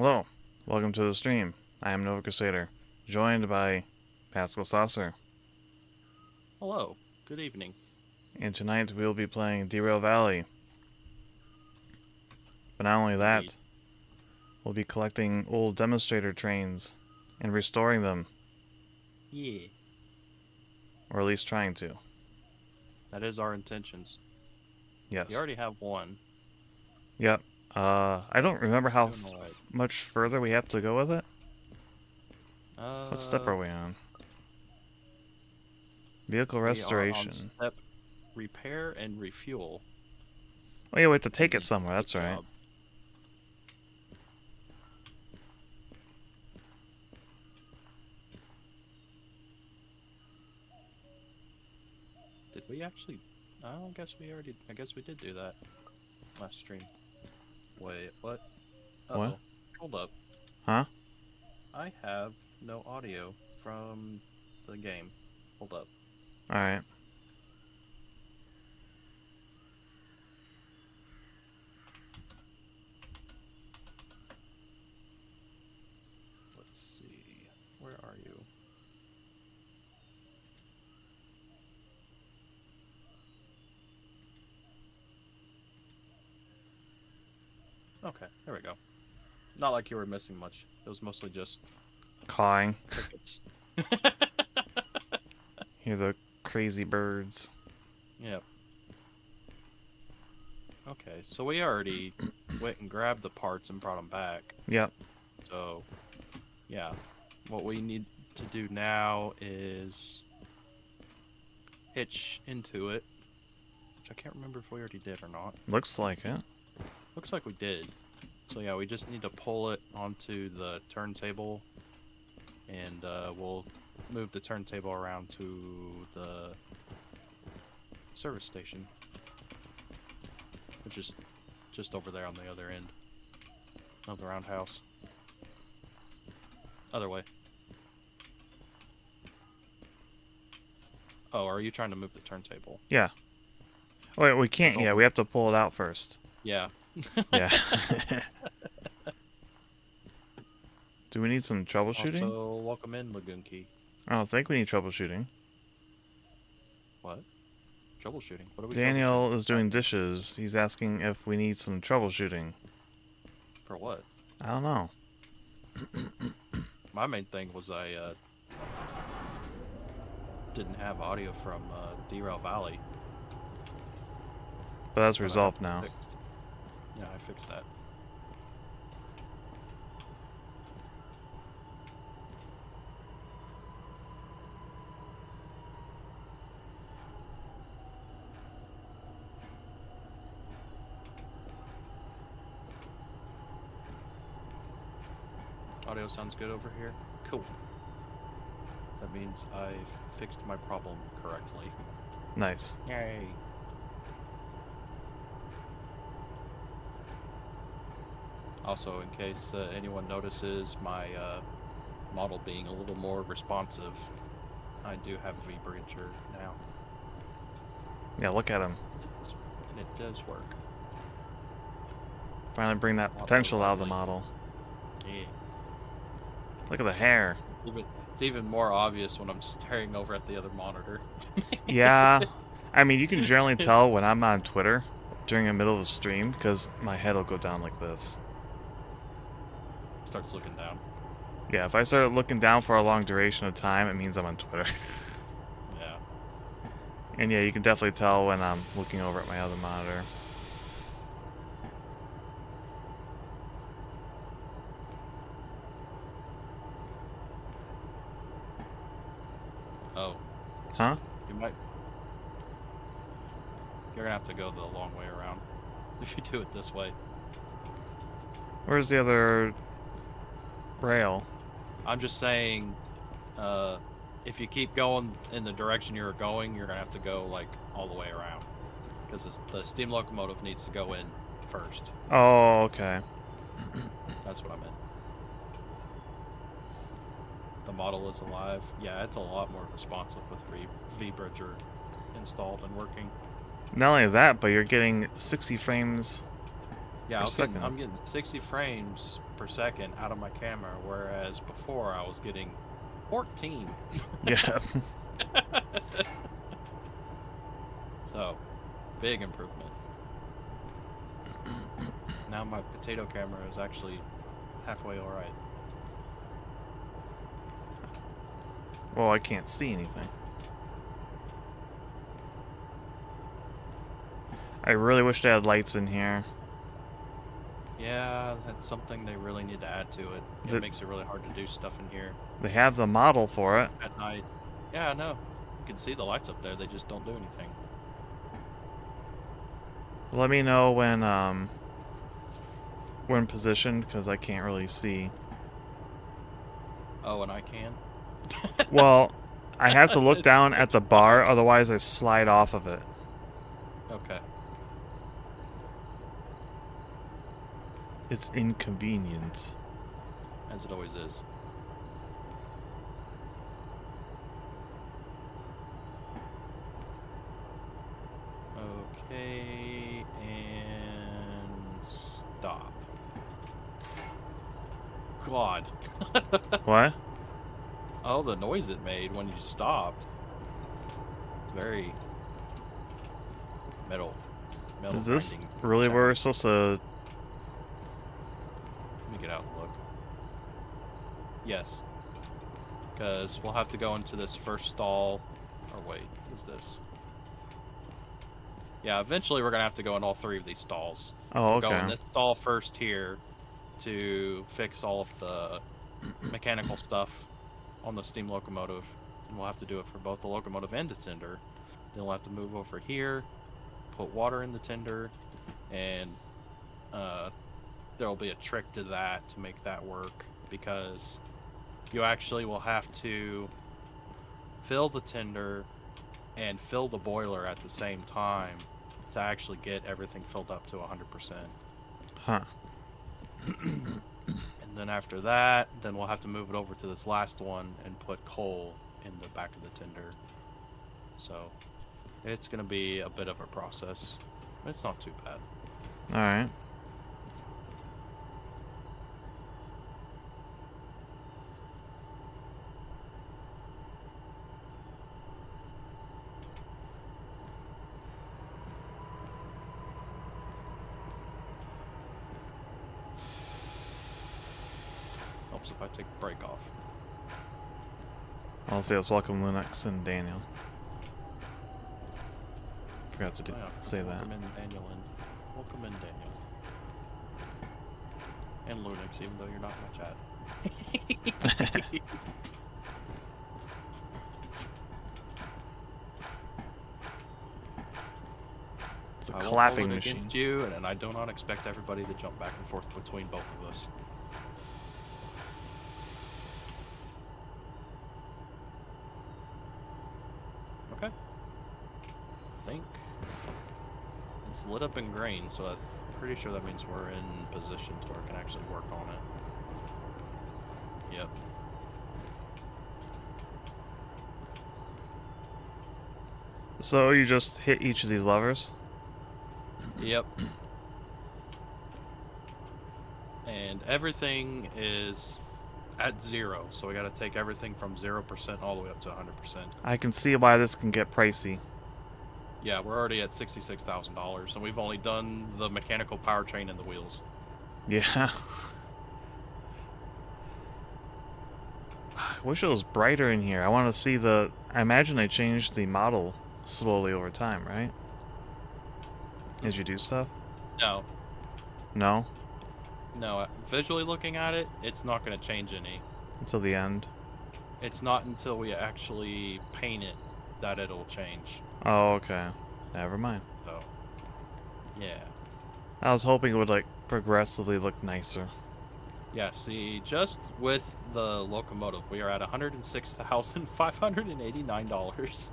Hello, welcome to the stream. I am Nova Crusader, joined by PascalSaucer, Hello, good evening. and tonight we will be playing Derail Valley. But not only Indeed. that, we'll be collecting old demonstrator trains and restoring them, Yeah, or at least trying to. that is our intentions. Yes. You already have one. Yep. I don't remember how Doing all right. much further we have to go with it. Uh, What step are we on? Vehicle we are on restoration. step repair and refuel. Oh yeah, we have to take it Indeed, somewhere, good that's right. job. Did we actually? I guess we already. I guess we did do that last stream. Wait, what? What? Hold up. Huh? I have no audio from the game. Hold up. Alright. Let's see. Where are you? Okay, there we go. Not like you were missing much. It was mostly just Cawing. crickets. Hear the crazy birds. Yep. Okay, so we already went and grabbed the parts and brought them back. Yep. So, yeah. What we need to do now is hitch into it, which I can't remember if we already did or not. Looks like it. Looks like we did. So yeah, we just need to pull it onto the turntable, and we'll move the turntable around to the service station, which is just over there on the other end of the roundhouse. Other way. Oh, are you trying to move the turntable? Yeah. Oh, wait, we can't. Yeah, we have to pull it out first. Yeah. Yeah. Do we need some troubleshooting? Also, welcome in, Lagoon Key. I don't think we need troubleshooting. What? Troubleshooting? What are we Daniel troubleshooting? is doing dishes. He's asking if we need some troubleshooting. For what? I don't know. My main thing was I didn't have audio from Derail Valley. But that's resolved now. Fixed. Yeah, I fixed that. Audio sounds good over here. Cool. That means I fixed my problem correctly. Nice. Yay. Also, in case anyone notices my model being a little more responsive, I do have a V-bridger now. Yeah, look at him. And it does work. Finally bring that potential out of the model. Yeah. Look at the hair. It's even more obvious when I'm staring over at the other monitor. Yeah. I mean, you can generally tell when I'm on Twitter during the middle of a stream because my head will go down like this. Starts looking down. Yeah, if I start looking down for a long duration of time, it means I'm on Twitter. Yeah. And yeah, you can definitely tell when I'm looking over at my other monitor. Oh. Huh? You're gonna have to go the long way around if you do it this way. Where's the other rail? I'm just saying, if you keep going in the direction you're going, you're gonna have to go like all the way around, because the steam locomotive needs to go in first. Oh, okay. That's what I meant. The model is alive. Yeah, it's a lot more responsive with V-bridger installed and working. Not only that, but you're getting 60 frames Yeah, per second. I'm getting 60 frames per second out of my camera, whereas before I was getting 14. Yeah. So, big improvement. Now my potato camera is actually halfway alright. Well, I can't see anything. I really wish they had lights in here. Yeah, that's something they really need to add to it. It makes it really hard to do stuff in here They have the model for it. at night. Yeah, I know. You can see the lights up there, they just don't do anything. Let me know when we're in position, because I can't really see. Oh, and I can? Well, I have to look down at the bar, otherwise I slide off of it. Okay. It's inconvenience. As it always is. Okay, and stop. God. What? Oh, the noise it made when you stopped. It's very metal. Is this grinding really sound. where we're supposed to... Let me get out and look. Yes. Because we'll have to go into this first stall. Or wait, what is this? Yeah, eventually we're going to have to go in all 3 of these stalls. Oh, We'll go in okay. this stall first here to fix all of the mechanical stuff on the steam locomotive. And we'll have to do it for both the locomotive and the tender. Then we'll have to move over here, put water in the tender, and there'll be a trick to that to make that work, because you actually will have to fill the tender and fill the boiler at the same time to actually get everything filled up to 100%. Huh. And then after that, then we'll have to move it over to this last one and put coal in the back of the tender. So it's going to be a bit of a process. It's not too bad. Alright. Helps if I take a break off. I'll say let's welcome Linux and Daniel. Forgot to Oh, yeah. say that. Welcome in, Daniel. Welcome in, Daniel. And Linux, even though you're not in my chat. It's a I won't clapping hold it machine. against you, and I do not expect everybody to jump back and forth between both of us. Okay. I think it's lit up in green, so I'm pretty sure that means we're in position to where I can actually work on it. Yep. So you just hit each of these levers? Yep. And everything is at 0, so we got to take everything from 0% all the way up to 100%. I can see why this can get pricey. Yeah, we're already at $66,000, and we've only done the mechanical powertrain and the wheels. Yeah. I wish it was brighter in here. I want to see the... I imagine they changed the model slowly over time, right? As you do stuff? No. No? No, visually looking at it, it's not going to change any. Until the end? It's not until we actually paint it that it'll change. Oh, okay. Never mind. So, yeah. I was hoping it would, like, progressively look nicer. Yeah, see, just with the locomotive, we are at $106,589.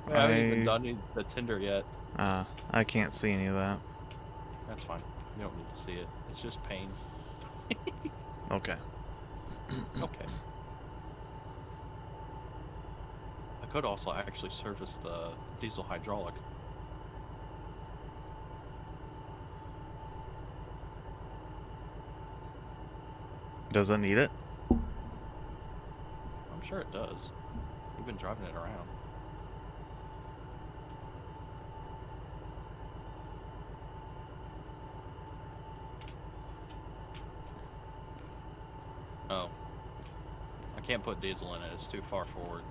We haven't even done the tender yet. I can't see any of that. That's fine. You don't need to see it. It's just pain. Okay. Okay. I could also actually service the diesel hydraulic. Does it need it? I'm sure it does. You've been driving it around. Oh. I can't put diesel in it. It's too far forward.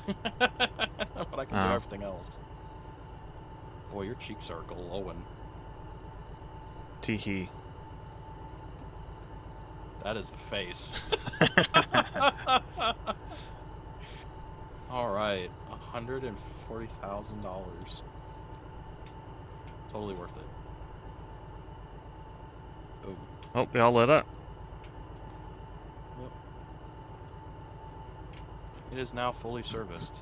But I can do everything else. Boy, your cheeks are glowing. Teehee. That is a face. All right, $140,000. Totally worth it. Oh. Oh, they all lit up. Yep. It is now fully serviced.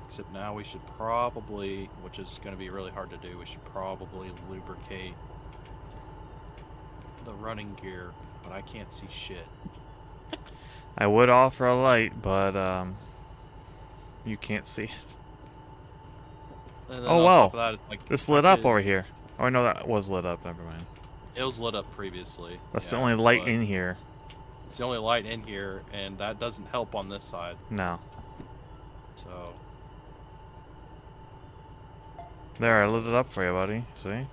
Except now we should probably, which is going to be really hard to do, we should probably lubricate the running gear, but I can't see shit. I would offer a light, but you can't see it. And then Oh on wow, top of that, it's like, this lit up over here. Oh no, that was lit up. Never mind. It was lit up previously. That's the yeah, only light but in here. It's the only light in here, and that doesn't help on this side. No. So There, I lit it up for you, buddy. See? I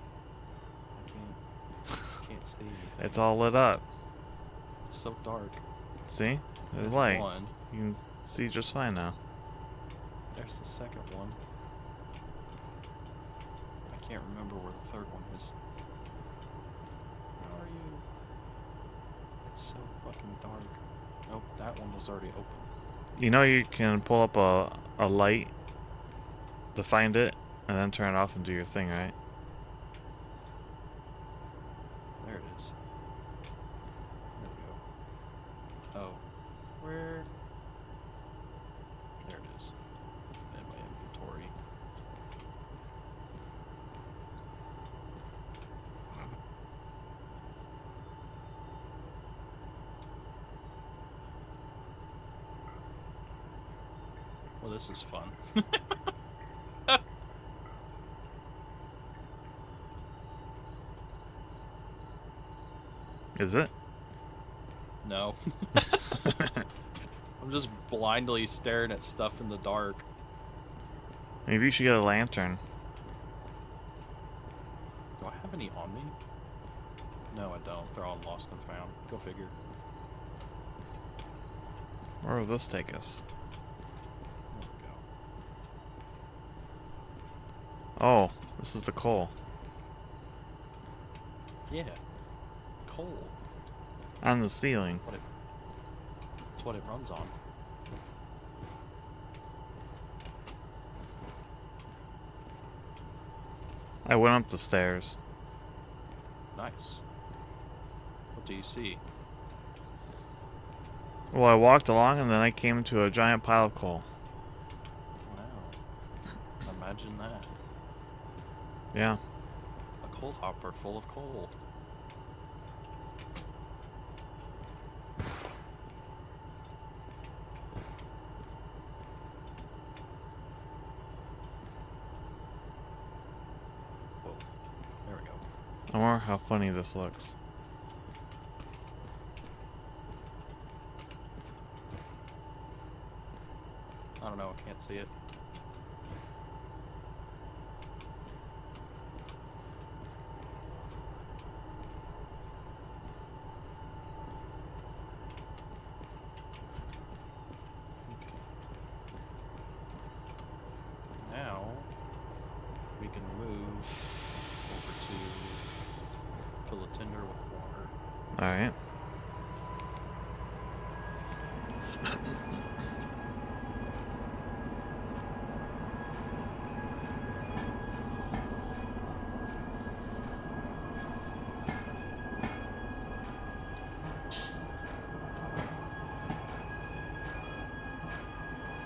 can't see anything. It's all lit up. It's so dark. See? There's light. One. You can see just fine now. There's the second one. I can't remember where the third one is. Where are you? It's so fucking dark. Nope, that one was already open. You know you can pull up a light to find it, and then turn it off and do your thing, right? There it is. There we go. Oh. Where? There it is. In my inventory. Well, this is fun. Is it? No. I'm just blindly staring at stuff in the dark. Maybe you should get a lantern. Do I have any on me? No, I don't. They're all lost and found. Go figure. Where will this take us? There we go. Oh, this is the coal. Yeah. Coal. On the ceiling. That's what it runs on. I went up the stairs. Nice. What do you see? Well, I walked along and then I came into a giant pile of coal. Wow. Imagine that. Yeah. A coal hopper full of coal. Whoa. There we go. I wonder how funny this looks. I don't know, I can't see it. Okay. Now we can move over to fill a tinder with water. Alright.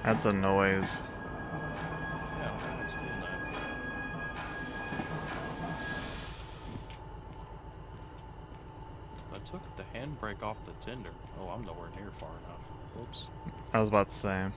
That's a noise. Yeah, it's doing that. I took the handbrake off the tinder. Oh, I'm nowhere near far enough. Oops. I was about to say.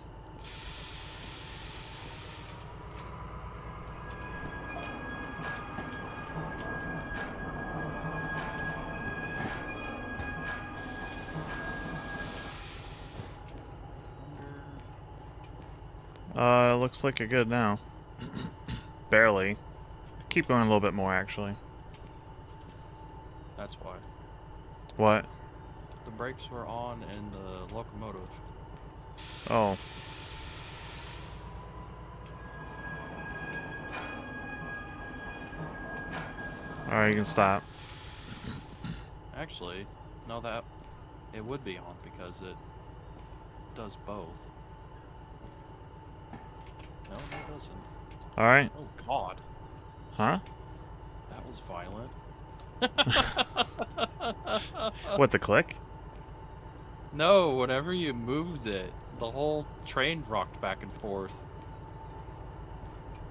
Looks like you're good now. Barely. Keep going a little bit more, actually. That's why. What? The brakes were on in the locomotive. Oh. Alright, you can stop. Actually, no, that it would be on because it does both. No, it doesn't. Alright. Oh God, Huh? that was violent. What, the click? No, whenever you moved it, the whole train rocked back and forth.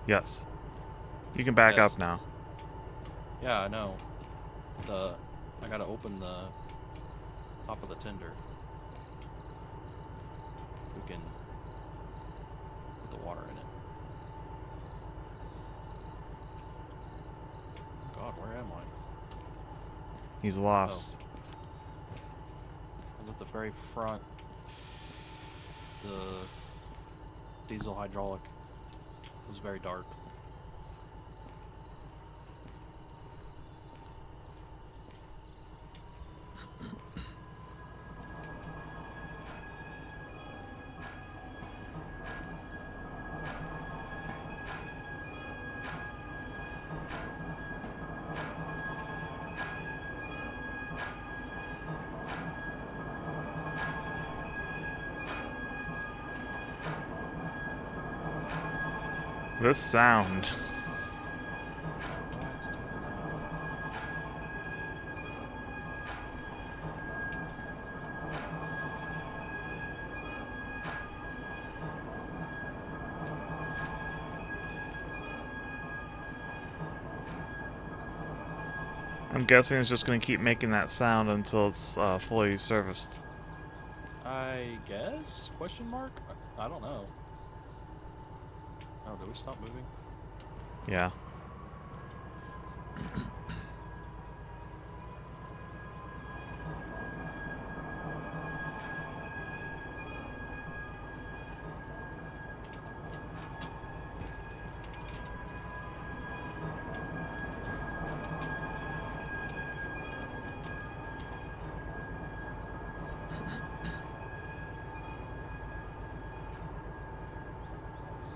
Yes. You can back Yes. up now. Yeah, I know. I gotta open the top of the tender. We can put the water in it. God, where am I? He's lost. I'm at the very front. The diesel hydraulic was very dark. This sound. I'm guessing it's just going to keep making that sound until it's fully serviced. I guess? Question mark? I don't know. Oh, did we stop moving? Yeah.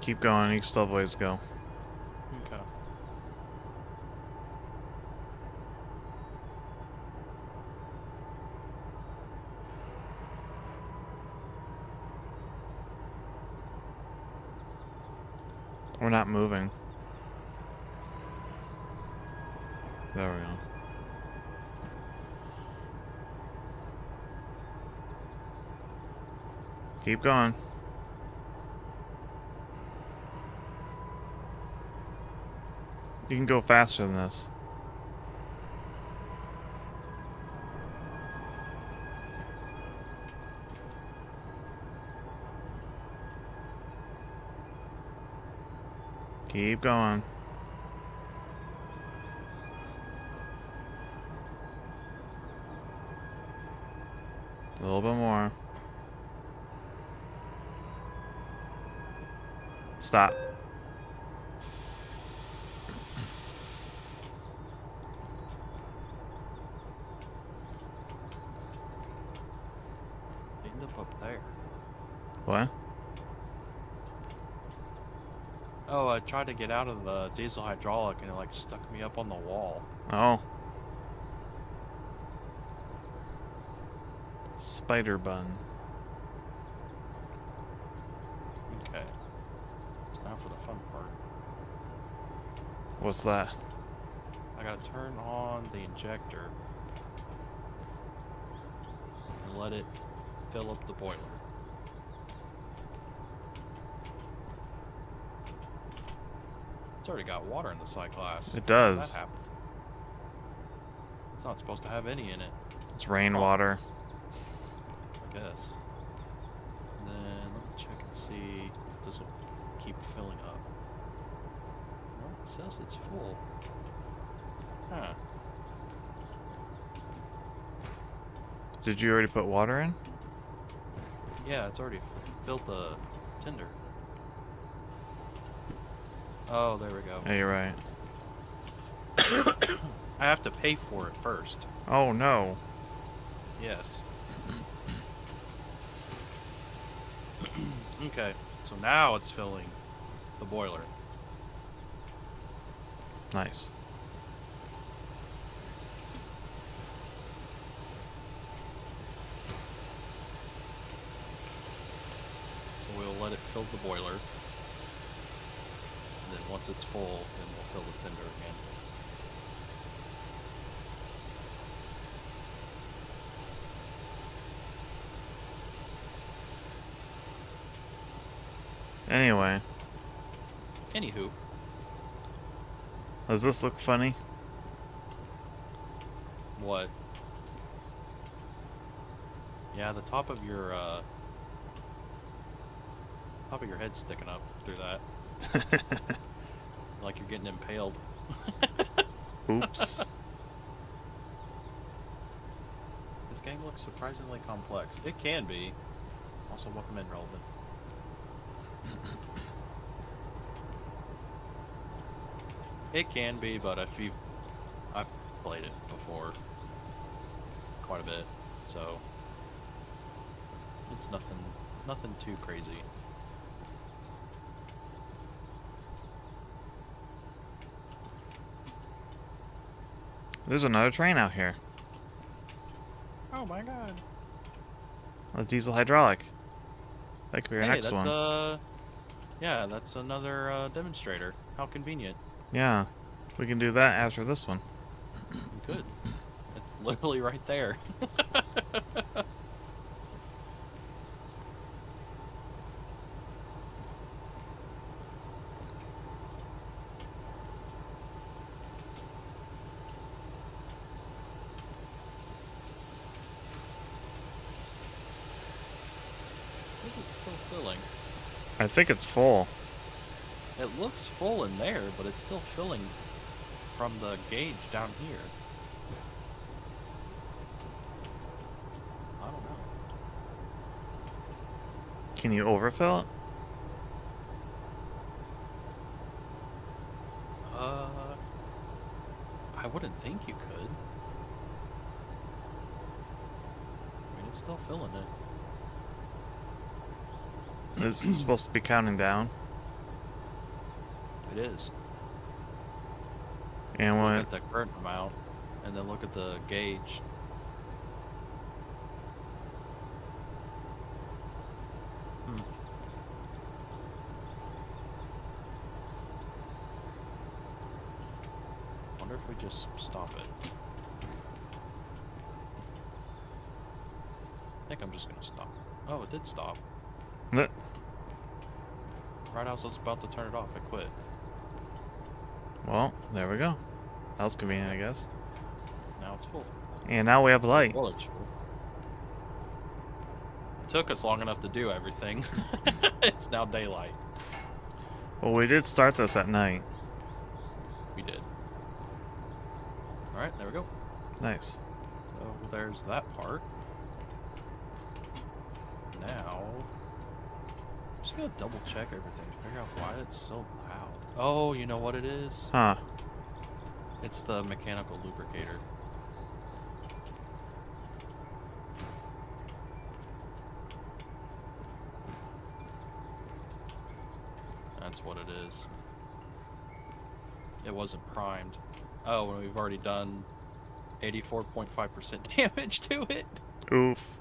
Keep going, you can still have ways to go. Okay. We're not moving. There we go. Keep going. You can go faster than this. Keep going. A little bit more. Stop. End up there. What? Oh, I tried to get out of the diesel hydraulic and it like stuck me up on the wall. Oh. Spider bun. Okay. So now for the fun part. What's that? I gotta turn on the injector and let it fill up the boiler. It's already got water in the Cyclass. It How did does. that happen? It's not supposed to have any in it, It's rainwater. I guess. And then let me check and see if this will keep filling up. No, it says it's full. Huh. Did you already put water in? Yeah, it's already filled the tender. Oh, there we go. Yeah, you're right. I have to pay for it first. Oh no. Yes. Okay, so now it's filling the boiler. Nice. So we'll let it fill the boiler. And then once it's full, then we'll fill the tinder again. Anyway, Anywho, does this look funny? what? Yeah, the top of your head's sticking up through that. Like you're getting impaled. Oops. This game looks surprisingly complex. It can be. Also, welcome in, relevant. It can be, but I've played it before quite a bit, so it's nothing too crazy. There's another train out here. Oh my god. A diesel hydraulic. That could be our Hey, next that's one. yeah, that's another demonstrator. How convenient. Yeah. We can do that after this one. We could. It's literally right there. I think it's still filling. I think it's full. It looks full in there, but it's still filling from the gauge down here. I don't know. Can you overfill it? I wouldn't think you could. I mean, it's still filling it. Is it supposed to be counting down? It is. And Look when at the current amount, and then look at the gauge. Wonder if we just stop it. I think I'm just gonna stop. Oh, it did stop. Look, Right as I was about to turn it off, it quit. well, there we go. That was convenient, I guess. Now it's full. And now we have light. Well, it's full. It took us long enough to do everything. It's now daylight. Well, we did start this at night. We did. Alright, there we go. Nice. So there's that part. Now, I'm just gonna double check everything to figure out why it's so loud. Oh, you know what it is? Huh. It's the mechanical lubricator. That's what it is. It wasn't primed. Oh, and we've already done 84.5% damage to it. Oof.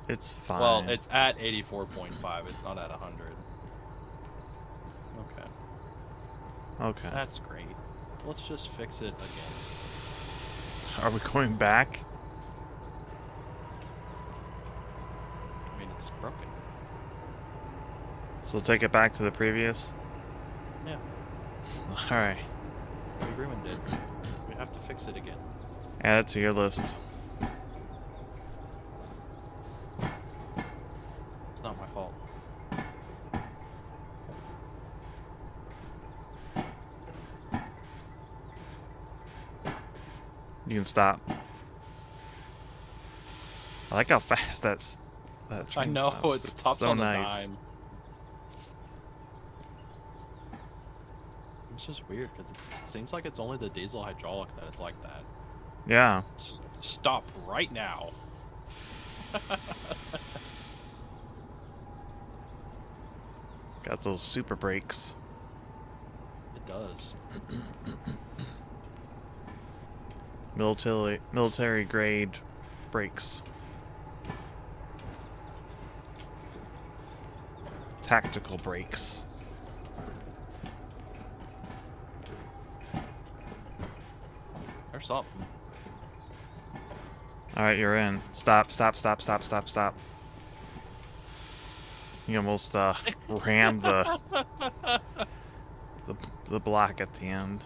It's fine. Well, it's at 84.5. It's not at 100. Okay. Okay. That's great. Let's just fix it again. Are we going back? I mean, it's broken. So take it back to the previous? Yeah. Alright. The agreement did. We have to fix it again. Add it to your list. It's not my fault. You can stop. I like how fast that I train know, stops. it stops so on nice. a dime. It's just weird because it seems like it's only the diesel hydraulic that it's like that. Yeah. It's just, stop right now. Got those super brakes. It does. Military grade brakes. Tactical brakes. Or something. Alright, you're in. Stop, stop, stop, stop, stop, stop. You almost rammed the block at the end.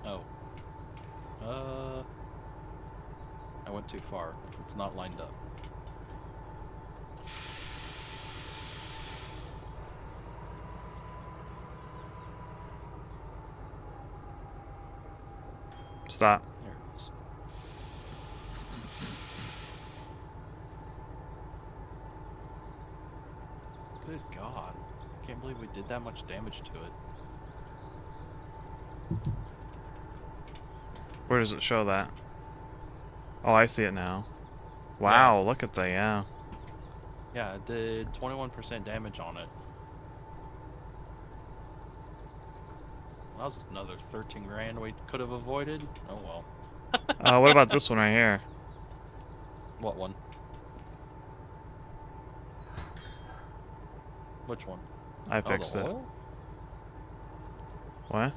Oh. I went too far. It's not lined up. Stop. There it is. Good God. Can't believe we did that much damage to it. Where does it show that? Oh, I see it now. Wow, look at that, yeah. Yeah, it did 21% damage on it. That was another 13 grand we could have avoided. Oh well. What about this one right here? What one? Which one? I fixed the it. oil? What?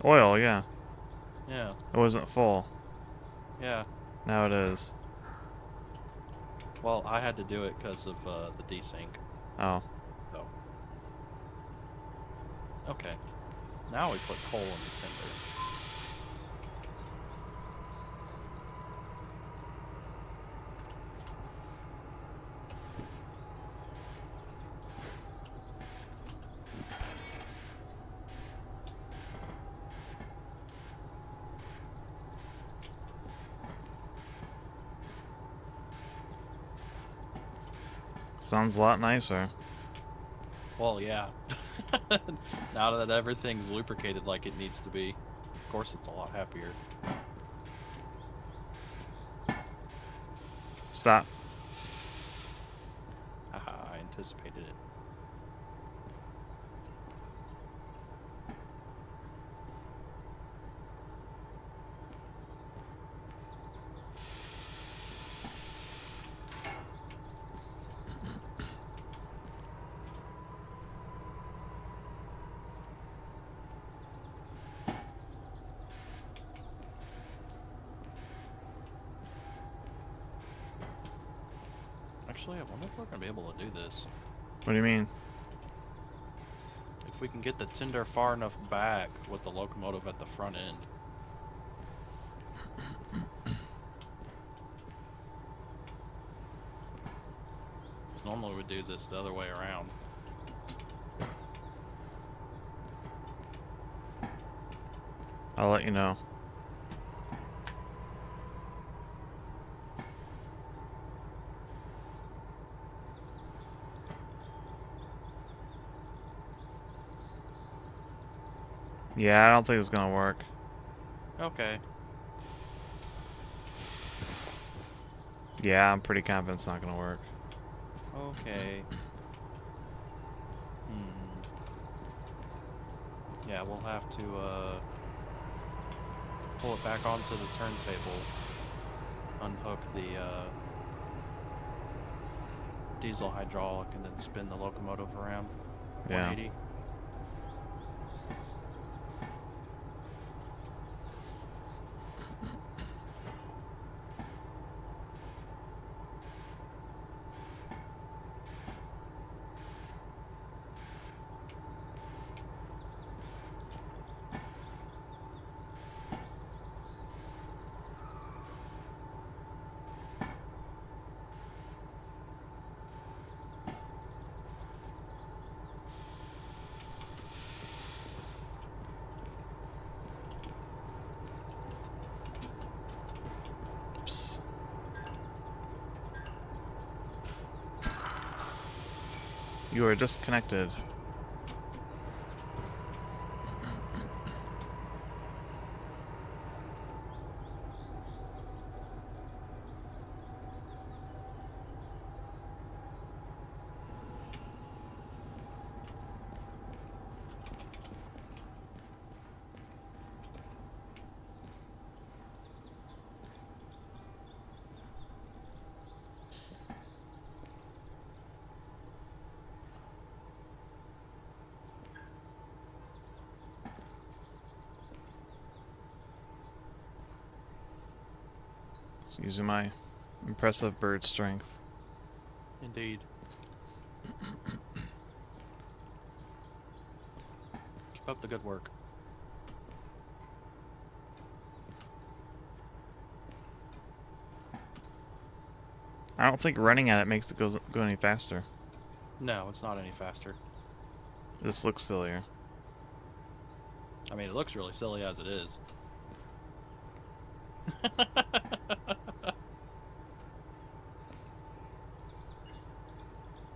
Oil, yeah. Yeah. It wasn't full. Yeah. Now it is. Well, I had to do it because of the desync. Oh. So. Okay. Now we put coal in the tinder. Sounds a lot nicer. Well, yeah. Now that everything's lubricated like it needs to be, of course it's a lot happier. Stop. Haha, I anticipated it. Actually, I wonder if we're going to be able to do this. What do you mean? If we can get the tinder far enough back with the locomotive at the front end. Normally we do this the other way around. I'll let you know. Yeah, I don't think it's gonna work. Okay. Yeah, I'm pretty confident it's not gonna work. Okay. Yeah, we'll have to pull it back onto the turntable, unhook the diesel hydraulic, and then spin the locomotive around. Yeah. 180. Oops. You are disconnected. using my impressive bird strength. Indeed. Keep up the good work. I don't think running at it makes it go any faster. No, it's not any faster. This looks sillier. I mean, it looks really silly as it is.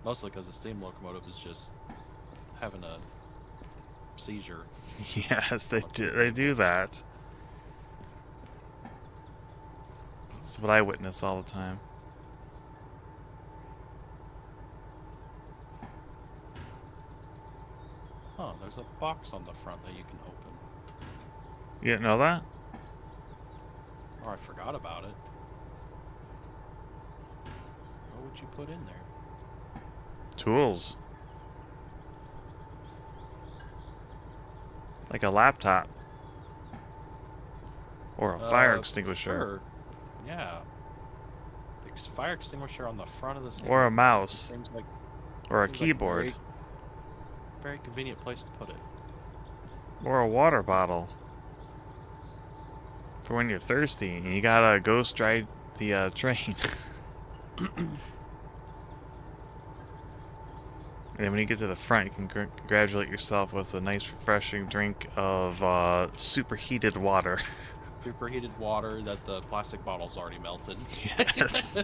Mostly because the steam locomotive is just having a seizure. Yes, they do that. That's what I witness all the time. Huh, there's a box on the front that you can open. You didn't know that? Or I forgot about it. What would you put in there? Tools. Like a laptop. Or a fire extinguisher. Sure. Yeah. Fire extinguisher on the front of the stand. Or a mouse. Seems like, Or a seems keyboard. Like very convenient place to put it. Or a water bottle. For when you're thirsty and you gotta ghost ride the train. And when you get to the front, you can congratulate yourself with a nice refreshing drink of superheated water. Superheated water that the plastic bottle's already melted. Yes.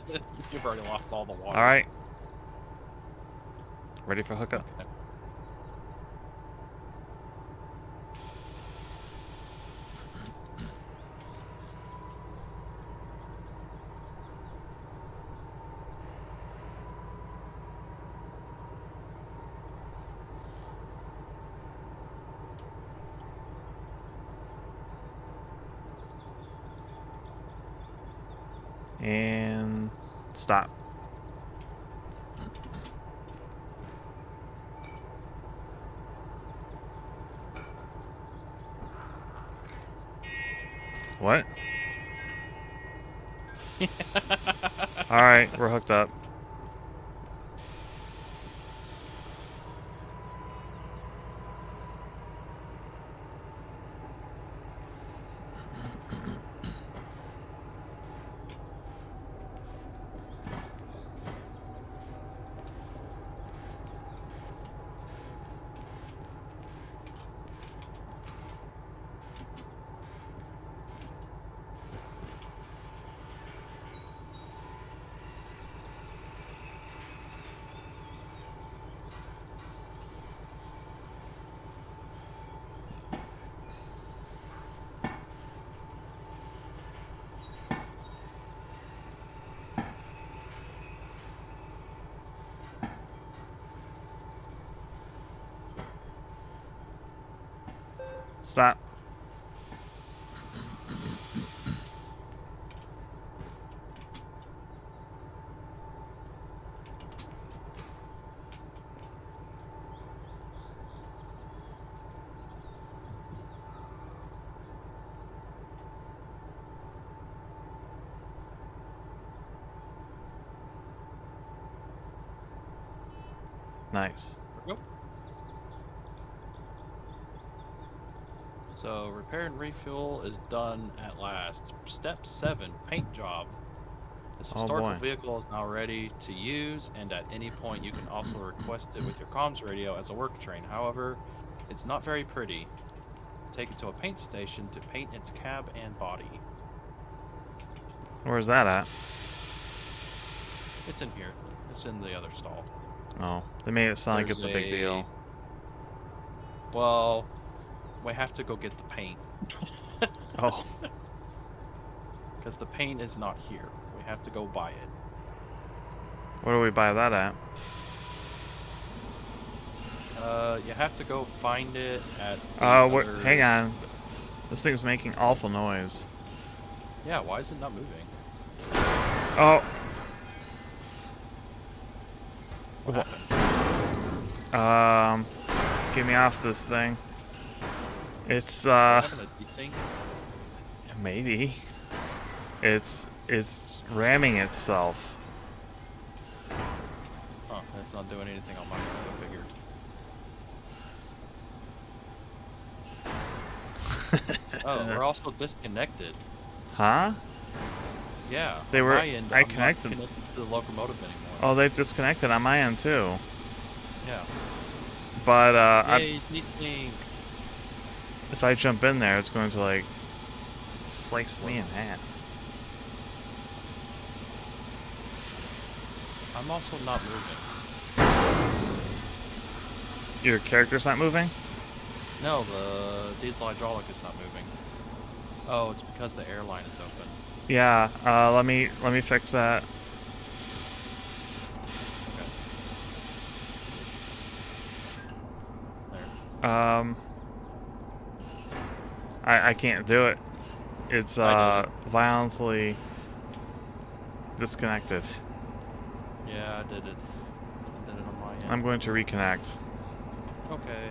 You've already lost all the water. Alright. Ready for hookup? Okay. And stop. What? Alright, we're hooked up. Stop. Nice. There we go. So, repair and refuel is done at last. Step 7, paint job. This Oh, historical boy. vehicle is now ready to use, and at any point you can also request it with your comms radio as a work train. However, it's not very pretty. Take it to a paint station to paint its cab and body. Where's that at? It's in here. It's in the other stall. Oh, they made it sound like it's a There's big deal. Well, we have to go get the paint. Oh, Because the paint is not here. We have to go buy it. where do we buy that at? You have to go find it at the What? other- Hang on. This thing's making awful noise. Yeah, why is it not moving? Oh. What happened? Get me off this thing. It's Having a desync? maybe. It's ramming itself. Oh, it's not doing anything on my end, I figured. Oh, we're also disconnected. Huh? Yeah, They on were. my end, I I'm not connected. connected to the locomotive anymore. Oh, they've disconnected on my end too. Yeah. But Yay, desync. if I jump in there, it's going to like slice me in half. I'm also not moving. Your character's not moving? No, the diesel hydraulic is not moving. Oh, it's because the airline is open. Yeah. Let me fix that. Okay. There. I can't do it. It's violently disconnected. Yeah, I did it. I did it on my end. I'm going to reconnect. Okay.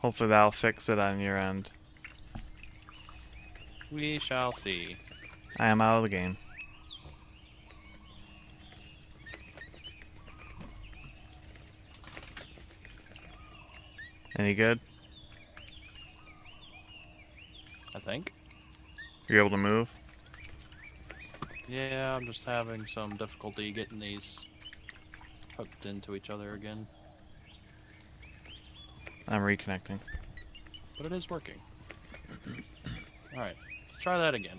Hopefully that'll fix it on your end. We shall see. I am out of the game. Any good? I think. You're able to move? Yeah, I'm just having some difficulty getting these hooked into each other again. I'm reconnecting. But it is working. Alright, let's try that again.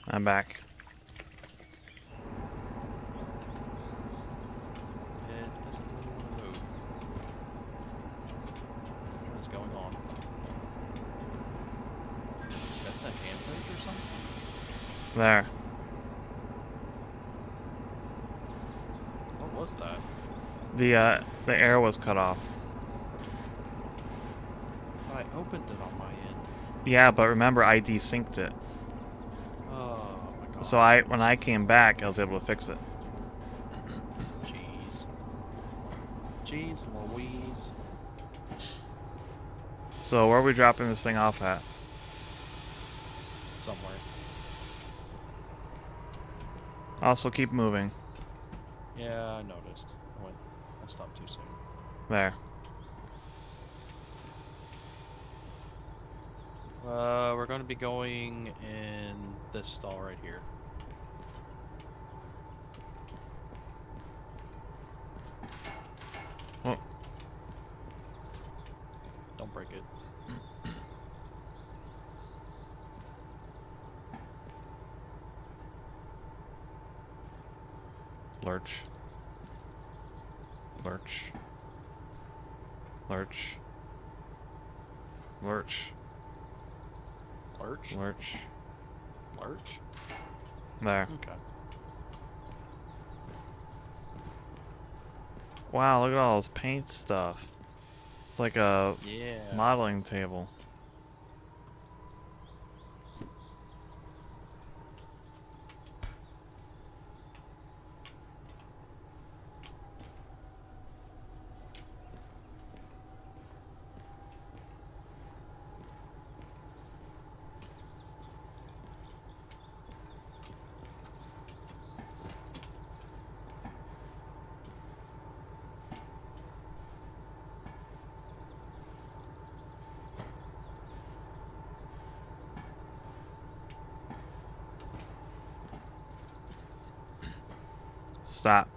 I'm back. It doesn't really want to move. What is going on? Did it set the handbrake or something? There. What was that? The air was cut off. I opened it on my end. Yeah, but remember I desynced it. Oh my god. So when I came back, I was able to fix it. Jeez. Jeez Louise. So where are we dropping this thing off at? Somewhere. Also keep moving. Yeah, I noticed. I stopped too soon. There. We're going to be going in this stall right here. Well, Don't break it. lurch. Lurch. Lurch. Lurch. Lurch? Lurch. Lurch? There. Okay. Wow, look at all this paint stuff. It's like a Yeah. modeling table. Stop.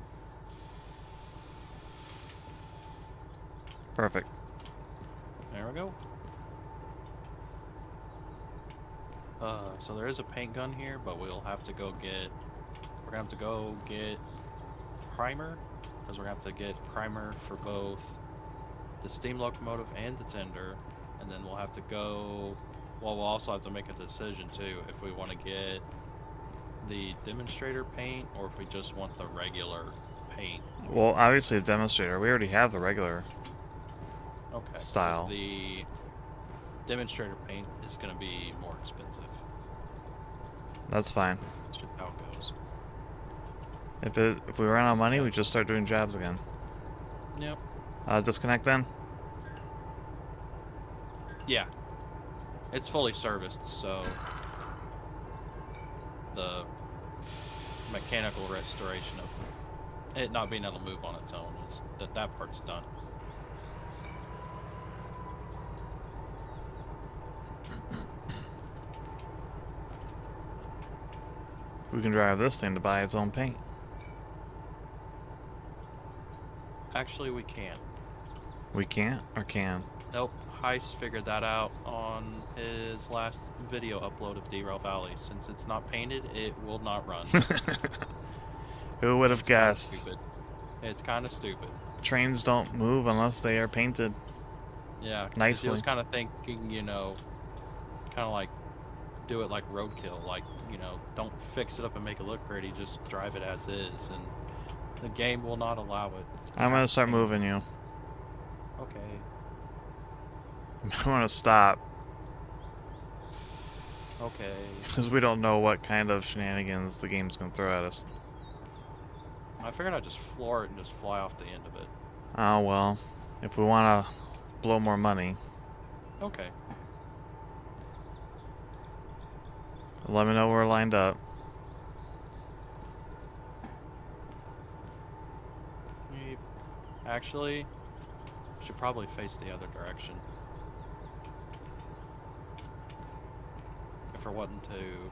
Perfect. There we go. So there is a paint gun here, but we'll have to go get... We're gonna have to go get primer, because we're gonna have to get primer for both the steam locomotive and the tender, and then we'll have to go... Well, we'll also have to make a decision, too, if we want to get the demonstrator paint, or if we just want the regular paint. Well, obviously a demonstrator. We already have the regular Okay. 'cause style. the demonstrator paint is going to be more expensive. That's fine. That's just how it goes. If we run out of money, we just start doing jobs again. Yep. Disconnect then. Yeah. It's fully serviced, so the mechanical restoration of it not being able to move on its own is that part's done. We can drive this thing to buy its own paint. Actually, we can't. We can't or can? Nope. Heist figured that out on his last video upload of Derail Valley. Since it's not painted, it will not run. Who would have It's kinda guessed? stupid. It's kind of stupid. Trains don't move unless they are painted. Yeah, 'cause Nicely. he was kind of thinking, you know, kind of like do it like roadkill, like, you know, don't fix it up and make it look pretty, just drive it as is, and the game will not allow it. I'm gonna start moving you. Okay. I'm gonna stop Okay. because we don't know what kind of shenanigans the game's gonna throw at us. I figured I'd just floor it and just fly off the end of it. Oh well, if we wanna blow more money, Okay. let me know we're lined up. Actually, we should probably face the other direction. If we're wanting to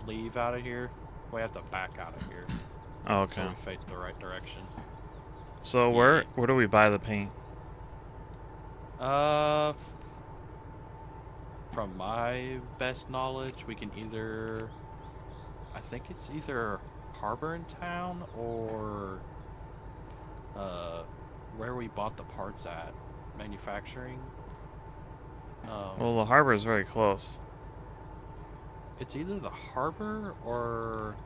leave out of here, we have to back out of here. Oh, okay. So we face the right direction. So where do we buy the paint? From my best knowledge, we can either, I think it's either Harbor in Town or where we bought the parts at, manufacturing. Well, the harbor is very close. It's either the Harbor or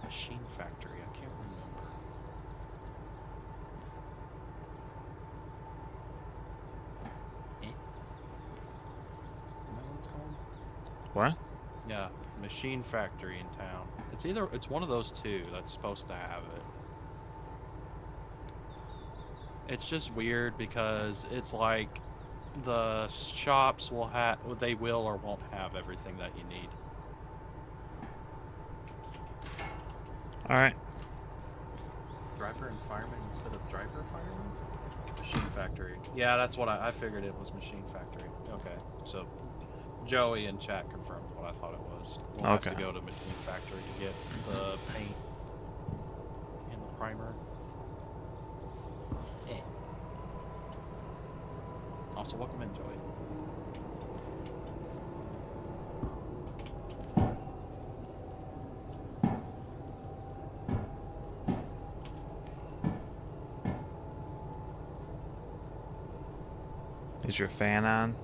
Machine Factory. I can't remember. Is that what it's called? What? Yeah, Machine Factory in town. It's one of those two that's supposed to have it. It's just weird because it's like the shops they will or won't have everything that you need. All right. Driver and fireman instead of driver fireman? Machine Factory. Yeah, that's what I figured it was Machine Factory. Okay, so Joey in chat confirmed what I thought it was. We'll have to go to Machine Factory to get the paint and the primer. Eh. Also, welcome in, Joey. Is your fan on?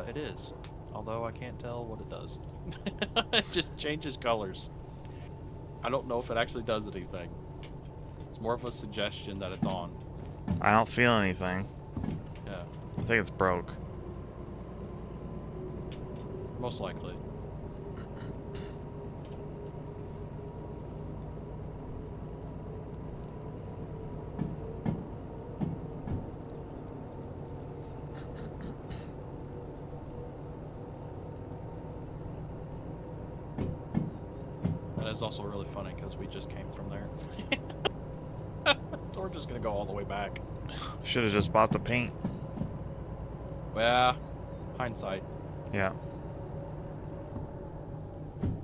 It is. Although I can't tell what it does. It just changes colors. I don't know if it actually does anything. It's more of a suggestion that it's on. I don't feel anything. Yeah. I think it's broke. Most likely. It's also really funny because we just came from there. So we're just gonna go all the way back. Should have just bought the paint. Well, hindsight. Yeah.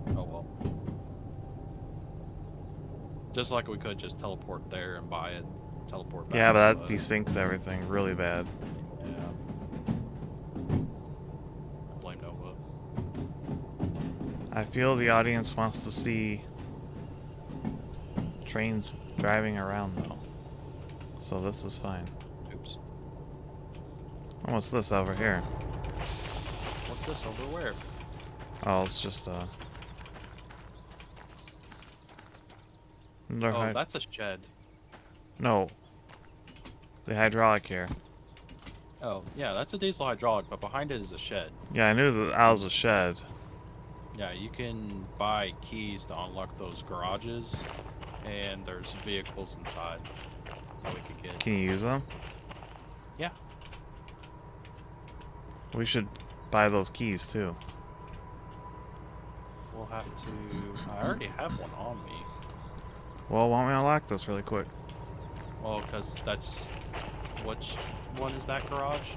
Oh well. Just like we could just teleport there and buy it, teleport back. Yeah, but that desyncs everything really bad. Yeah. I blame Nova. I feel the audience wants to see trains driving around though. So this is fine. Oops. Oh, what's this over here? What's this over where? Oh, it's just Oh, that's a shed. No. The hydraulic here. Oh, yeah, that's a diesel hydraulic, but behind it is a shed. Yeah, I knew that was a shed. Yeah, you can buy keys to unlock those garages, and there's vehicles inside that we could get. Can you use them? Yeah. We should buy those keys too. We'll have to... I already have one on me. Well, why don't we unlock this really quick? Well, because that's... Which one is that garage?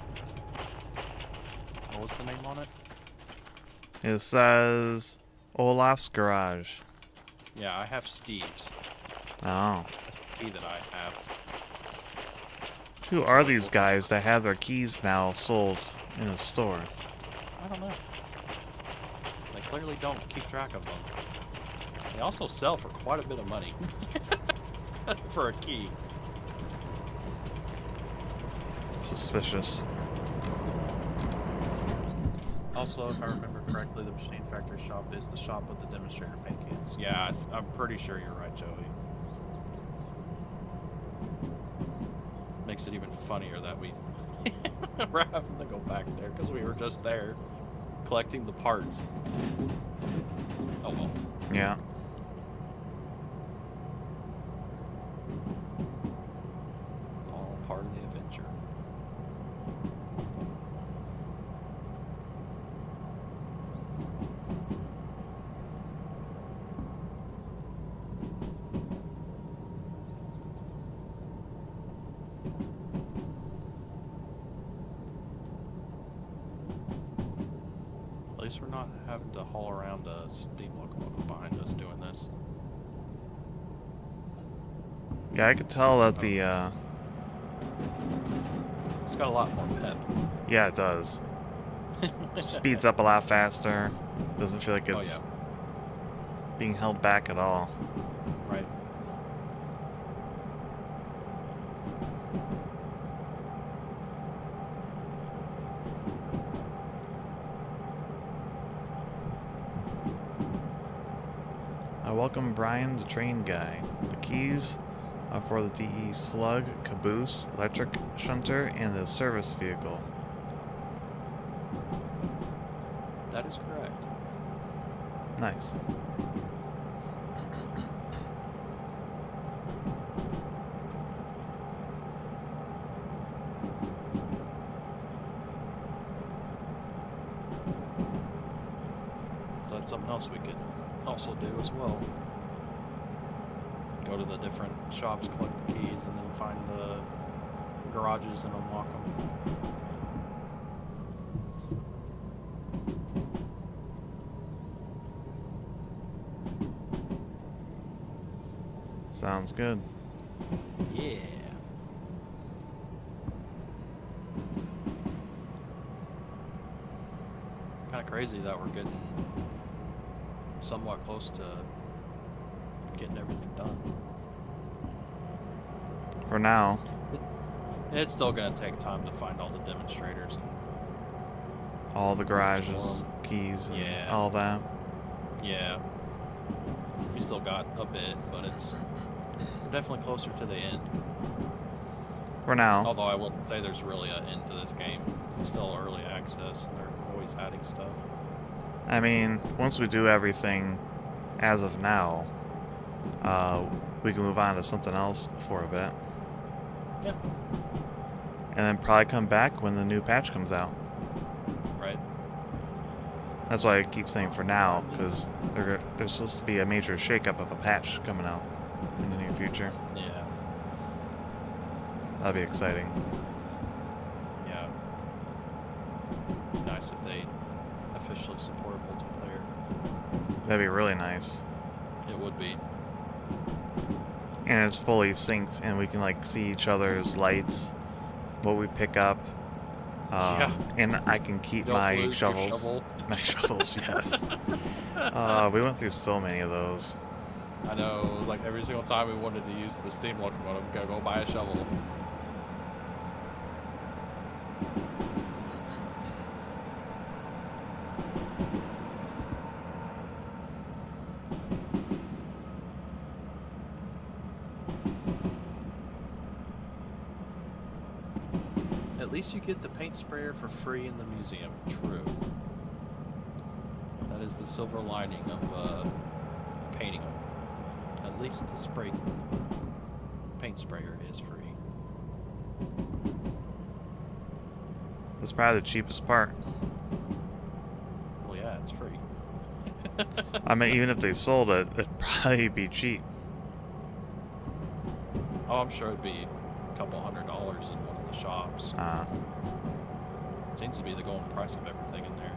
What was the name on it? It says Olaf's Garage. Yeah, I have Steve's. Oh. Key that I have. Who are these guys that have their keys now sold in a store? I don't know. They clearly don't keep track of them. They also sell for quite a bit of money. For a key. Suspicious. Also, if I remember correctly, the Machine Factory shop is the shop with the demonstrator paint cans. Yeah, I'm pretty sure you're right, Joey. Makes it even funnier that we're having to go back there because we were just there collecting the parts. Oh well. Yeah. It's all part of the adventure. At least we're not having to haul around a steam locomotive behind us doing this. Yeah, I could tell that the, It's got a lot more pep. yeah, it does. Speeds up a lot faster. Doesn't feel like it's being held back at all. Right. I welcome Brian, the train guy. The keys are for the DE slug, caboose, electric shunter, and the service vehicle. That is correct. Nice. So that's something else we could also do as well. Go to the different shops, collect the keys, and then find the garages and unlock them. Sounds good. Yeah. Kind of crazy that we're getting somewhat close to getting everything done. For now. It's still going to take time to find all the demonstrators and All the garages, keys, and Yeah. all that. yeah. We still got a bit, but we're definitely closer to the end. For now. Although I wouldn't say there's really an end to this game. It's still early access, and they're always adding stuff. I mean, once we do everything as of now, we can move on to something else for a bit. Yeah. And then probably come back when the new patch comes out. Right. That's why I keep saying for now, because there's supposed to be a major shakeup of a patch coming out in the near future. Yeah. That'll be exciting. Yeah. Be nice if they officially support multiplayer. That'd be really nice. It would be. And it's fully synced, and we can like see each other's lights, what we pick up. Yeah. And I can keep Don't my lose your shovels. shovel. My shovels, yes. We went through so many of those. I know, like every single time we wanted to use the steam locomotive, we gotta go buy a shovel. At least you get the paint sprayer for free in the museum. True. That is the silver lining of painting them. At least the paint sprayer is free. That's probably the cheapest part. Well, yeah, it's free. I mean, even if they sold it, it'd probably be cheap. Oh, I'm sure it'd be a couple $100 in one of the shops. It seems to be the going price of everything in there.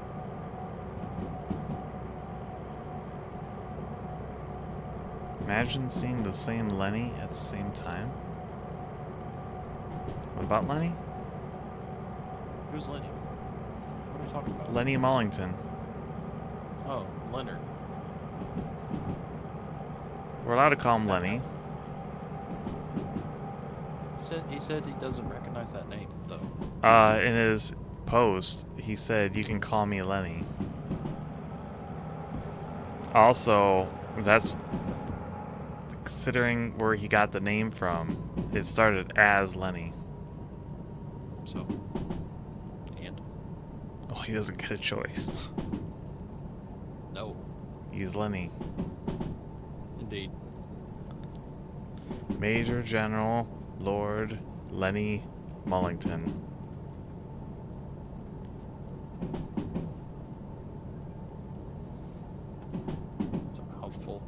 Imagine seeing the same Lenny at the same time. What about Lenny? Who's Lenny? What are you talking about? Lenny Mullington. Oh, Leonard. We're allowed to call him Lenny. He said he doesn't recognize that name though. In his post, he said, "You can call me Lenny." Also, that's considering where he got the name from. It started as Lenny. So, and Oh, he doesn't get a choice. no, He's Lenny. indeed. Major General Lord Lenny Mullington. It's a mouthful.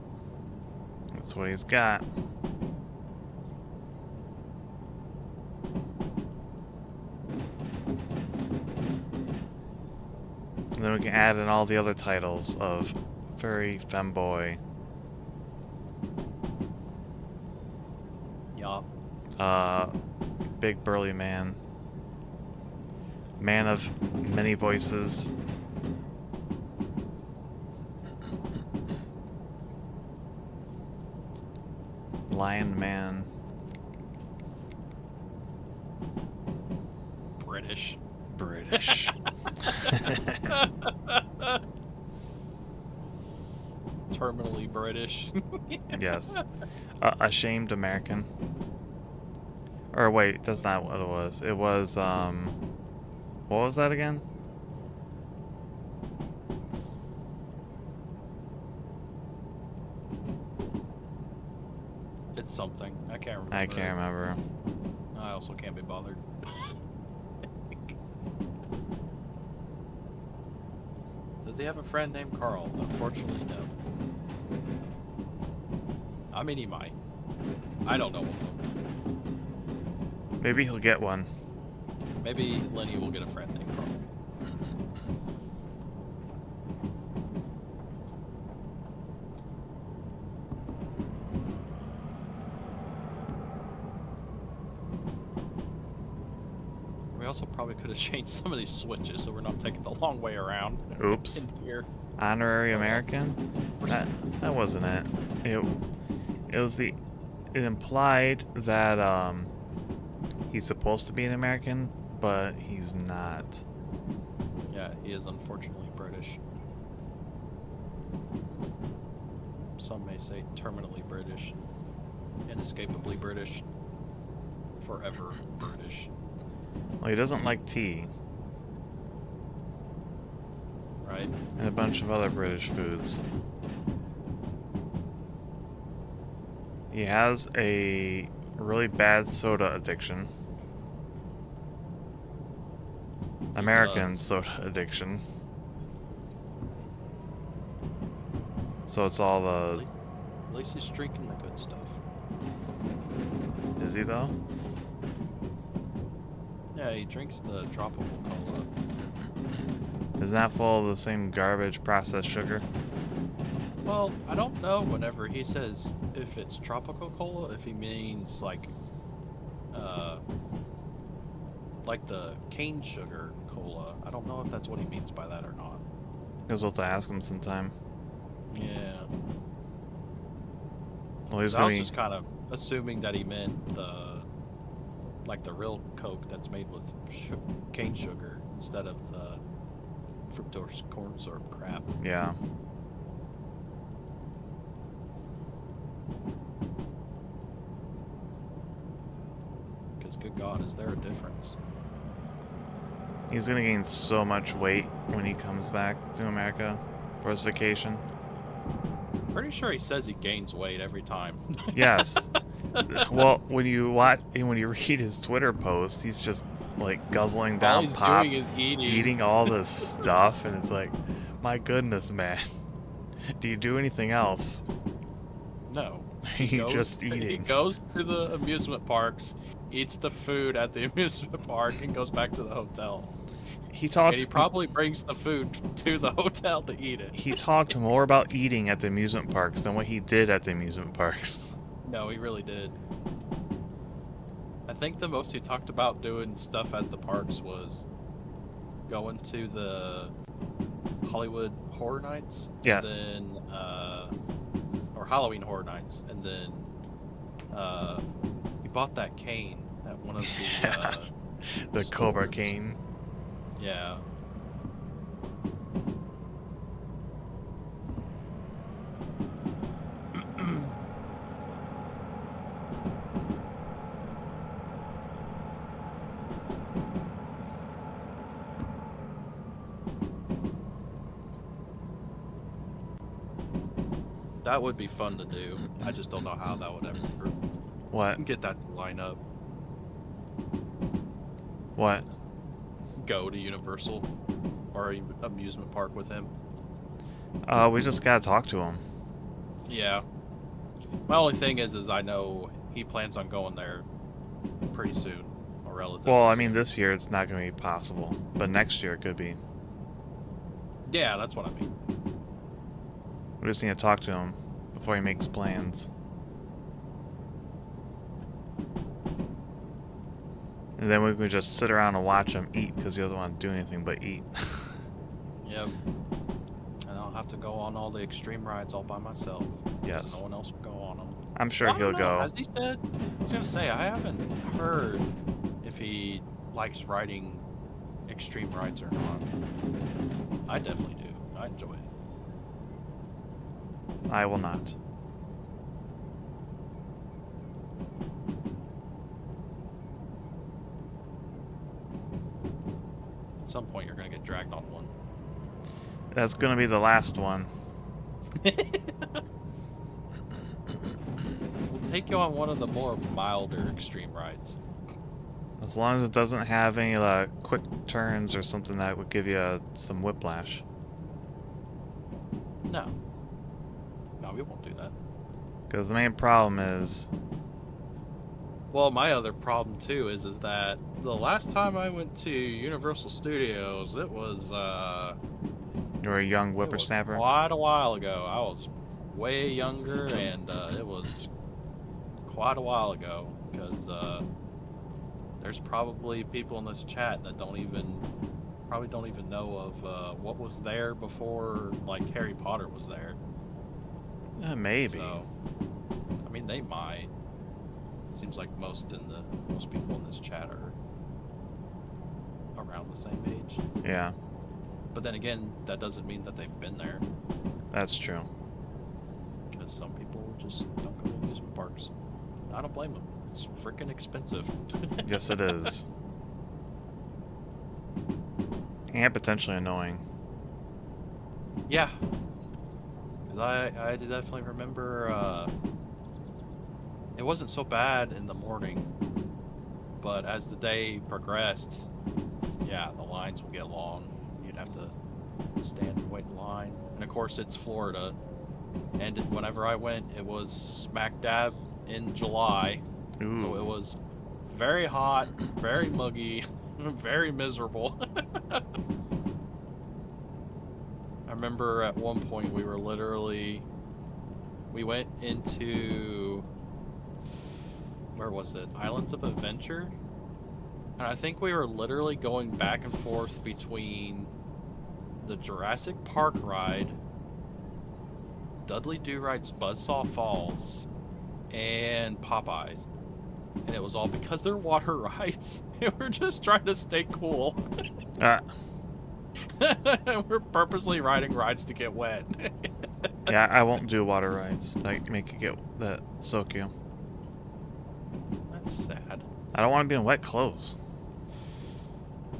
That's what he's got. And then we can add in all the other titles of furry, femboy, Yeah. big burly man, man of many voices, lion man, British. British. Terminally British. Yes. Ashamed American. Or wait, that's not what it was. It was, what was that again? It's something. I can't remember. I can't remember. I also can't be bothered. Does he have a friend named Carl? Unfortunately, no. I mean, he might. I don't know. Maybe he'll get one. Maybe Lenny will get a friend named Carl. We also probably could have changed some of these switches so we're not taking the long way around. Oops. In here. Honorary American? That wasn't it. It was the... It implied that, he's supposed to be an American, but he's not. Yeah, he is unfortunately British. Some may say terminally British, inescapably British, forever British. Well, he doesn't like tea. Right? And a bunch of other British foods. He has a really bad soda addiction. American soda addiction. So it's all the... At least he's drinking the good stuff. Is he though? Yeah, he drinks the tropical cola. Isn't that full of the same garbage processed sugar? Well, I don't know whenever he says if it's tropical cola, if he means like the cane sugar cola. I don't know if that's what he means by that or not. Guess we'll have to ask him sometime. Yeah. Well, he's I was gonna just kind of assuming that he meant the real Coke that's made with cane sugar instead of the fructose corn syrup crap. Yeah. Because good God, is there a difference? He's gonna gain so much weight when he comes back to America. for his vacation? Pretty sure he says he gains weight every time. Yes. Well, when you read his Twitter post, he's just like guzzling All down he's pop, doing is eating. eating all this stuff, and it's like, my goodness, man. Do you do anything else? No. You're just eating. He goes to the amusement parks, eats the food at the amusement park, and goes back to the hotel. And he probably brings the food to the hotel to eat it. He talked more about eating at the amusement parks than what he did at the amusement parks. No, he really did. I think the most he talked about doing stuff at the parks was going to the Hollywood Horror Nights. Yes. And then, or Halloween Horror Nights. And then he bought that cane at one of the the Cobra cane. Yeah. That would be fun to do. I just don't know how that would ever What? get that to line up. What? Go to Universal or amusement park with him. We just gotta talk to him. Yeah. My only thing is I know he plans on going there pretty soon, or relatively Well, I soon. mean, this year it's not gonna be possible, but next year it could be. Yeah, that's what I mean. We just need to talk to him before he makes plans. And then we can just sit around and watch him eat because he doesn't want to do anything but eat. Yep. And I'll have to go on all the extreme rides all by myself. Yes. No one else will go on them. I'm sure Well, I he'll don't know. go. As he said, I was gonna say I haven't heard if he likes riding extreme rides or not. I definitely do. I enjoy it. I will not. At some point, you're gonna get dragged on one. That's gonna be the last one. We'll take you on one of the more milder extreme rides. As long as it doesn't have any quick turns or something that would give you some whiplash. No. No, we won't do that. Because the main problem is... Well, my other problem too is that the last time I went to Universal Studios, it was You were a young whippersnapper? quite a while ago. I was way younger, and it was quite a while ago, because there's probably people in this chat that probably don't even know of what was there before, like, Harry Potter was there. Maybe. So, I mean, they might. Seems like most people in this chat are around the same age. Yeah, But then again, that doesn't mean that they've been there, that's true. because some people just don't go to amusement parks. I don't blame them. It's freaking expensive. Yes, it is. And potentially annoying. Yeah. Because I definitely remember it wasn't so bad in the morning, but as the day progressed, yeah, the lines would get long. You'd have to stand and wait in line. And of course, it's Florida. And whenever I went, it was smack dab in July. Ooh. So it was very hot, very muggy, very miserable. I remember at one point we went into, where was it? Islands of Adventure? And I think we were literally going back and forth between the Jurassic Park ride, Dudley Do-Right's Buzzsaw Falls, and Popeyes. And it was all because they're water rides. And we're just trying to stay cool. We're purposely riding rides to get wet. Yeah, I won't do water rides. That make you that soak you. That's sad. I don't want to be in wet clothes.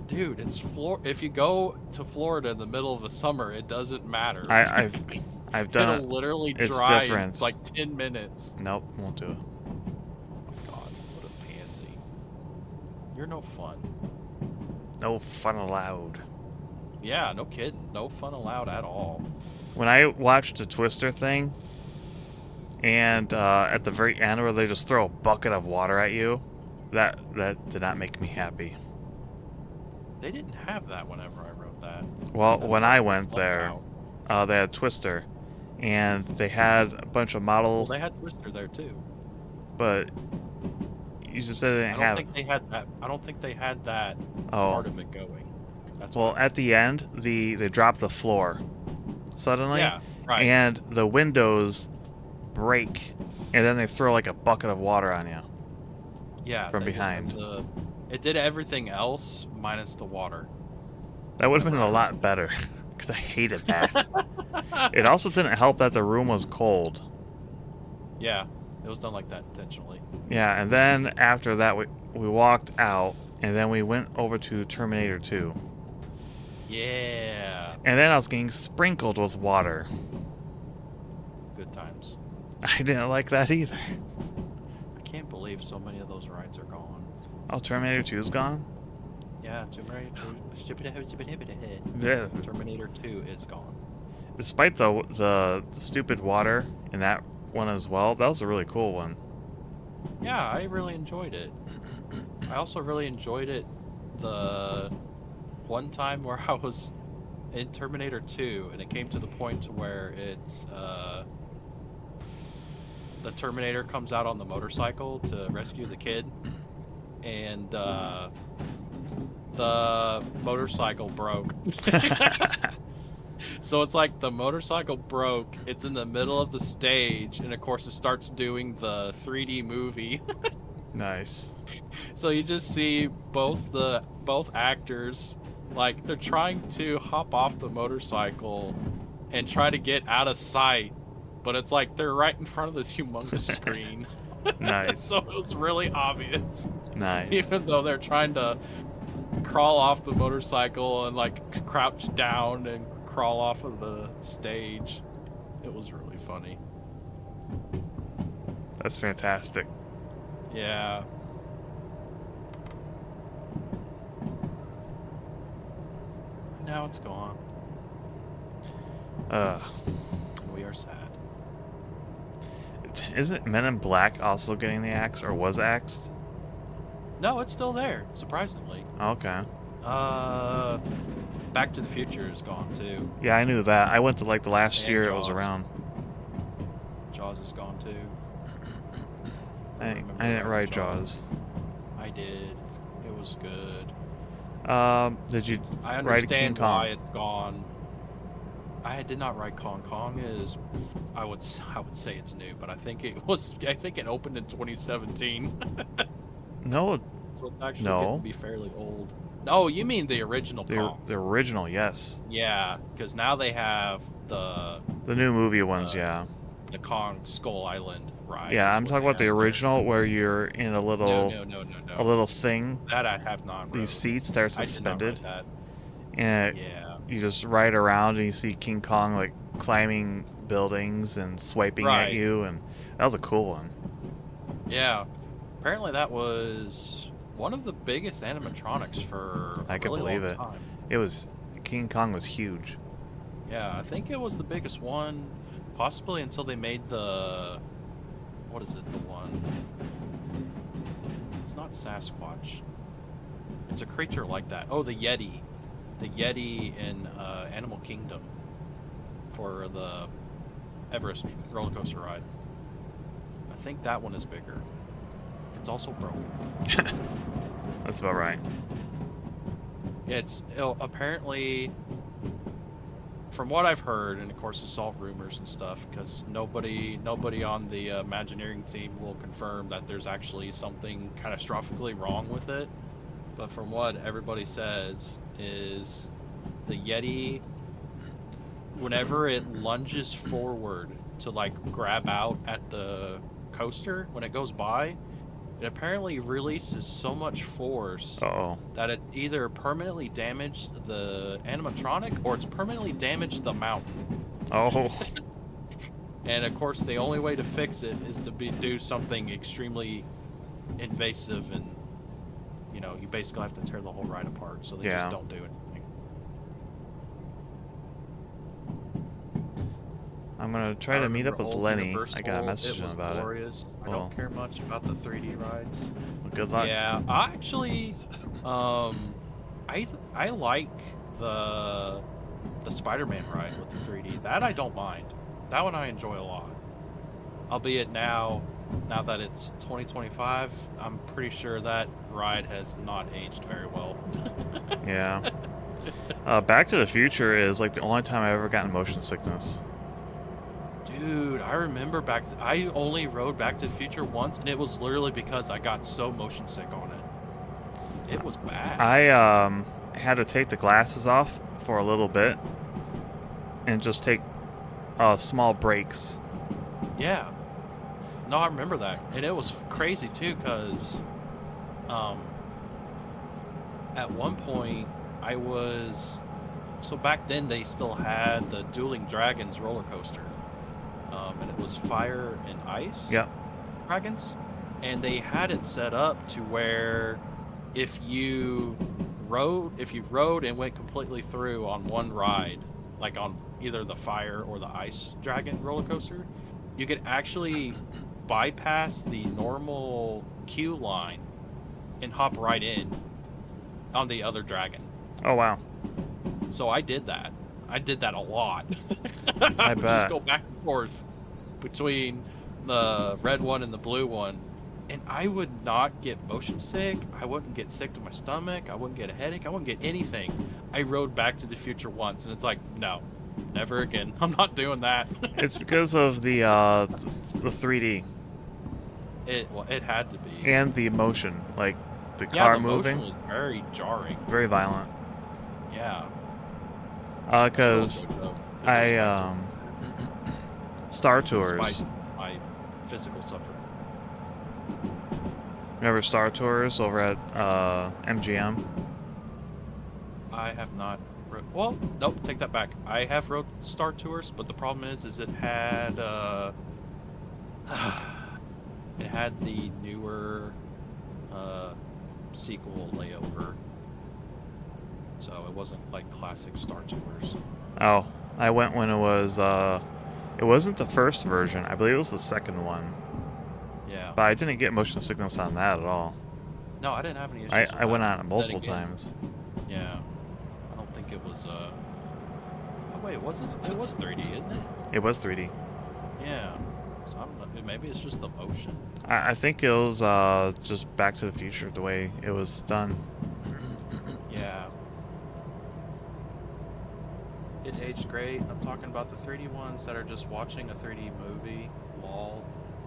Dude, it's If you go to Florida in the middle of the summer, it doesn't matter. I've done It'll it. literally It's dry different. in like 10 minutes. Nope, won't do it. Oh my god, what a pansy. You're no fun. No fun allowed. Yeah, no kidding. No fun allowed at all. When I watched the Twister thing, and at the very end where they just throw a bucket of water at you, that did not make me happy. They didn't have that whenever I wrote that. Well, That when part I was went left there, out. they had Twister, and they had a bunch of model, Well, they had Twister there too. but you just said they I didn't don't have. think they had that. I don't think they had that Oh, part of it going. That's well, why. at the end, they dropped the floor suddenly, Yeah, right. and the windows break, and then they throw like a bucket of water on you. Yeah, from they did behind. It did everything else minus the water. That would have been a lot better, because I hated that. It also didn't help that the room was cold. Yeah, it was done like that intentionally. Yeah, and then after that, we walked out, and then we went over to Terminator 2. Yeah, And then I was getting sprinkled with water. good times. I didn't like that either. I can't believe so many of those rides are gone. Oh, Terminator 2 is gone? Yeah, Terminator 2. Yeah. Terminator 2 is gone. Despite the stupid water in that one as well, that was a really cool one. Yeah, I really enjoyed it. I also really enjoyed it the one time where I was in Terminator 2 and it came to the point to where it's the Terminator comes out on the motorcycle to rescue the kid, and the motorcycle broke. So it's like the motorcycle broke, it's in the middle of the stage, and of course it starts doing the 3D movie. Nice. So you just see both actors, like they're trying to hop off the motorcycle and try to get out of sight, but it's like they're right in front of this humongous screen. Nice. So it was really obvious. Nice. Even though they're trying to crawl off the motorcycle and like crouch down and crawl off of the stage. It was really funny. That's fantastic. Yeah. Now it's gone. We are sad. Isn't Men in Black also getting the axe, or was axed? No, it's still there, surprisingly. Okay. Back to the Future is gone too. Yeah, I knew that. I went to like the last And year it was Jaws. around. Jaws is gone too. I remember didn't riding ride Jaws. I did. It was good. Did you I ride King understand Kong? why it's gone. I did not ride Kong. Kong is, I would say it's new, but I think it opened in 2017. No, So it's actually No. getting to be fairly old. No, you mean the original Kong? the original, yes. Yeah, because now they have the The new movie ones, yeah. Kong Skull Island ride. Yeah, is I'm what talking they about the have there. original where you're in a little No. a little thing. That I have not. Rode. These seats that are I did not suspended, ride and that. Yeah. you just ride around and you see King Kong like climbing buildings and swiping at Right. you, and that was a cool one. Yeah. Apparently that was one of the biggest animatronics for a I can really believe long it. time. It was King Kong was huge. Yeah, I think it was the biggest one, possibly until they made the, what is it, the one? It's not Sasquatch. It's a creature like that. Oh, the Yeti. The Yeti in Animal Kingdom for the Everest roller coaster ride. I think that one is bigger. It's also broken. That's about right. It's apparently, from what I've heard, and of course it's all rumors and stuff, because nobody on the Imagineering team will confirm that there's actually something catastrophically wrong with it. But from what everybody says is the Yeti, whenever it lunges forward to like grab out at the coaster when it goes by, it apparently releases so much force Uh-oh. that it's either permanently damaged the animatronic or it's permanently damaged the mountain. Oh. And of course, the only way to fix it is to do something extremely invasive, and you basically have to tear the whole ride apart. So they just Yeah. don't do anything. I'm gonna try to meet up with Old Lenny. I Universal, got a message it was about it. glorious. I Well. don't care much about the 3D rides. Well, good luck. Yeah, I actually, I like the Spider-Man ride with the 3D. That I don't mind. That one I enjoy a lot. Albeit now that it's 2025, I'm pretty sure that ride has not aged very well. Yeah. Back to the Future is like the only time I've ever gotten motion sickness. Dude, I remember I only rode Back to the Future once, and it was literally because I got so motion sick on it. It was bad. I had to take the glasses off for a little bit and just take small breaks. Yeah. No, I remember that. And it was crazy too, because at one point so back then they still had the Dueling Dragons roller coaster. And it was fire and ice. Yep. Dragons. And they had it set up to where if you rode and went completely through on one ride, like on either the fire or the ice dragon roller coaster, you could actually bypass the normal queue line and hop right in on the other dragon. Oh, wow. So I did that. I did that a lot. I would bet. just go back and forth between the red one and the blue one, and I would not get motion sick. I wouldn't get sick to my stomach. I wouldn't get a headache. I wouldn't get anything. I rode Back to the Future once, and it's like, no, never again. I'm not doing that. It's because of the 3D It had to be. and the motion, like the Yeah, car the moving, motion was very jarring. very violent. Yeah. Because Still good, though, 'cause it was I Star back Tours. despite my physical suffering. Remember Star Tours over at MGM? I have not. Well, nope. Take that back. I have rode Star Tours, but the problem is it had it had the newer sequel layover, so it wasn't like classic Star Tours. Oh, I went when it wasn't the first version. I believe it was the second one. Yeah. But I didn't get motion sickness on that at all. No, I didn't have any issues. I with went that. on it multiple Then again, times. Yeah. I don't think it was. Oh wait, it wasn't. It was 3D, isn't it? It was 3D. Yeah. So I don't know. Maybe it's just the motion. I think it was just Back to the Future the way it was done. Yeah. It aged great. I'm talking about the 3D ones that are just watching a 3D movie. Lol.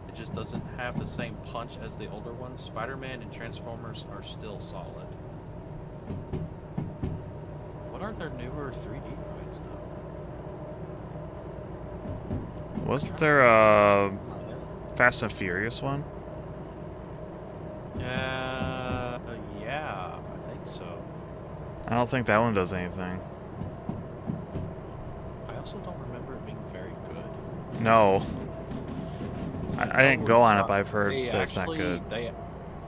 It just doesn't have the same punch as the older ones. Spider-Man and Transformers are still solid. What are their newer 3D rides though? Wasn't there a Fast and Furious one? Yeah, I think so. I don't think that one does anything. I also don't remember it being very good. No. I didn't go on it, but I've heard They that it's not actually- good.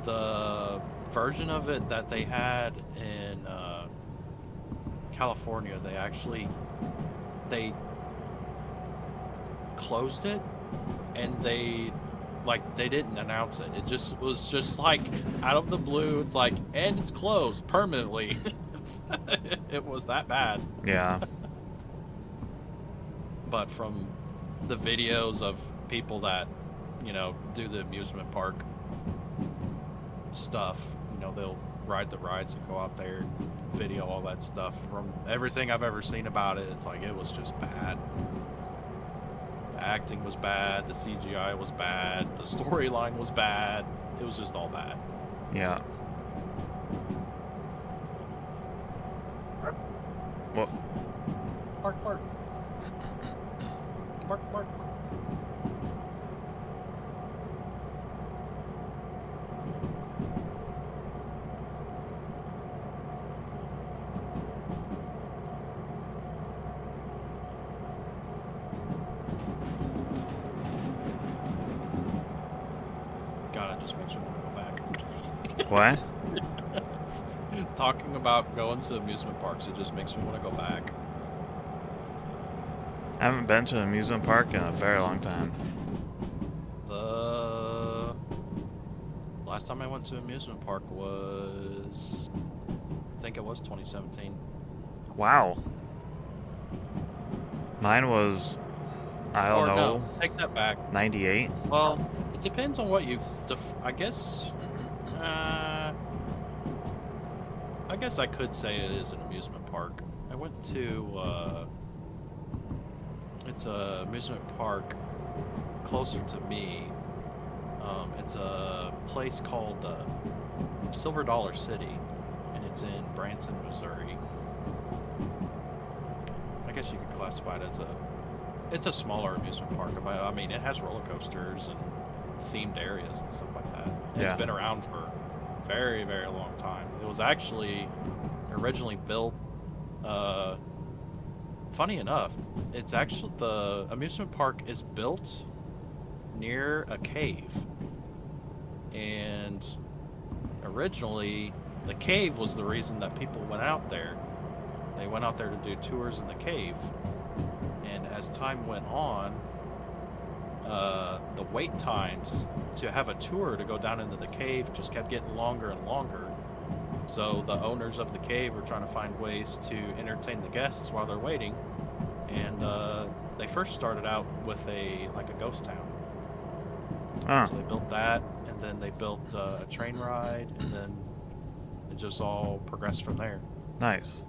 The version of it that they had in California, they closed it, and they didn't announce it. It just was just like out of the blue. It's like, and it's closed permanently. It was that bad. Yeah. But from the videos of people that do the amusement park stuff, they'll ride the rides and go out there and video all that stuff. From everything I've ever seen about it, it's like it was just bad. The acting was bad, the CGI was bad, the storyline was bad. It was just all bad. Yeah. Well, Bark, bark. Bark, bark. that just makes me want to go back. What? Talking about going to amusement parks, it just makes me want to go back. I haven't been to an amusement park in a very long time. The last time I went to an amusement park was, I think it was 2017. Wow. Mine was, I don't know, No, take that back. 98. Well, it depends on what you, I guess I could say it is an amusement park. I went to, it's a amusement park closer to me. It's a place called Silver Dollar City, and it's in Branson, Missouri. I guess you could classify it as it's a smaller amusement park. I mean, it has roller coasters and themed areas and stuff like that. And Yeah. It's been around for a very, very long time. It was actually originally built, funny enough, it's actually, the amusement park is built near a cave. And originally, the cave was the reason that people went out there. They went out there to do tours in the cave. And as time went on, the wait times to have a tour to go down into the cave just kept getting longer and longer. So the owners of the cave were trying to find ways to entertain the guests while they're waiting. And they first started out with a ghost town. Oh, So they built that, and then they built a train ride, and then it just all progressed from there nice.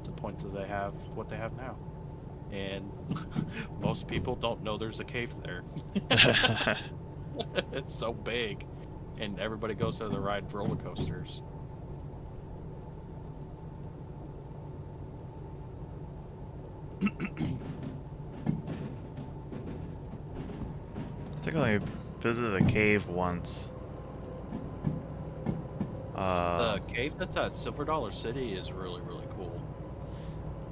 to the point that they have what they have now. And most people don't know there's a cave there. It's so big, and everybody goes there to ride roller coasters. I think I only visited a cave once. The cave that's at Silver Dollar City is really, really cool.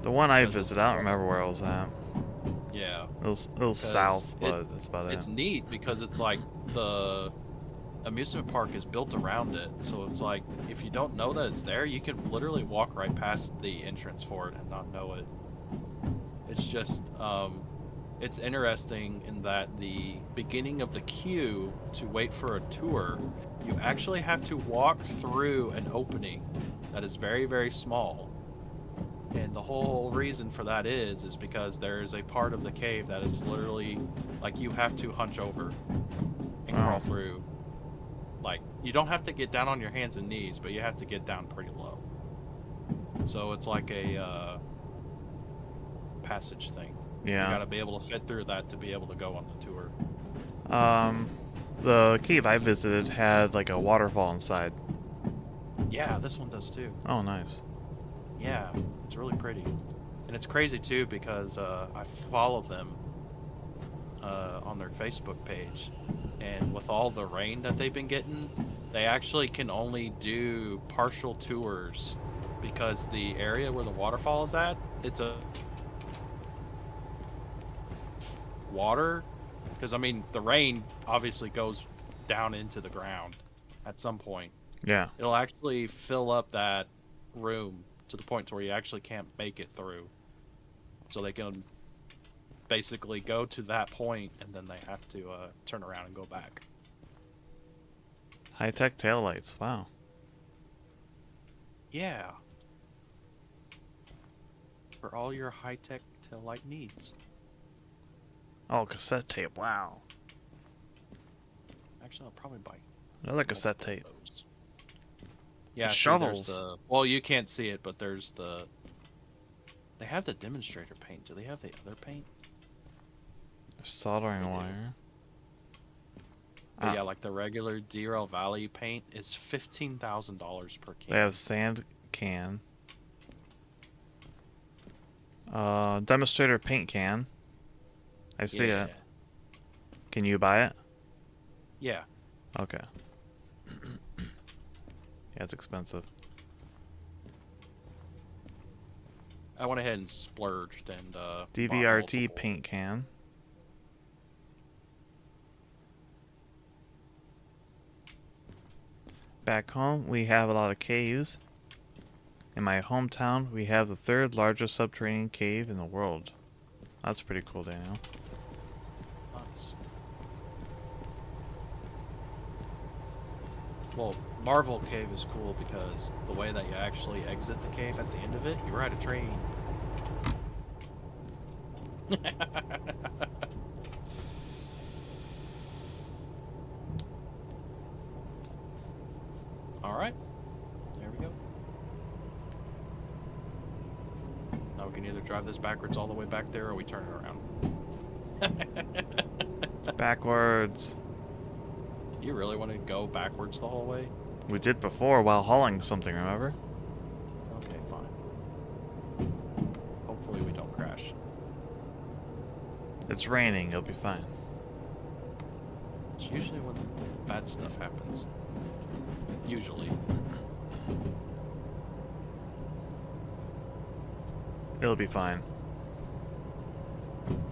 The one I because visited, I don't remember where it was at. Yeah. It was south, but that's about it. It's neat because it's like the amusement park is built around it. So it's like, if you don't know that it's there, you can literally walk right past the entrance for it and not know it. It's just, it's interesting in that the beginning of the queue to wait for a tour, you actually have to walk through an opening that is very, very small. And the whole reason for that is because there is a part of the cave that is literally, like, you have to hunch over and crawl through. Like, you don't have to get down on your hands and knees, but you have to get down pretty low. So it's like a passage thing. Yeah. You gotta be able to fit through that to be able to go on the tour. The cave I visited had like a waterfall inside. Yeah, this one does too. Oh, nice. Yeah, it's really pretty. And it's crazy too because I follow them on their Facebook page. And with all the rain that they've been getting, they actually can only do partial tours because the area where the waterfall is at, it's a water. Because, I mean, the rain obviously goes down into the ground at some point. Yeah. It'll actually fill up that room to the point where you actually can't make it through. So they can basically go to that point and then they have to turn around and go back. High-tech taillights. Wow. Yeah. For all your high-tech taillight needs. Oh, cassette tape. Wow. Actually, I'll probably buy Another cassette tape. those. Yeah, see, Shovels. there's the, well, you can't see it, but there's the... They have the demonstrator paint. Do they have the other paint? Soldering wire. But yeah, like the regular Derail Valley paint is $15,000 per can. They have sand can. Demonstrator paint can. I see it. Can you buy it? Yeah. Okay. Yeah, it's expensive. I went ahead and splurged and bought DVRT multiple. paint can. Back home, we have a lot of caves. In my hometown, we have the 3rd largest subterranean cave in the world. That's pretty cool, Daniel. Nice. Well, Marvel Cave is cool because the way that you actually exit the cave at the end of it, you ride a train. Alright. There we go. Now we can either drive this backwards all the way back there or we turn it around. Backwards. You really want to go backwards the whole way? We did before while hauling something, remember? Okay, fine. Hopefully we don't crash. It's raining, it'll be fine. It's usually when bad stuff happens. Usually. It'll be fine.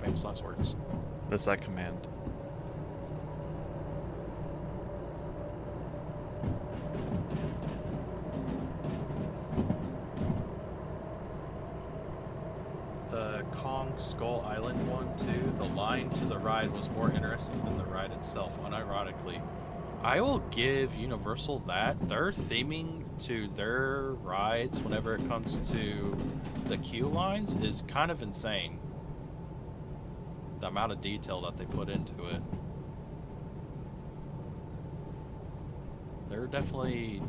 Famous last words. That's that command. The Kong Skull Island one, too. The line to the ride was more interesting than the ride itself, unironically. I will give Universal that. Their theming to their rides whenever it comes to the queue lines is kind of insane. The amount of detail that they put into it. They're definitely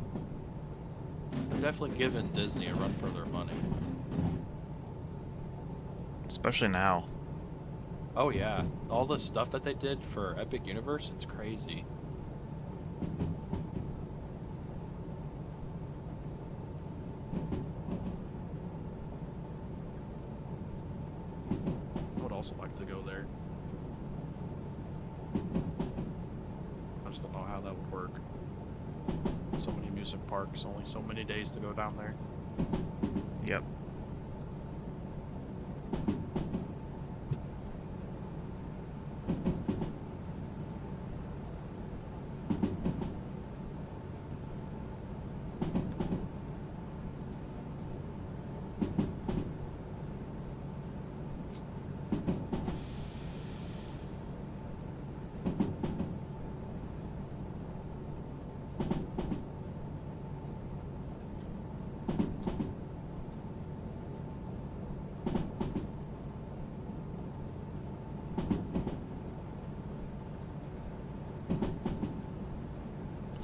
giving Disney a run for their money. Especially now. Oh yeah, all the stuff that they did for Epic Universe, it's crazy. I would also like to go there. I just don't know how that would work. So many amusement parks, only so many days to go down there. Yep.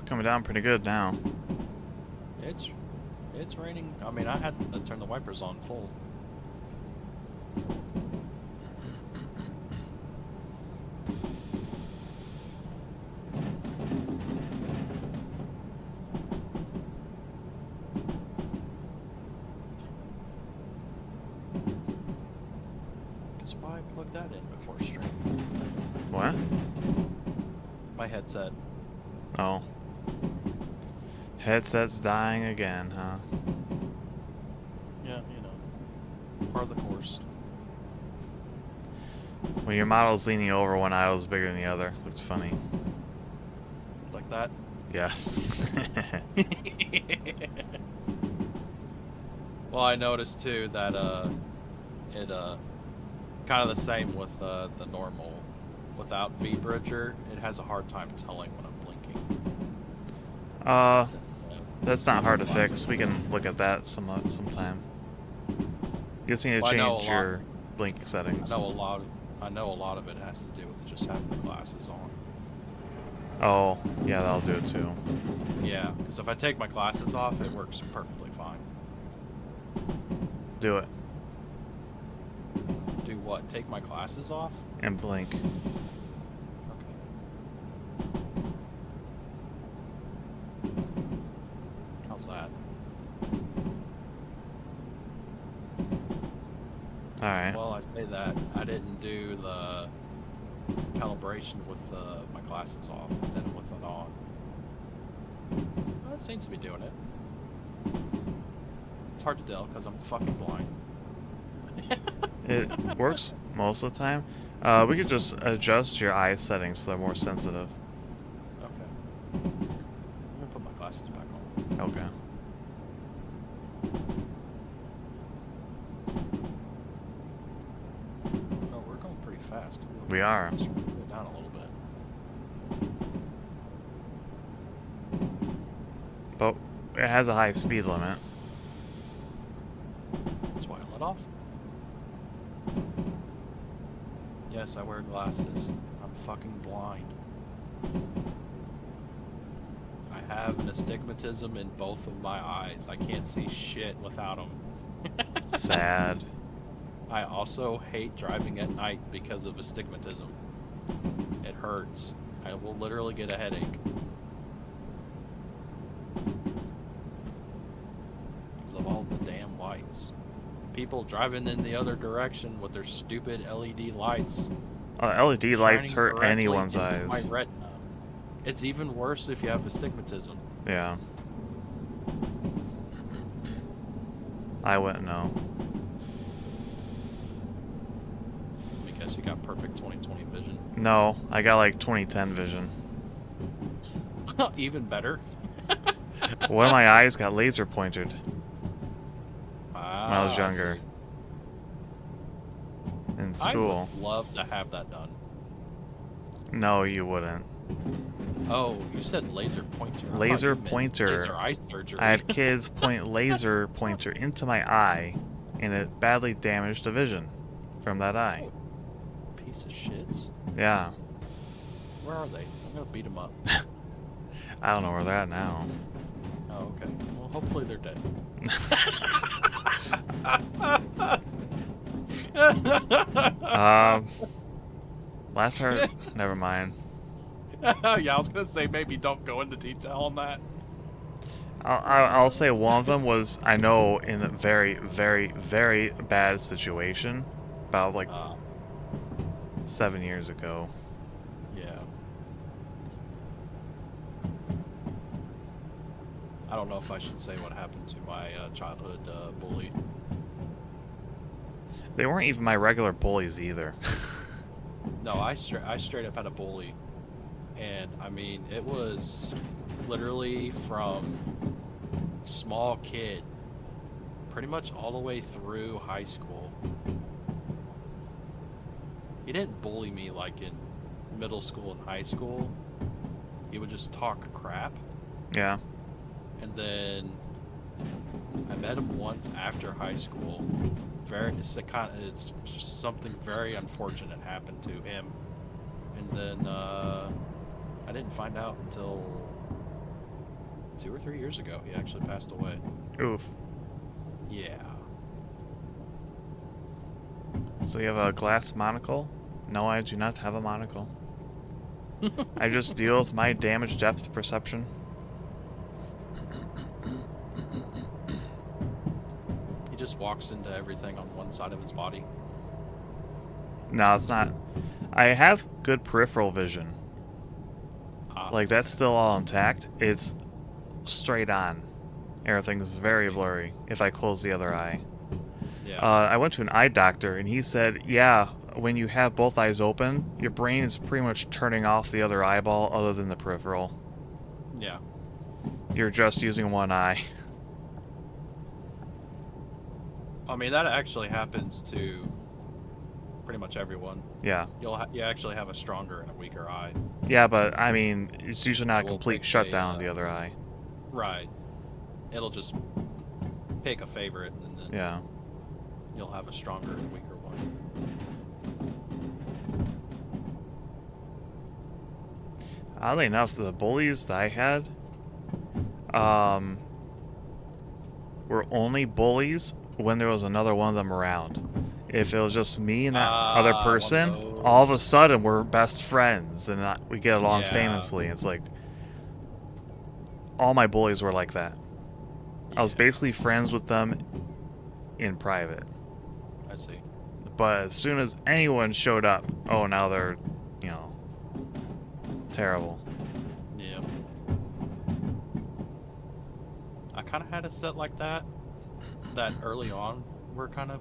Coming down pretty good now. It's raining. I mean, I had to turn the wipers on full. Guess why I plugged that in before stream. What? My headset. Oh. Headset's dying again, huh? Yeah, you know, part of the course. When your model's leaning over, one eye was bigger than the other. Looks funny. Like that? Yes. Well, I noticed too that it kind of the same with the normal. Without V-Bridger, it has a hard time telling when I'm blinking. That's not hard to fix. We can look at that sometime. You just need to Well, change your blink settings. I know a lot of it has to do with just having the glasses on. Oh, yeah, that'll do it too. Yeah, because if I take my glasses off, it works perfectly fine. Do it. Do what? Take my glasses off? And blink. How's that? Alright. Well, I say that. I didn't do the calibration with my glasses off, and then with it on. Well, it seems to be doing it. It's hard to tell because I'm fucking blind. It works most of the time. We could just adjust your eye settings so they're more sensitive. Okay. Let me put my glasses back fast. We are. Let's slow it down a little bit. But it has a high speed limit. That's why I let off. Yes, I wear glasses. I'm fucking blind. I have an astigmatism in both of my eyes. I can't see shit without them. Sad. I also hate driving at night because of astigmatism. It hurts. I will literally get a headache. Because of all the damn lights. People driving in the other direction with their stupid LED lights. LED lights shining hurt directly anyone's into eyes. My retina. It's even worse if you have astigmatism. Yeah. I wouldn't know. I guess you got perfect 20/20 vision. No, I got like 2010 vision. Even better. One of my eyes got laser pointed when I was Ah, younger. see. In I school. would love to have that done. No, you wouldn't. Oh, you said laser pointer. I thought Laser you meant pointer. Laser eye surgery. I had kids point laser pointer into my eye, and it badly damaged the vision from that eye. Piece of shits. Yeah. Where are they? I'm gonna beat them up. I don't know where they're at now. Oh, okay. Well, hopefully they're dead. Last heard. Never mind. Yeah, I was gonna say maybe don't go into detail on that. I'll say one of them was, I know, in a very, very, very bad situation about like 7 years ago. Yeah. I don't know if I should say what happened to my childhood bully. They weren't even my regular bullies either. No, I straight up had a bully, and I mean it was literally from small kid, pretty much all the way through high school. He didn't bully me like in middle school and high school. He would just talk crap. Yeah. And then I met him once after high school. It's something very unfortunate happened to him. And then I didn't find out until 2 or 3 years ago. He actually passed away. Oof. Yeah. So you have a glass monocle? No, I do not have a monocle. I just deal with my damage depth perception. He just walks into everything on one side of his body. No, it's not. I have good peripheral vision. Like, that's still all intact. It's straight on. Everything's very blurry if I close the other eye. Yeah. I went to an eye doctor, and he said, yeah, when you have both eyes open, your brain is pretty much turning off the other eyeball other than the peripheral. Yeah. You're just using one eye. I mean, that actually happens to pretty much everyone. Yeah. You actually have a stronger and a weaker eye. Yeah, but, I mean, it's usually not a It will complete pick shutdown of the other eye. Right. It'll just pick a favorite, and then Yeah. you'll have a stronger and weaker one. Oddly enough, the bullies that I had were only bullies when there was another one of them around. If it was just me and that other person, all of a sudden we're best friends and we get along famously. It's like all my bullies were like that. I was basically friends with them in private. I see. But as soon as anyone showed up, oh, now they're, you know, terrible. Yeah. I kind of had a set like that early on were kind of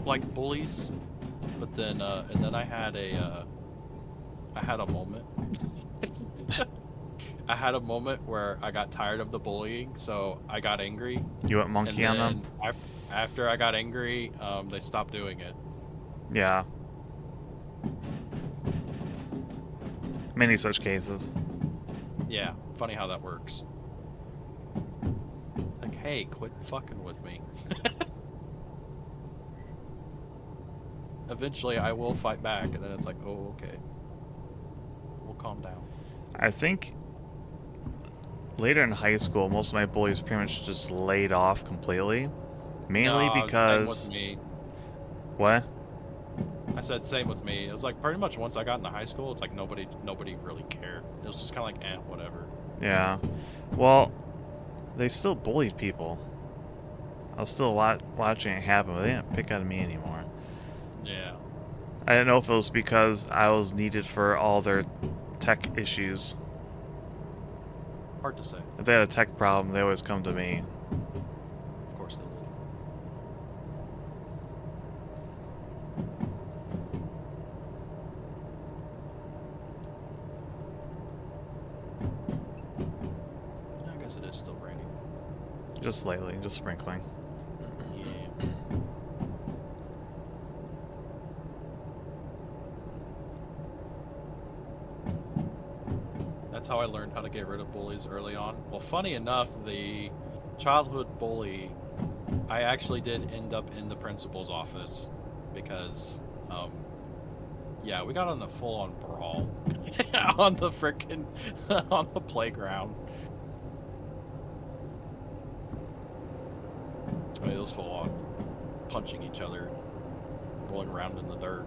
like bullies, but then and then I had a moment. I had a moment where I got tired of the bullying, so I got angry. You went monkey on them? After I got angry, they stopped doing it. Yeah. Many such cases. Yeah, funny how that works. Like, hey, quit fucking with me. Eventually, I will fight back, and then it's like, oh, okay. We'll calm down. I think later in high school, most of my bullies pretty much just laid off completely. Mainly No, same with because... me. What? I said same with me. It was like pretty much once I got into high school, it's like nobody really cared. It was just kind of like, whatever. Yeah. Well, they still bullied people. I was still watching it happen, but they didn't pick on me anymore. Yeah. I didn't know if it was because I was needed for all their tech issues. Hard to say. If they had a tech problem, they always come to me. Of course they did. I guess it is still raining. Just lately, just sprinkling. Yeah. That's how I learned how to get rid of bullies early on. Well, funny enough, the childhood bully, I actually did end up in the principal's office because, yeah, we got on a full-on brawl on the frickin' on the playground. I mean, it was full-on punching each other, rolling around in the dirt.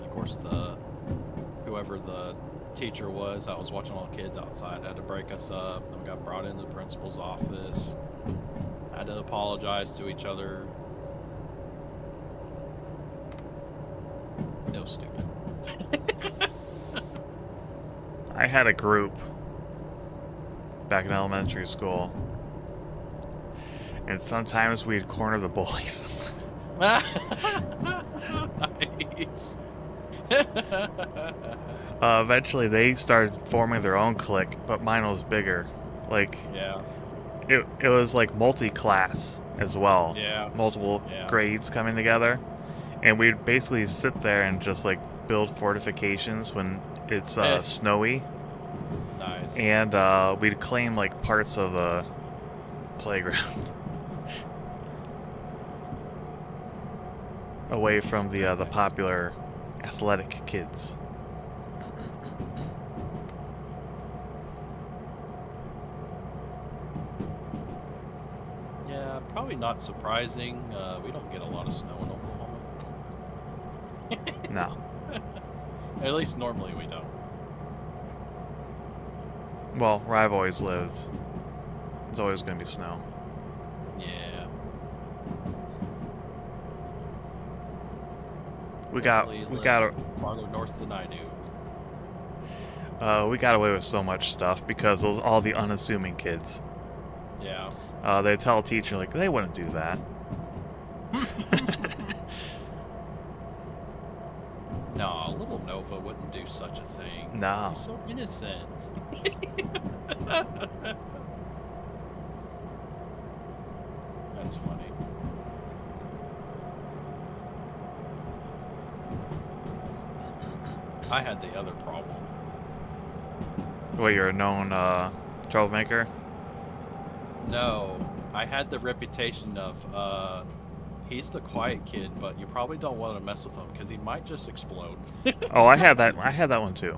Of course, whoever the teacher was that was watching all the kids outside had to break us up. Then we got brought into the principal's office. Had to apologize to each other. It was stupid. I had a group back in elementary school, and sometimes we'd corner the bullies. Nice. Eventually, they started forming their own clique, but mine was bigger. Like, Yeah. it was like multi-class as well. Yeah. Multiple Yeah. grades coming together, and we'd basically sit there and just like build fortifications when it's snowy, Nice. and we'd claim like parts of the playground away from the popular athletic kids. Yeah, probably not surprising. We don't get a lot of snow in Oklahoma. No. At least normally we don't. Well, where I've always lived, it's always going to be snow. Yeah. We got farther north than I do. we got away with so much stuff because those all the unassuming kids. Yeah. They tell a teacher like they wouldn't do that. No, little Nova wouldn't do such a thing. No. He's so innocent. That's funny. I had the other problem. Well, you're a known troublemaker. No, I had the reputation of, he's the quiet kid, but you probably don't want to mess with him because he might just explode. Oh, I had that one too.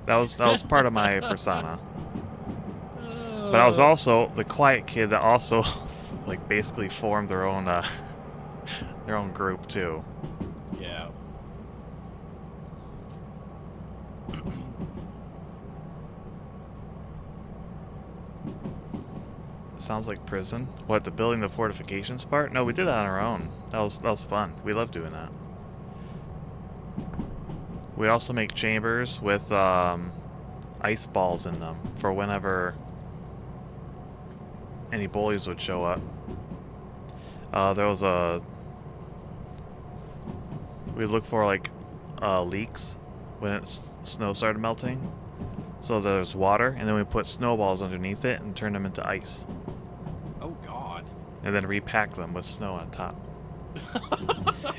That was part of my persona. But I was also the quiet kid that also like basically formed their own group too. Yeah. Sounds like prison. What, the building the fortifications part? No, we did that on our own. That was fun. We loved doing that. We also make chambers with ice balls in them for whenever any bullies would show up. There was we look for like leaks when snow started melting. So there's water, and then we put snowballs underneath it and turn them into ice. Oh God. And then repack them with snow on top.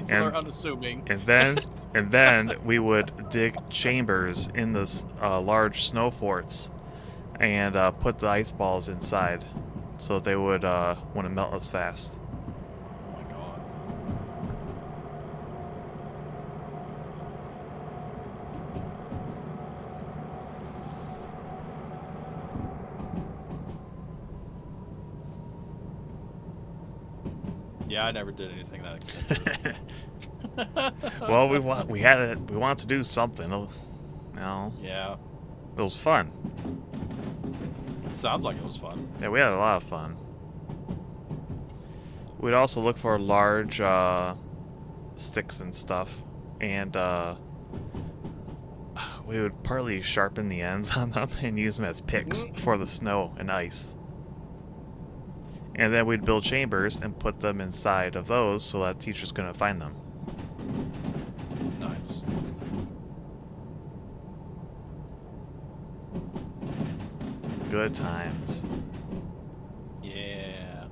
They're unassuming. And then And then we would dig chambers in the large snow forts and put the ice balls inside so that they would wouldn't melt as fast. Oh my god. Yeah, I never did anything that expensive. Well, we wanted to do something. No, Yeah. it was fun. Sounds like it was fun. Yeah, we had a lot of fun. We'd also look for large sticks and stuff, and we would partly sharpen the ends on them and use them as picks for the snow and ice. And then we'd build chambers and put them inside of those so that teachers couldn't find them. Nice. Good times. Yeah.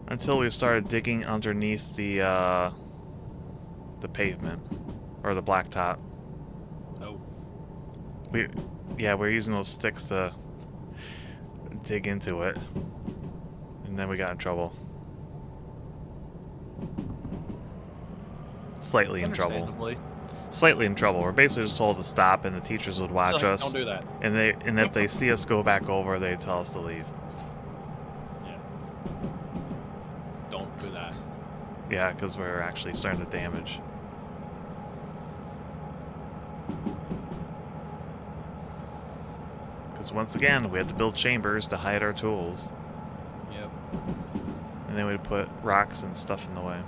Until we started digging underneath the pavement or the blacktop. Oh. We're using those sticks to dig into it, and then we got in trouble. Slightly in trouble. Understandably. Slightly in trouble. We're basically just told to stop, and the teachers would watch So, us. Don't do that. And if they see us go back over, they tell us to leave. Yeah. Don't do that. Yeah, because we're actually starting to damage. Because once again, we had to build chambers to hide our tools. Yep. And then we'd put rocks and stuff in the way.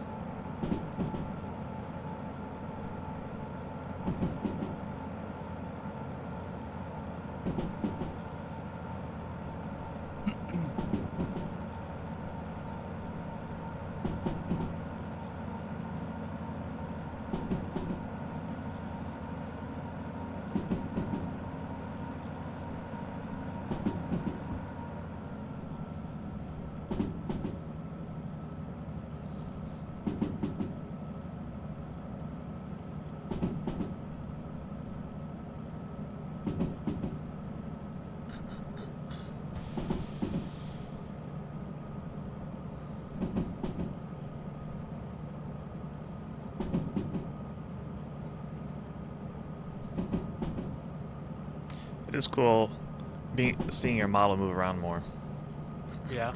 It is cool seeing your model move around more. Yeah.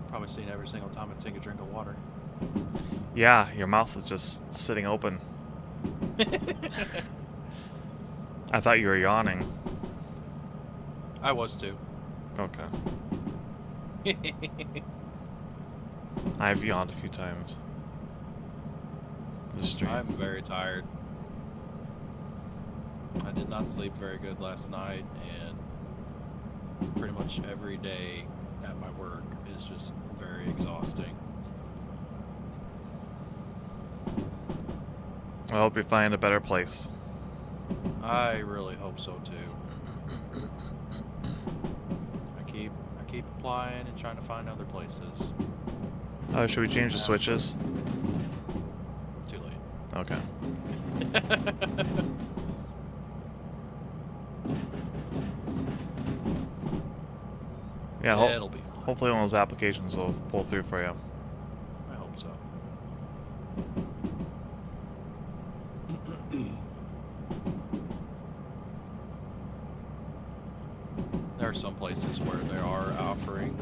Probably seen every single time I take a drink of water. Yeah, your mouth is just sitting open. I thought you were yawning. I was too. Okay. I've yawned a few times. This stream. I'm very tired. I did not sleep very good last night, and pretty much every day at my work is just very exhausting. I hope you find a better place. I really hope so too. I keep applying and trying to find other places. Should we change the switches? Too late. Okay. Yeah, It'll be fine. hopefully one of those applications will pull through for you. I hope so. There are some places where they are offering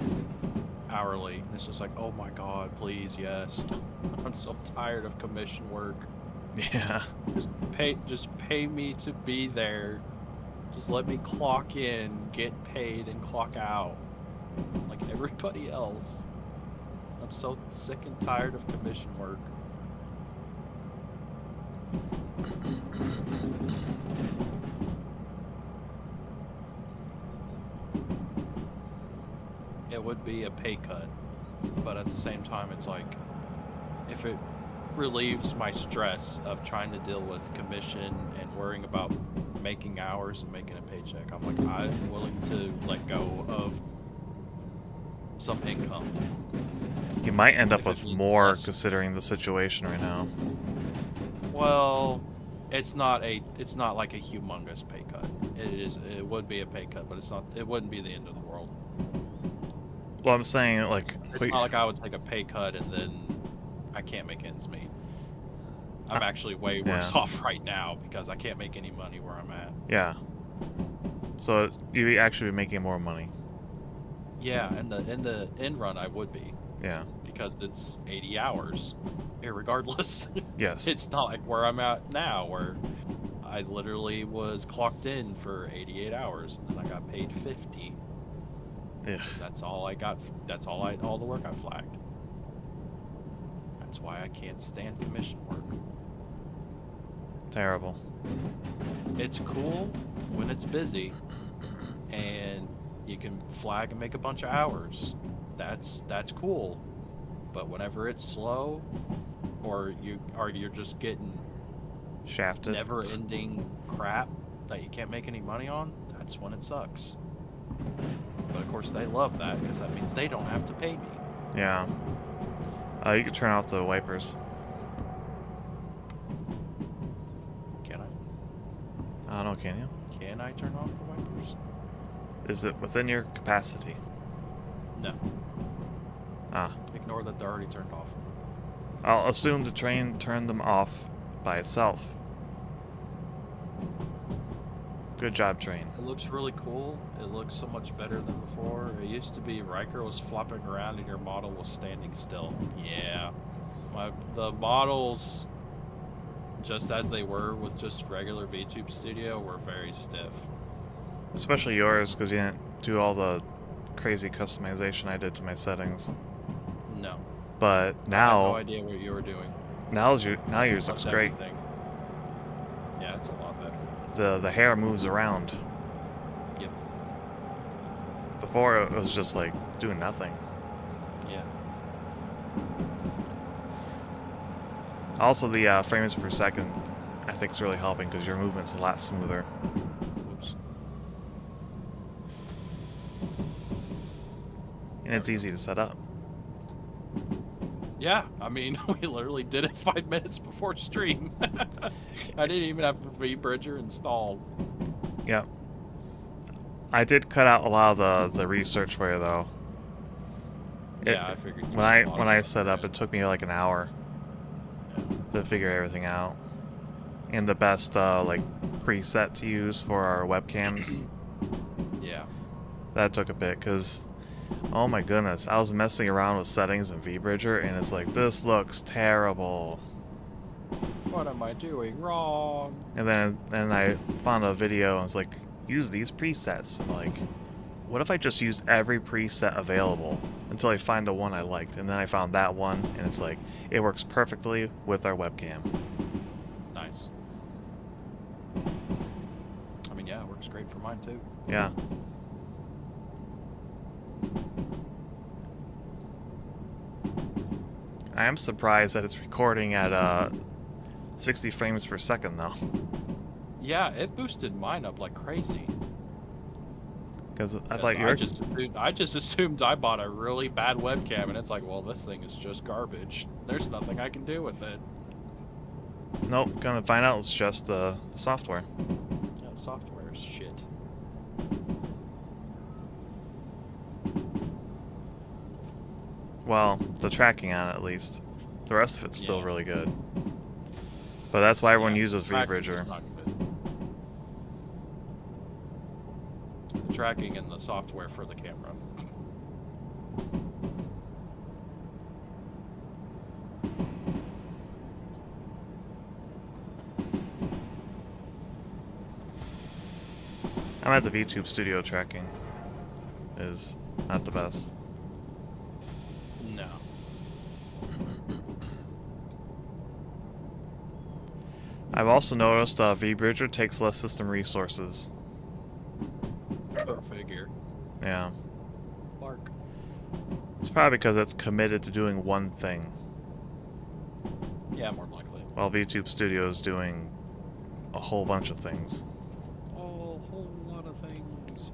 hourly. It's just like, oh my god, please, yes. I'm so tired of commission work. Yeah. Just pay me to be there. Just let me clock in, get paid, and clock out. Like everybody else. I'm so sick and tired of commission work. It would be a pay cut, but at the same time, it's like, if it relieves my stress of trying to deal with commission and worrying about making hours and making a paycheck, I'm like, I'm willing to let go of some income. You might end up If it with means more less. considering the situation right now. Well, it's not like a humongous pay cut. It would be a pay cut, but it wouldn't be the end of the world. Well, I'm saying, like... It's not like I would take a pay cut and then I can't make ends meet. I'm actually way worse off right now because I can't make any money where I'm at. Yeah. So you actually be making more money. Yeah, in the end run I would be. Yeah. Because it's 80 hours, irregardless. Yes. It's not like where I'm at now, where I literally was clocked in for 88 hours and then I got paid 50. Ugh. That's all I got. That's all the work I flagged. That's why I can't stand commission work. Terrible. It's cool when it's busy and you can flag and make a bunch of hours. That's cool. But whenever it's slow or you're just getting Shafted. never-ending crap that you can't make any money on, that's when it sucks. But of course they love that because that means they don't have to pay me. Yeah. You can turn off the wipers. Can I? I don't know, can you? Can I turn off the wipers? Is it within your capacity? No. Ah. Ignore that they're already turned off. I'll assume the train turned them off by itself. Good job, train. It looks really cool. It looks so much better than before. It used to be Riker was flopping around and your model was standing still. Yeah. The models, just as they were with just regular VTube Studio, were very stiff. Especially yours, because you didn't do all the crazy customization I did to my settings. No. But I now... had no idea what you were doing. Now yours looks great. Everything. Yeah, it's a lot better. The hair moves around. Yep. Before it was just like doing nothing. Yeah. Also, the frames per second I think is really helping because your movement's a lot smoother. Oops. And it's easy to set up. Yeah, I mean, we literally did it 5 minutes before stream. I didn't even have a V-Bridger installed. Yep. I did cut out a lot of the research for you though. Yeah, I figured. When I set up, it took me like an hour Yeah. to figure everything out. And the best like preset to use for our webcams. Yeah. That took a bit because, oh my goodness, I was messing around with settings in V-Bridger and it's like, this looks terrible. What am I doing wrong? And then I found a video and it's like, use these presets. I'm like, what if I just use every preset available until I find the one I liked? And then I found that one and it's like, it works perfectly with our webcam. Nice. I mean, yeah, it works great for mine too. Yeah. I am surprised that it's recording at 60 frames per second though. Yeah, it boosted mine up like crazy. Because I thought you were... I just assumed I bought a really bad webcam, and it's like, well, this thing is just garbage. There's nothing I can do with it. Nope, gonna find out it's just the software. Yeah, the software is shit. Well, the tracking on it at least. The rest of it's still Yeah. really good. But that's why everyone uses Tracking V-Bridger. is not good. The tracking and the software for the camera. I'm at the VTube Studio tracking. Is not the best. No. I've also noticed V-Bridger takes less system resources. Go figure. Yeah. Clark. It's probably because it's committed to doing one thing, Yeah, more than likely. while VTube Studio is doing a whole bunch of things. A whole lot of things.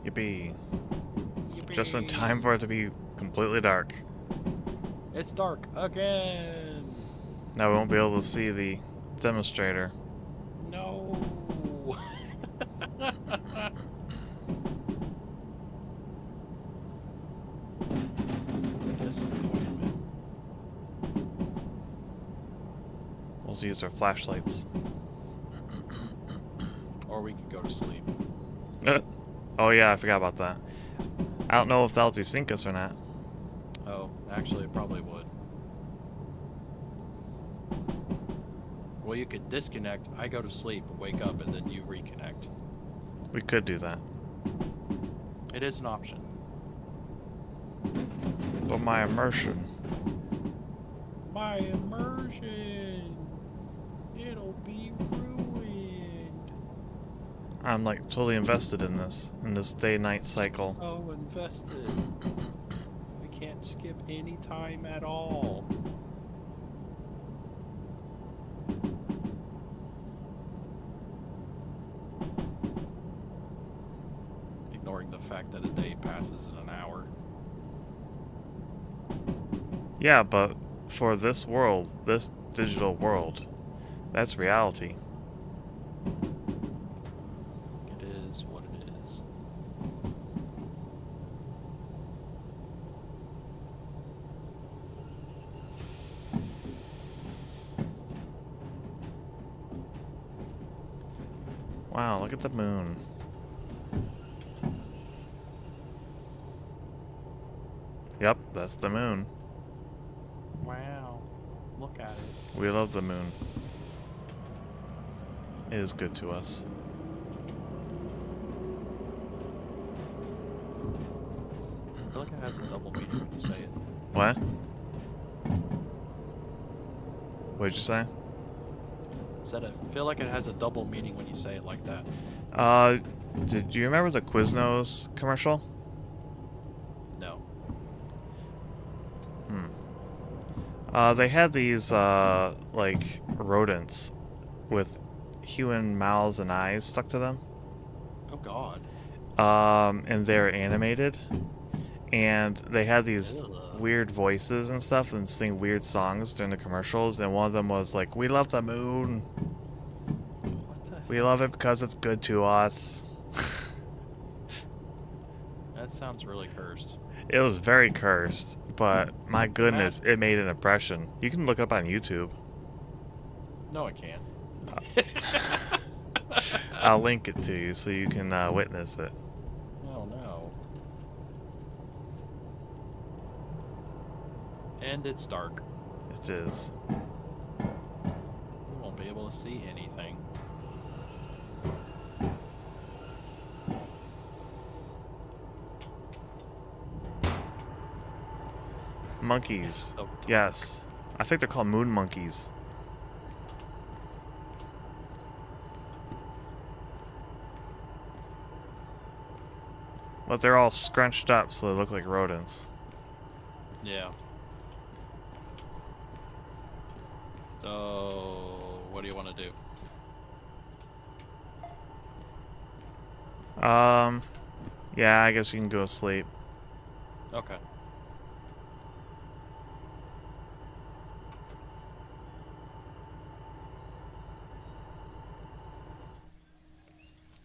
Yippee. Yippee. Just in time for it to be completely dark. It's dark again. Now we won't be able to see the demonstrator. No. Disappointment. We'll use our flashlights. Or we could go to sleep. Oh yeah, I forgot about that. I don't know if that'll desync us or not. Oh, actually, it probably would. Well, you could disconnect, I go to sleep, wake up, and then you reconnect. We could do that. It is an option. But my immersion. My immersion! It'll be ruined. I'm like totally invested in this day-night cycle. Oh, invested. I can't skip any time at all. Ignoring the fact that a day passes in an hour. Yeah, but for this world, this digital world, that's reality. It is what it is. Wow, look at the moon. Yep, that's the moon. Wow. Look at it. We love the moon. It is good to us. I feel like it has a double meaning when you say it. What? What'd you say? Said I feel like it has a double meaning when you say it like that. Did you remember the Quiznos commercial? No. They had these, like, rodents with human mouths and eyes stuck to them. Oh God. And they're animated. And they had these Ugh. weird voices and stuff and sing weird songs during the commercials. And one of them was like, "We love the moon. What the We love it because it's good to us." That sounds really cursed. It was very cursed, but my goodness, it made an impression. You can look it up on YouTube. No, I can't. I'll link it to you so you can witness it. Oh no. And it's dark. It is. We won't be able to see anything. Monkeys. Oh, Yes. I think they're called moon monkeys. But they're all scrunched up so they look like rodents. yeah. So, what do you want to do? Yeah, I guess you can go to sleep. Okay.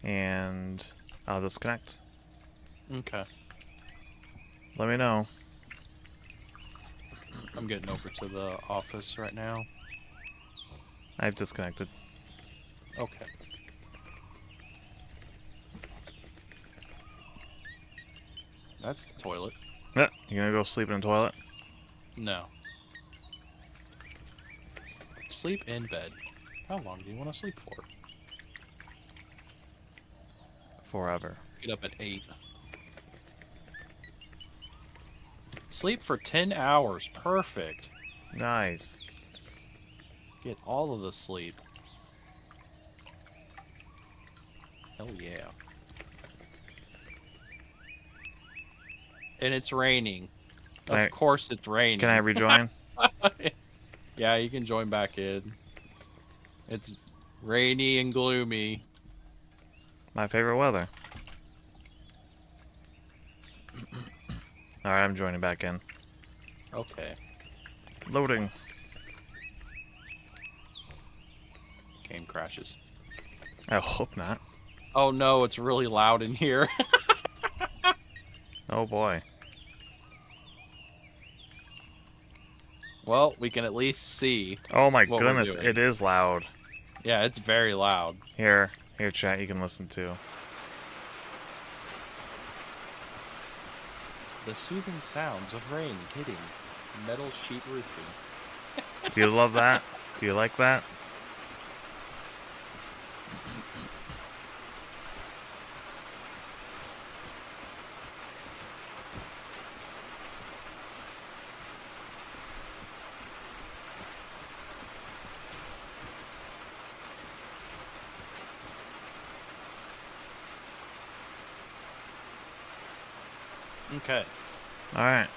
And I'll disconnect. Okay. Let me know. I'm getting over to the office right now. I've disconnected. Okay. That's the toilet. Yeah, you gonna go sleep in the toilet? No. Sleep in bed. How long do you want to sleep for? Forever. Get up at 8. Sleep for 10 hours. Perfect. Nice. Get all of the sleep. Hell yeah. And it's raining. Of course it's raining. Can I rejoin? Yeah, you can join back in. It's rainy and gloomy. My favorite weather. Alright, I'm joining back in. Okay. Loading. Game crashes. I hope not. Oh no, it's really loud in here. Oh boy. Well, we can at least see Oh my what we're goodness, doing. it is loud. Yeah, it's very loud. Here, chat, you can listen to. The soothing sounds of rain hitting metal sheet roofing. Do you love that? Do you like that? Okay. Alright.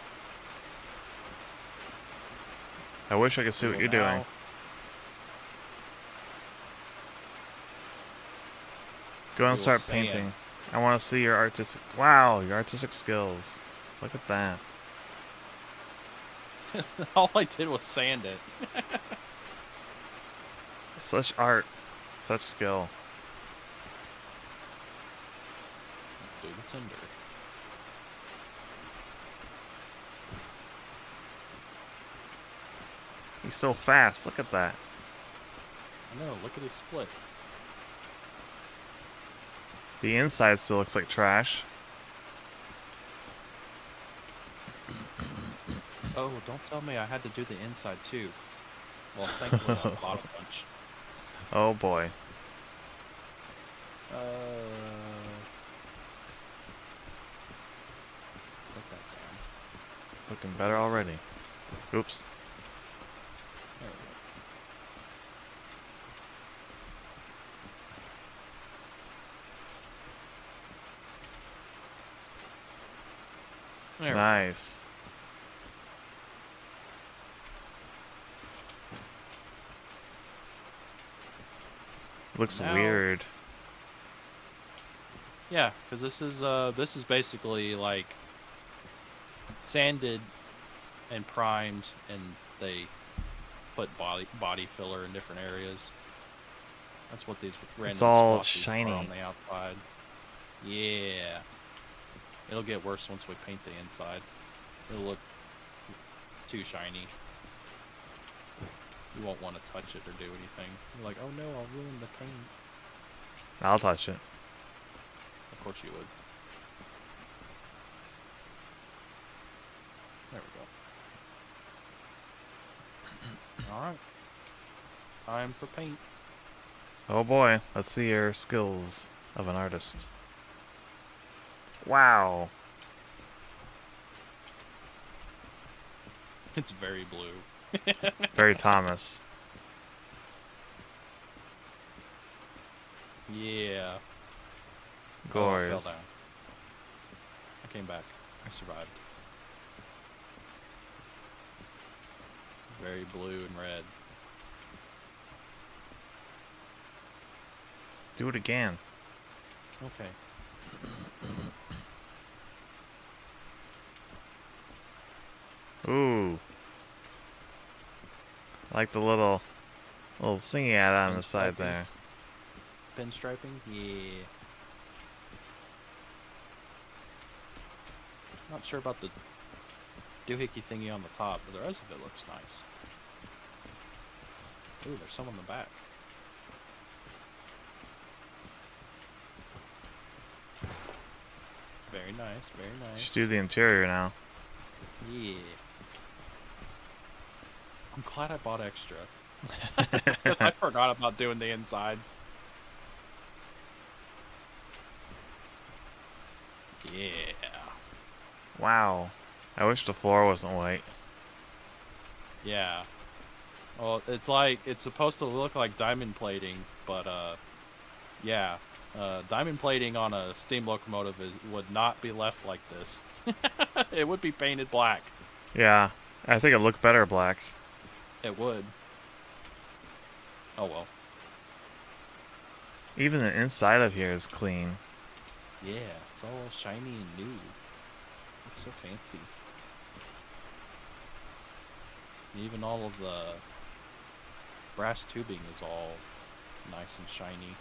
I wish I could see what you're doing. Go and start painting. I want to see your artistic... Wow, your artistic skills. Look at that. All I did was sand it. Such art. Such skill. Do the tinder. He's so fast. Look at that. I know, look at it split. The inside still looks like trash. Oh, don't tell me I had to do the inside too. Well, thankfully I'm bottom punch. Oh boy. Set that down. Looking better already. Oops. There we go. Nice. Looks Now- weird. Yeah, because this is basically like sanded and primed, and they put body filler in different areas. That's what these random all splotches shiny. are on the outside. Yeah, it'll get worse once we paint the inside. It'll look too shiny. You won't want to touch it or do anything. You're like, oh no, I'll ruin the paint. I'll touch it. Of course you would. There we go. Alright. Time for paint. Oh boy. Let's see your skills of an artist. Wow. It's very blue. Very Thomas. Yeah. Glorious. Oh, I fell down. I came back. I survived. Very blue and red. Do it again. Okay. Ooh. I like the little thingy ad on the side there. Pinstriping? Yeah. Not sure about the doohickey thingy on the top, but the rest of it looks nice. Ooh, there's some on the back. Very nice, very nice. Should do the interior now. Yeah. I'm glad I bought extra. Because I forgot about doing the inside. Yeah. Wow. I wish the floor wasn't white. Yeah. Well, it's like, it's supposed to look like diamond plating, but, yeah. Diamond plating on a steam locomotive would not be left like this. It would be painted black. Yeah. I think it'd look better black. It would. Oh well. Even the inside of here is clean. Yeah, it's all shiny and new. It's so fancy. Even all of the brass tubing is all nice and shiny.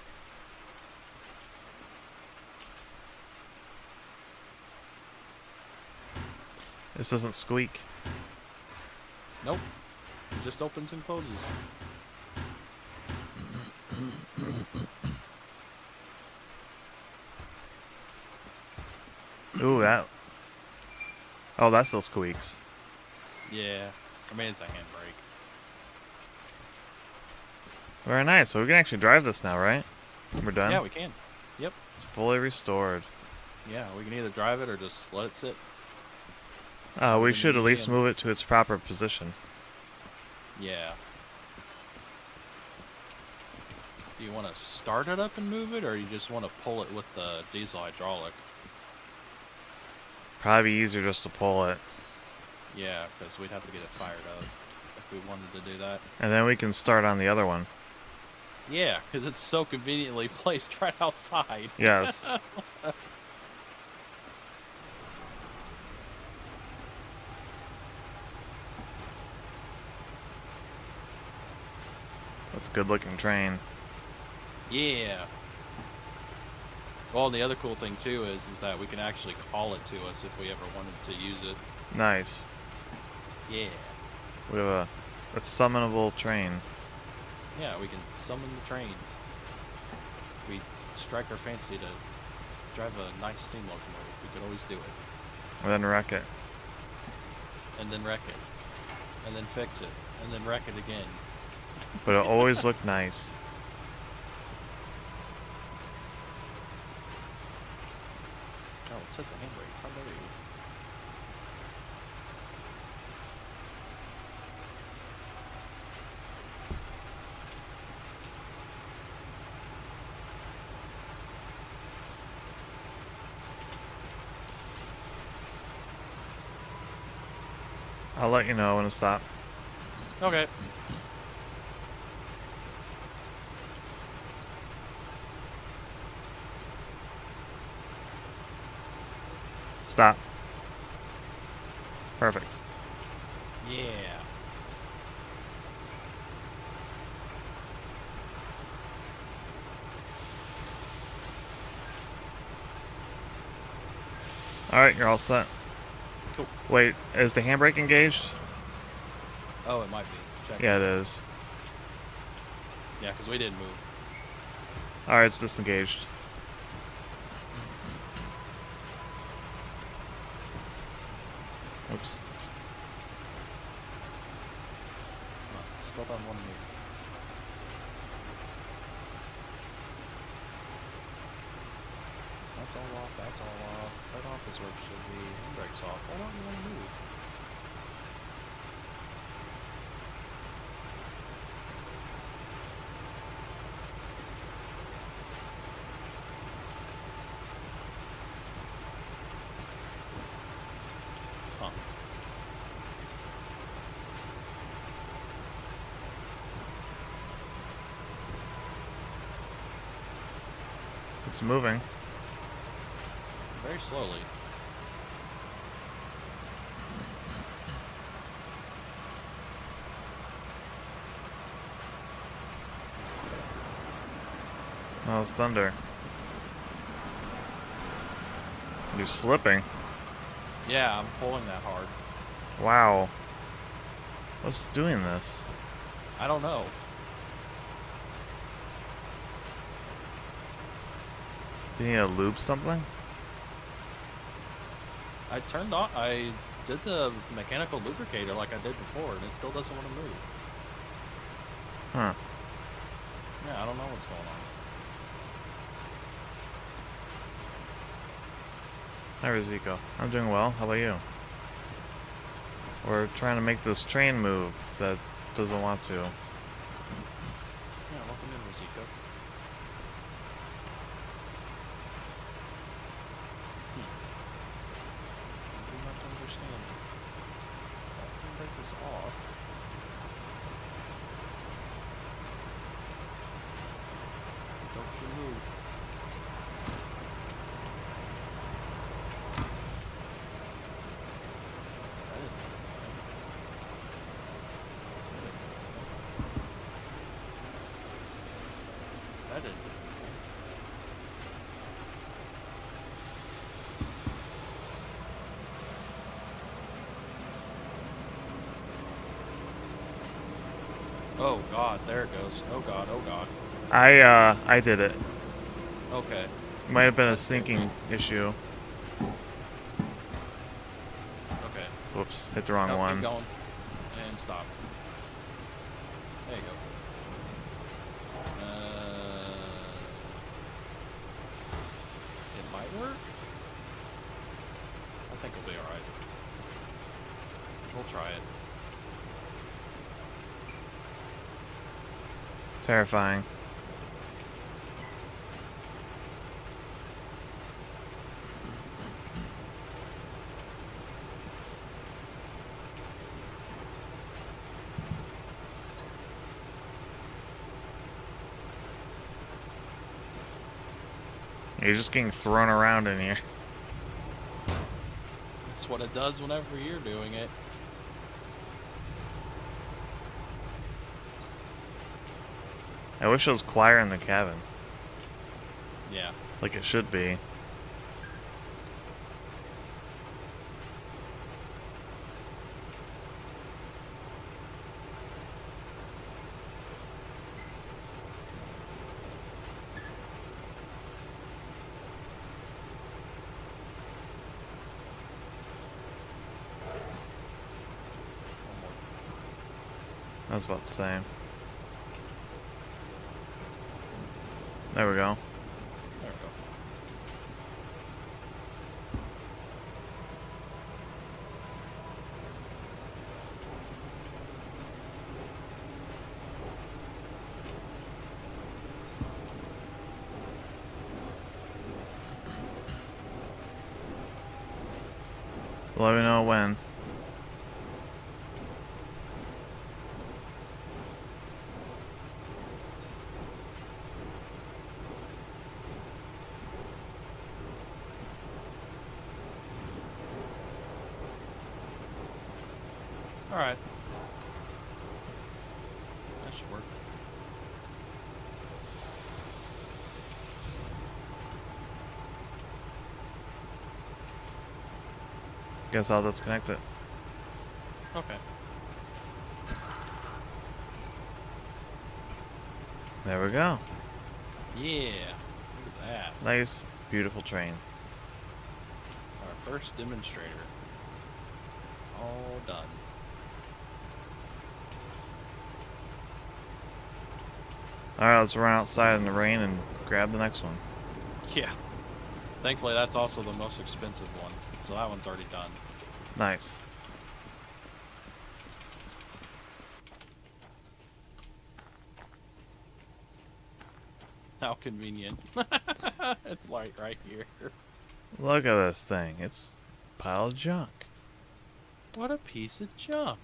This doesn't squeak. Nope. It just opens and closes. Ooh, that. Oh, that still squeaks. Yeah. I mean, it's a handbrake. Very nice. So we can actually drive this now, right? We're done? Yeah, we can. Yep. It's fully restored. Yeah, we can either drive it or just let it sit. We in should the at least museum. move it to its proper position. Yeah. Do you want to start it up and move it, or you just want to pull it with the diesel hydraulic? Probably easier just to pull it. Yeah, because we'd have to get it fired up if we wanted to do that. And then we can start on the other one. Yeah, because it's so conveniently placed right outside. Yes. That's a good looking train. Yeah. Well, and the other cool thing too is that we can actually call it to us if we ever wanted to use it. Nice. Yeah. We have a summonable train. Yeah, we can summon the train. We strike our fancy to drive a nice steam locomotive. We could always do it. And then wreck it. And then wreck it. And then fix it. And then wreck it again. But it always looked nice. Oh, let's hit the handbrake. How dare you? I'll let you know when to stop. Okay. Stop. Perfect. Yeah. Alright, you're all set. Cool. Wait, is the handbrake engaged? Oh, it might be. Check. Yeah, it is. Yeah, because we didn't move. Alright, it's disengaged. Oops. Still on one move. That's all off. That's all off. Cut off is where it should be. Handbrake's off. Why don't you want to move? Huh. It's moving. Very slowly. Oh, it's thunder. You're slipping. Yeah, I'm pulling that hard. Wow. What's doing this? I don't know. Do you need to lube something? I turned on. I did the mechanical lubricator like I did before, and it still doesn't want to move. Huh. Yeah, I don't know what's going on. Hi, Riziko. I'm doing well. How about you? We're trying to make this train move that doesn't want to. Yeah, welcome in, Rosiko. I do not understand. That handbrake is off. Don't you move. Oh god, there it goes. Oh god, oh god. I did it. Okay. Might have been a That scared me. syncing issue. Okay. Whoops, hit the wrong No, keep one. going. And stop. There you go. It might work. I think it'll be alright. We'll try it. Terrifying. You're just getting thrown around in here. That's what it does whenever you're doing it. I wish it was quieter in the cabin. Yeah. Like it should be. One more. I was about to say. There we go. There we go. Let me know when. Alright. That should work. Guess I'll disconnect it. Okay. There we go. Yeah. Look at that. Nice, beautiful train. Our first demonstrator. All done. Alright, let's run outside in the rain and grab the next one. Yeah. Thankfully, that's also the most expensive one. So that one's already done. Nice. How convenient. It's like right here. Look at this thing. It's a pile of junk. What a piece of junk.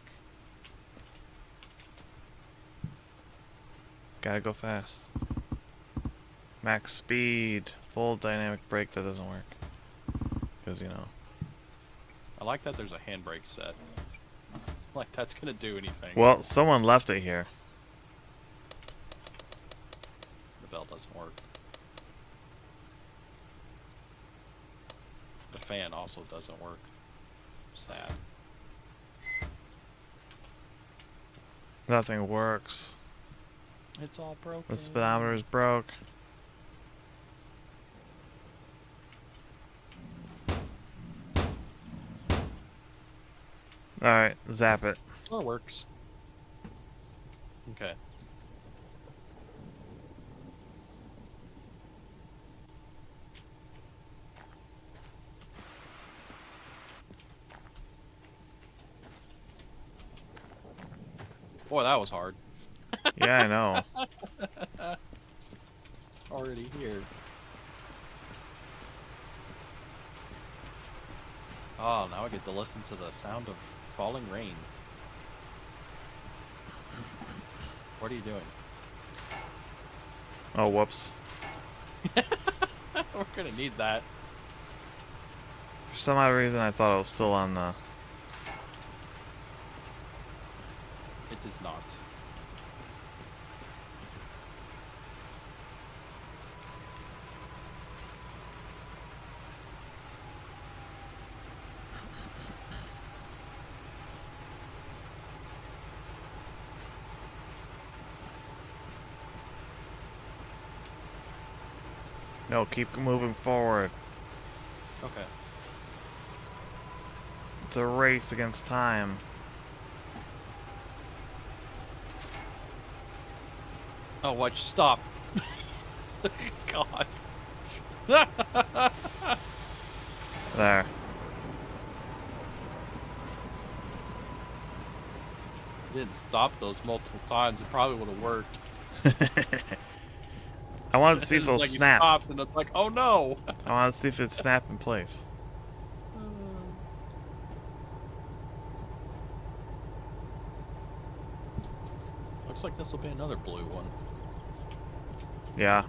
Gotta go fast. Max speed. Full dynamic brake. That doesn't work. Because, you know. I like that there's a handbrake set. Like that's gonna do anything. Well, someone left it here. The bell doesn't work. The fan also doesn't work. Sad. Nothing works. It's all broken. The speedometer's broke. Alright, zap it. Oh, it works. Okay. Boy, that was hard. Yeah, I know. Already here. Oh, now I get to listen to the sound of falling rain. What are you doing? Oh, whoops. We're gonna need that. For some odd reason, I thought it was still on the... It does not. No, keep moving forward. Okay. It's a race against time. Oh, why'd you stop? God. There. Didn't stop those multiple times. It probably would have worked. I wanted to see if it'll It's like you snap. stopped, and it's like, oh no. I wanted to see if it'd snap in place. Looks like this will be another blue one. Yeah.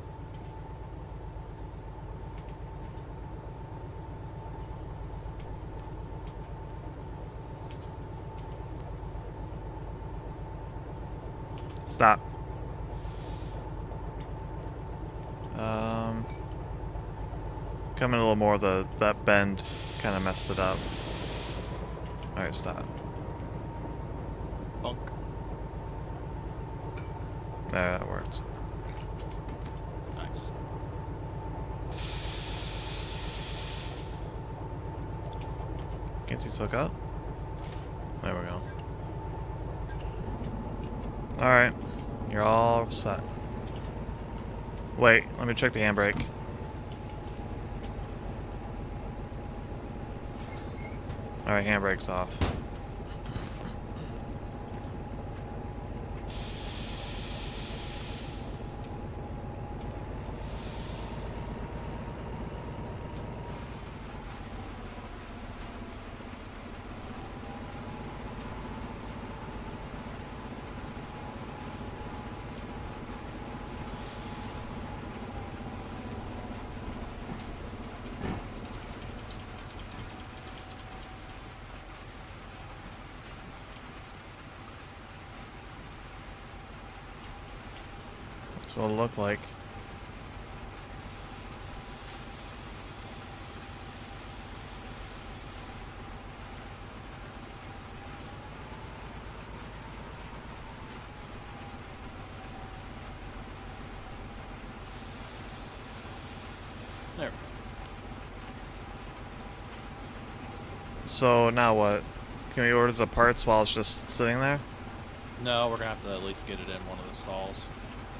Stop. Coming a little more. That bend kind of messed it up. All right, stop. Bunk. There, that works. Nice. Can't you suck up? There we go. All right, you're all set. Wait, let me check the handbrake. All right, handbrake's off. That's what it'll look like. There. So now what? Can we order the parts while it's just sitting there? No, we're gonna have to at least get it in one of the stalls.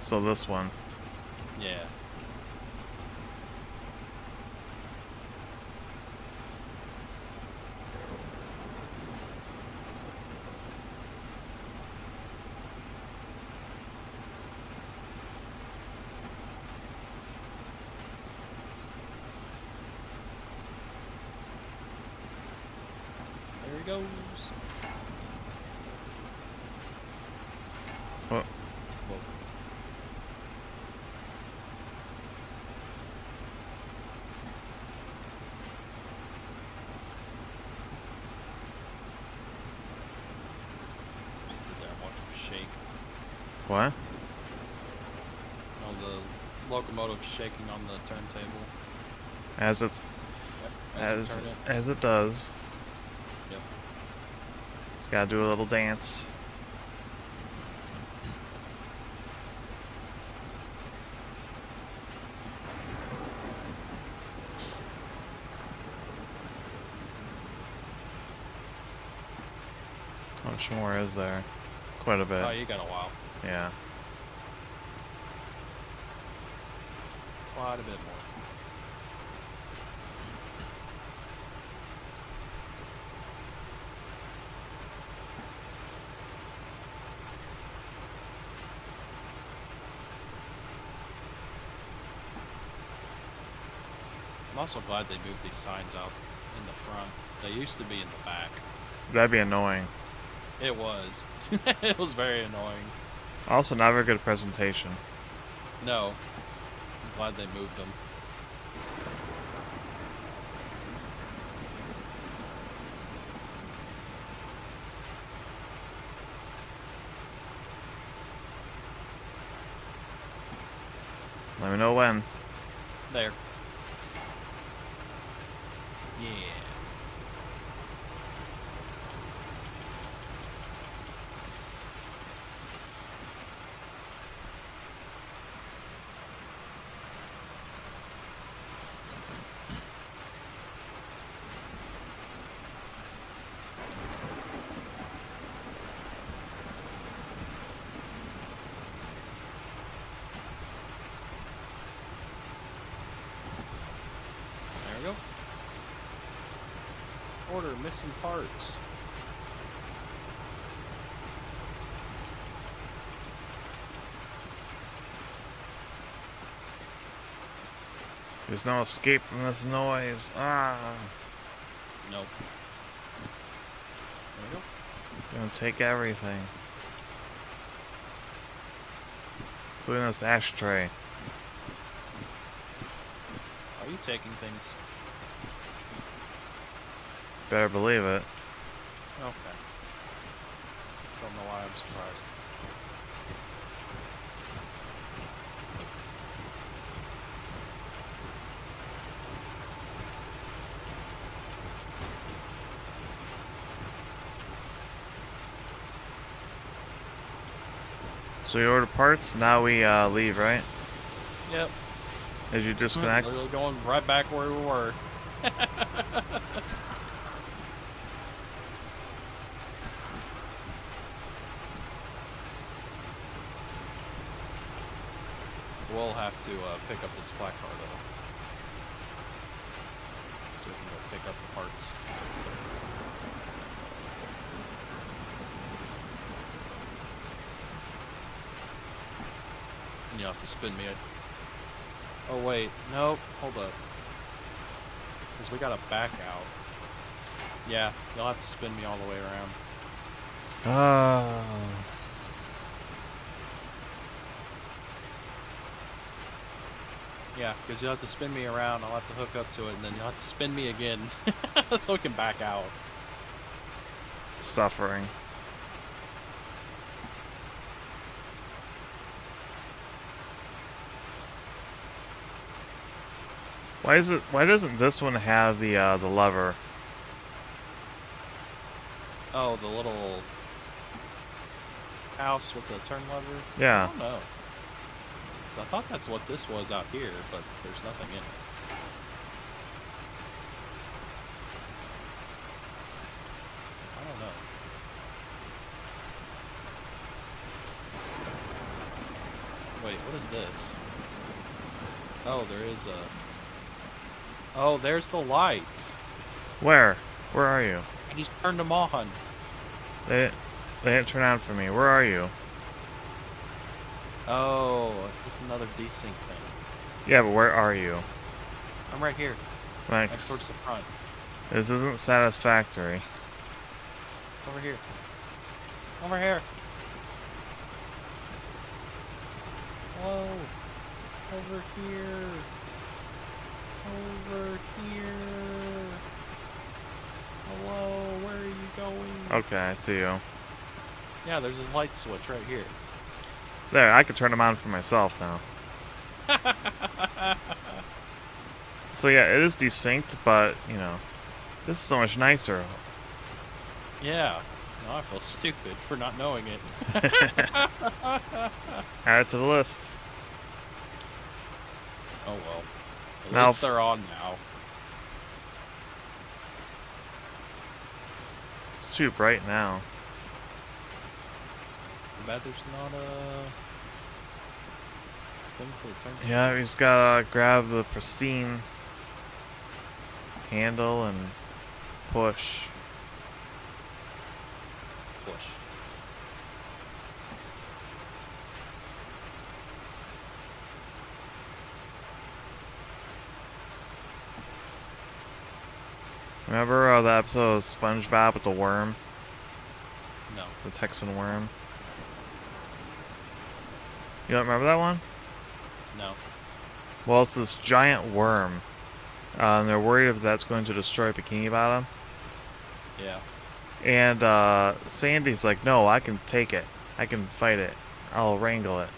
So this one. Yeah. There he goes. Oh, Whoa. Did that, watch him shake. what? Oh, the locomotive shaking on the turntable. As it's Yep, as you turn it. as it does. Yep. Gotta do a little dance. How much more is there? Quite a bit. Oh, you got a while. Yeah. Quite a bit more. I'm also glad they moved these signs out in the front. They used to be in the back. That'd be annoying. It was. It was very annoying. Also, not very good presentation. No. I'm glad they moved them. Let me know when. There. Yeah. Order missing parts. There's no escape from this noise. Ah. Nope. There we go. Gonna take everything. Including this ashtray. Are you taking things? Better believe it. Okay. Don't know why I'm surprised. So we order parts, now we leave, right? Yep. Did you disconnect? Literally going right back where we were. We'll have to pick up this flat car though, so we can go pick up the parts. And you'll have to spin me. Oh wait, nope. Hold up. Because we gotta back out. Yeah, you'll have to spin me all the way around. Oh. Yeah, because you'll have to spin me around, I'll have to hook up to it, and then you'll have to spin me again so we can back out. Suffering. Why doesn't this one have the lever? Oh, the little house with the turn lever? Yeah. I don't know. 'Cause I thought that's what this was out here, but there's nothing in it. I don't know. Wait, what is this? Oh, there is a... Oh, there's the lights. Where? Where are you? I just turned them on. They didn't turn on for me. Where are you? Oh, it's just another desync thing. Yeah, but where are you? I'm right here. Like Thanks. towards the front. This isn't satisfactory. It's over here. Over here. Hello. Over here. Over here. Hello, where are you going? Okay, I see you. Yeah, there's a light switch right here. There, I can turn them on for myself now. So yeah, it is desynced, but, you know, this is so much nicer. Yeah. Now I feel stupid for not knowing it. Add it to the list. Oh well. At Now least they're on now. It's too bright now. Too bad there's not a thing for the turn. Yeah, we just gotta grab the pristine handle and push. Push. Remember the episode of SpongeBob with the worm? No. The Texan worm? You don't remember that one? No. Well, it's this giant worm. And they're worried if that's going to destroy Bikini Bottom. Yeah. And Sandy's like, no, I can take it. I can fight it. I'll wrangle it.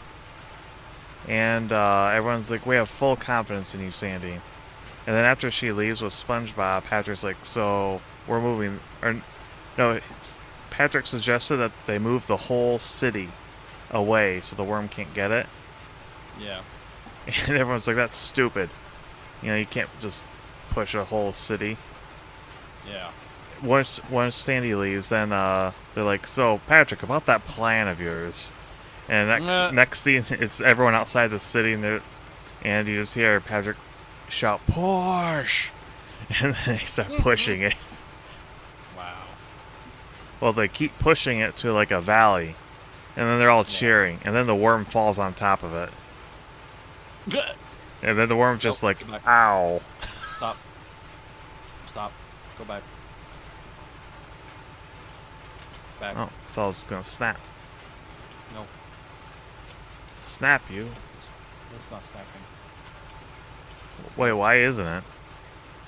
And everyone's like, we have full confidence in you, Sandy. And then after she leaves with SpongeBob, Patrick's like, so we're moving. Or no, Patrick suggested that they move the whole city away so the worm can't get it. Yeah. And everyone's like, that's stupid. You know, you can't just push a whole city. Yeah. Once Sandy leaves, then they're like, so Patrick, about that plan of yours. And next scene, it's everyone outside the city, and you just hear Patrick shout, push! And then they start pushing it. Well, they keep pushing it to like a valley, and then they're all cheering, and then the worm falls on top of it. And then the worm's just like, ow. Stop. Stop. Go back. Back. Oh, I thought it was gonna snap. No. Snap you? It's not snapping. Wait, why isn't it?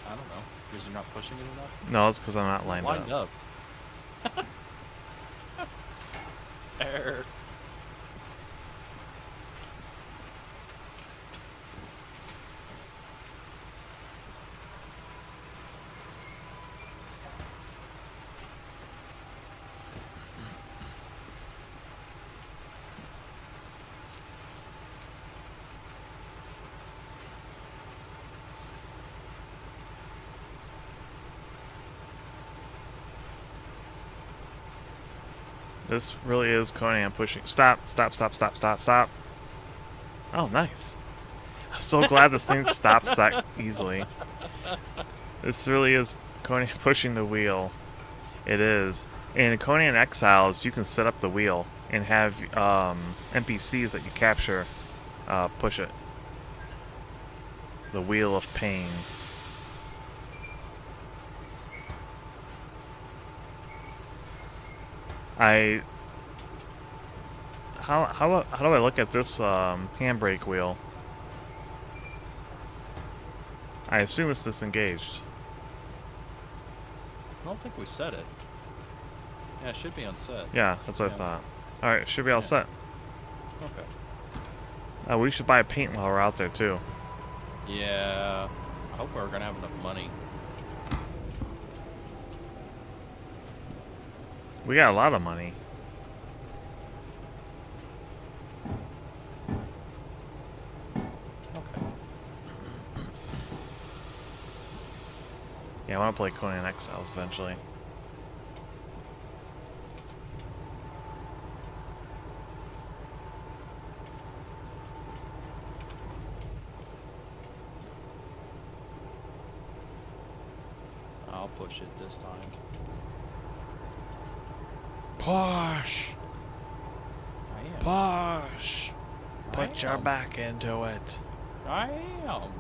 I don't know. Because you're not pushing it enough? No, it's because I'm not lined up. Error. This really is Conan pushing. Stop, stop, stop, stop, stop, stop. Oh, nice. I'm so glad this thing stops that easily. This really is Conan pushing the wheel. It is. In Conan Exiles, you can set up the wheel and have NPCs that you capture push it. The Wheel of Pain. How do I look at this handbrake wheel? I assume it's disengaged. I don't think we set it. Yeah, it should be unset. Yeah, that's what I thought. Alright, should be all set. Okay. We should buy paint while we're out there too. Yeah. I hope we're gonna have enough money. We got a lot of money. Okay. Yeah, I want to play Conan Exiles eventually. I'll push it this time. Push! I am. Push! Put your back into it. I am.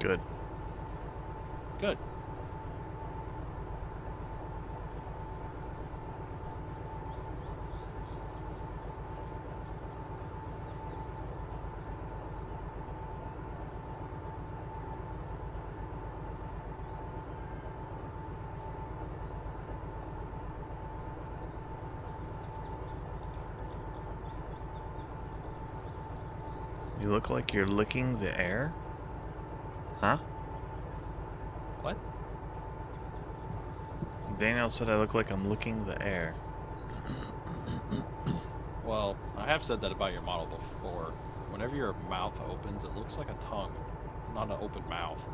Good. Good. You look like you're licking the air? Huh? What? Daniel said I look like I'm licking the air. Well, I have said that about your model before. Whenever your mouth opens, it looks like a tongue, not an open mouth.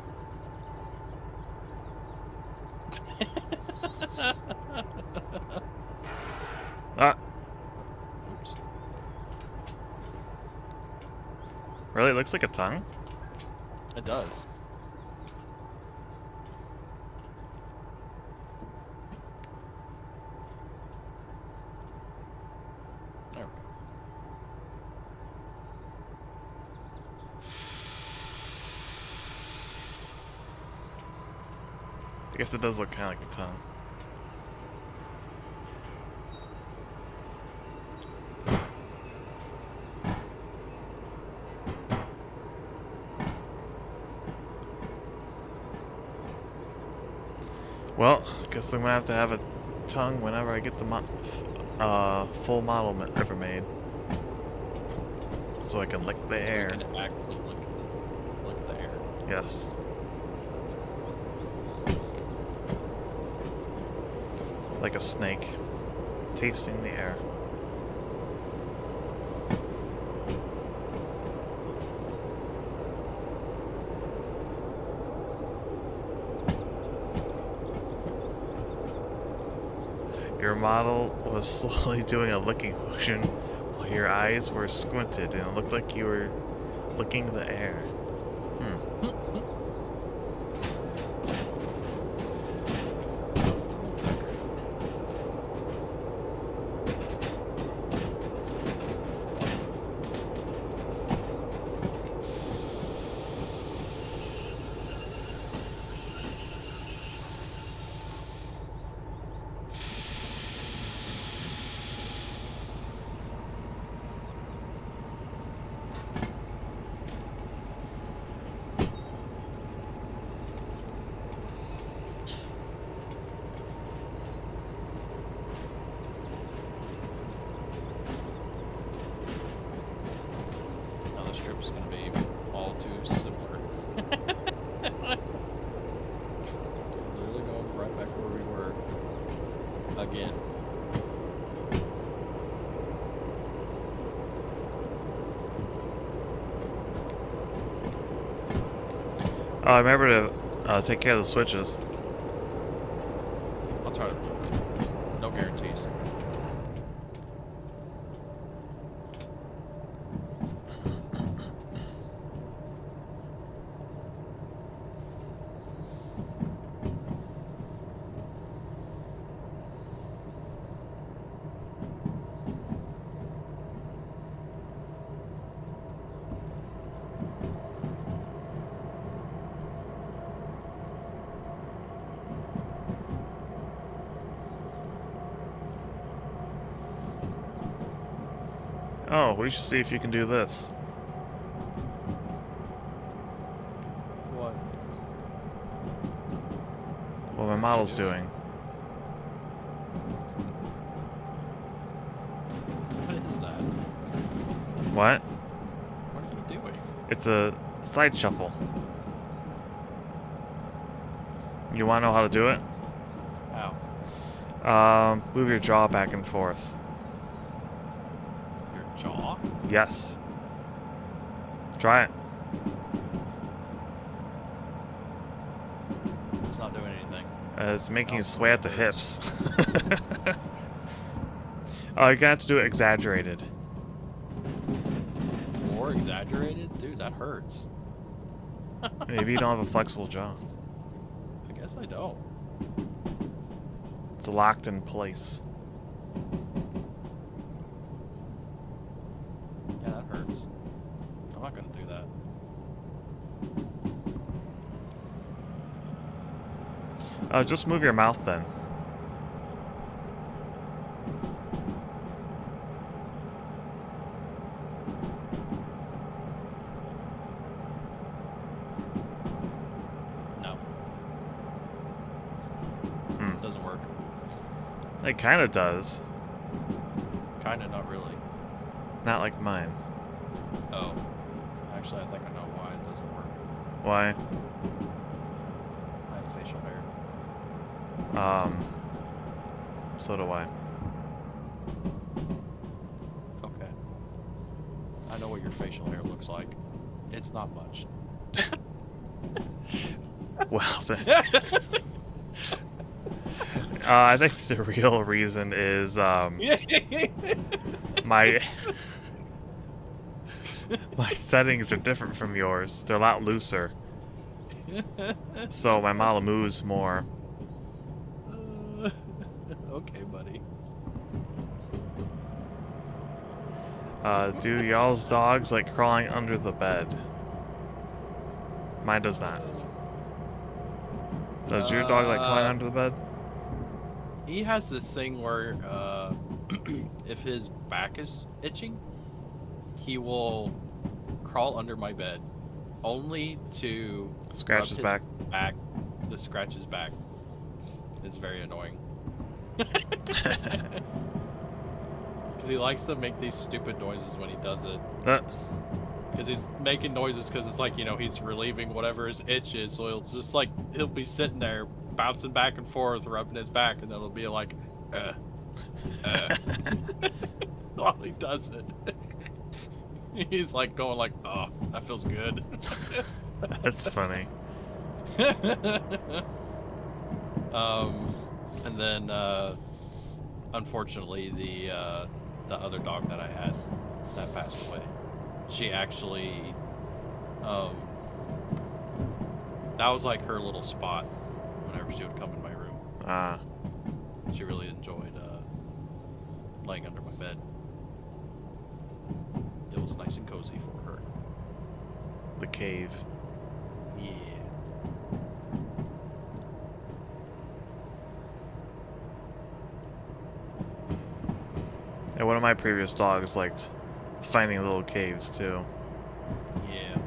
Ah! Oops. Really? It looks like a tongue? It does. There we go. I guess it does look kind of like a tongue. Well, guess I'm gonna have to have it tongue whenever I get the full model ever made. So I can lick the air. You can actually lick the air. Yes. Like a snake, tasting the air. Your model was slowly doing a licking motion while your eyes were squinted and it looked like you were licking the air. Now this trip's gonna be all too similar. Literally going right back where we were again. Oh, remember to take care of the switches. I'll try to remember. No guarantees. Oh, we should see if you can do this. What? What my model's doing. What is that? What? What are you doing? It's a side shuffle. You want to know how to do it? How? Move your jaw back and forth. Your jaw? Yes. Try it. It's not doing anything. It's making you I'll sway at the do hips. Oh, you're gonna have to do it exaggerated. More exaggerated? Dude, that hurts. Maybe you don't have a flexible jaw. I guess I don't. It's locked in place. Yeah, that hurts. I'm not gonna do that. Just move your mouth then. No. Doesn't work. It kind of does. Kinda, not really. Not like mine. Oh. Actually, I think I know why it doesn't work. Why? I have facial hair. So do I. Okay. I know what your facial hair looks like. It's not much. Well, then. I think the real reason is, my settings are different from yours. They're a lot looser. So my model moves more. Okay, buddy. Do y'all's dogs like crawling under the bed? Mine does not. Does your dog like crawling under the bed? He has this thing where if his back is itching, he will crawl under my bed only to Scratch rub his back. to scratch his back. It's very annoying. Because he likes to make these stupid noises when he does it. Because he's making noises because it's like, you know, he's relieving whatever his itch is. So he'll just like, he'll be sitting there bouncing back and forth, rubbing his back, and then it'll be like, while he does it. He's like going like, oh, that feels good. That's funny. And then, unfortunately, the other dog that I had that passed away, she actually, that was like her little spot whenever she would come in my room. Ah. She really enjoyed laying under my bed. It was nice and cozy for her. The cave. Yeah. And one of my previous dogs liked finding little caves too. Yeah.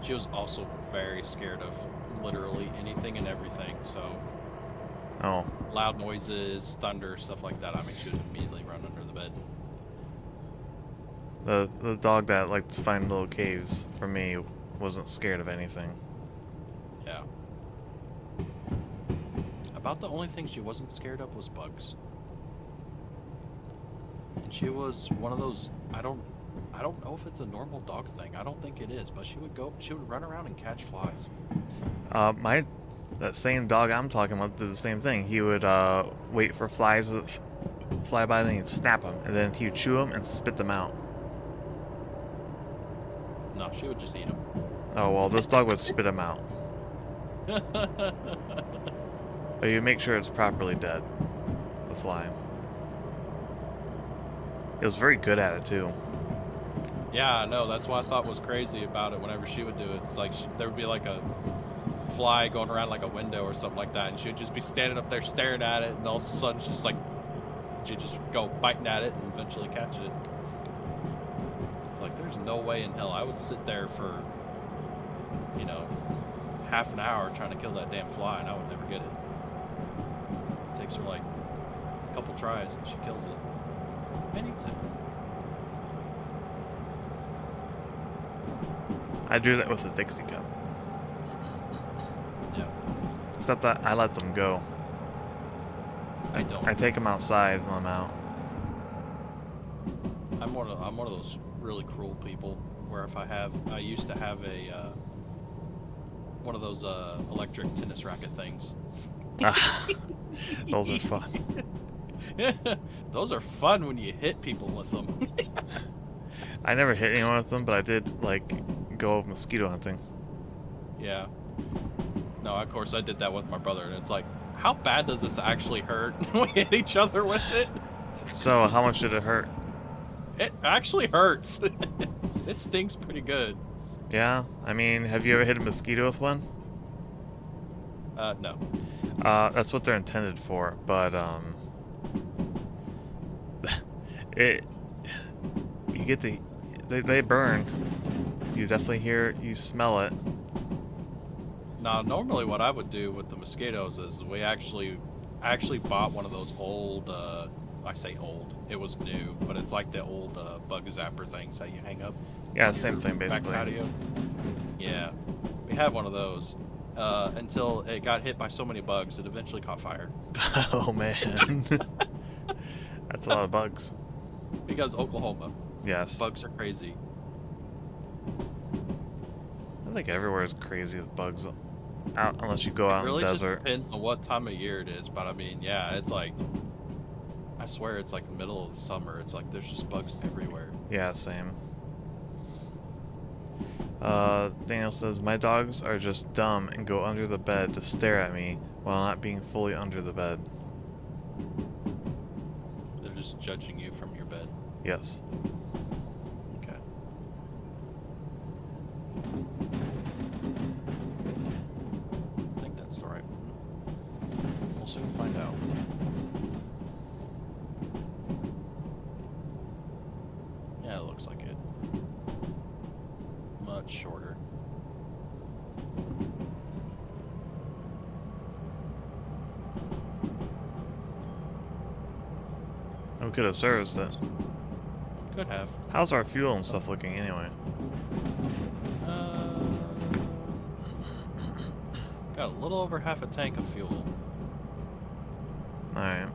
She was also very scared of literally anything and everything, so Oh. loud noises, thunder, stuff like that, I mean, she would immediately run under the bed. The dog that liked to find little caves, for me, wasn't scared of anything. Yeah. About the only thing she wasn't scared of was bugs. And she was one of those, I don't know if it's a normal dog thing. I don't think it is, but she would run around and catch flies. That same dog I'm talking about did the same thing. He would wait for flies to fly by, then he'd snap them, and then he'd chew them and spit them out. No, she would just eat them. Oh well, this dog would spit them out. But you make sure it's properly dead, the fly. He was very good at it too. Yeah, I know. That's what I thought was crazy about it. Whenever she would do it, it's like there would be like a fly going around like a window or something like that, and she would just be standing up there staring at it, and all of a sudden she's just like, she'd just go biting at it and eventually catch it. It's like there's no way in hell I would sit there for, you know, half an hour trying to kill that damn fly, and I would never get it. It takes her like a couple tries, and she kills it. And eats it. I do that with a Dixie cup. Yeah. Except that I let them go. I don't. I take them outside when I'm out. I'm one of those really cruel people where if I used to have a one of those electric tennis racket things. Those are fun. Those are fun when you hit people with them. I never hit anyone with them, but I did like go mosquito hunting. Yeah. No, of course I did that with my brother, and it's like, how bad does this actually hurt when we hit each other with it? So, how much did it hurt? It actually hurts. It stings pretty good. Yeah, I mean, have you ever hit a mosquito with one? No. That's what they're intended for, but you get to, they burn. You definitely you smell it. Now, normally what I would do with the mosquitoes is we actually bought one of those old, I say old, it was new, but it's like the old bug zapper things that you hang up. Yeah, same thing basically. Back patio. Yeah, we had one of those until it got hit by so many bugs it eventually caught fire. Oh man. That's a lot of bugs. Because Oklahoma. Yes. Bugs are crazy. I think everywhere is crazy with bugs. Out unless you go out really in the desert. Just depends on what time of year it is, but I mean, yeah, it's like, I swear it's like the middle of the summer. It's like there's just bugs everywhere. Yeah, same. Daniel says, my dogs are just dumb and go under the bed to stare at me while not being fully under the bed. They're just judging you from your bed. Yes. Okay. I think that's the right one. We'll soon find out. Yeah, it looks like it. Much shorter. We could have serviced it. Could have. How's our fuel and stuff looking anyway? Uh, got a little over half a tank of fuel. Alright.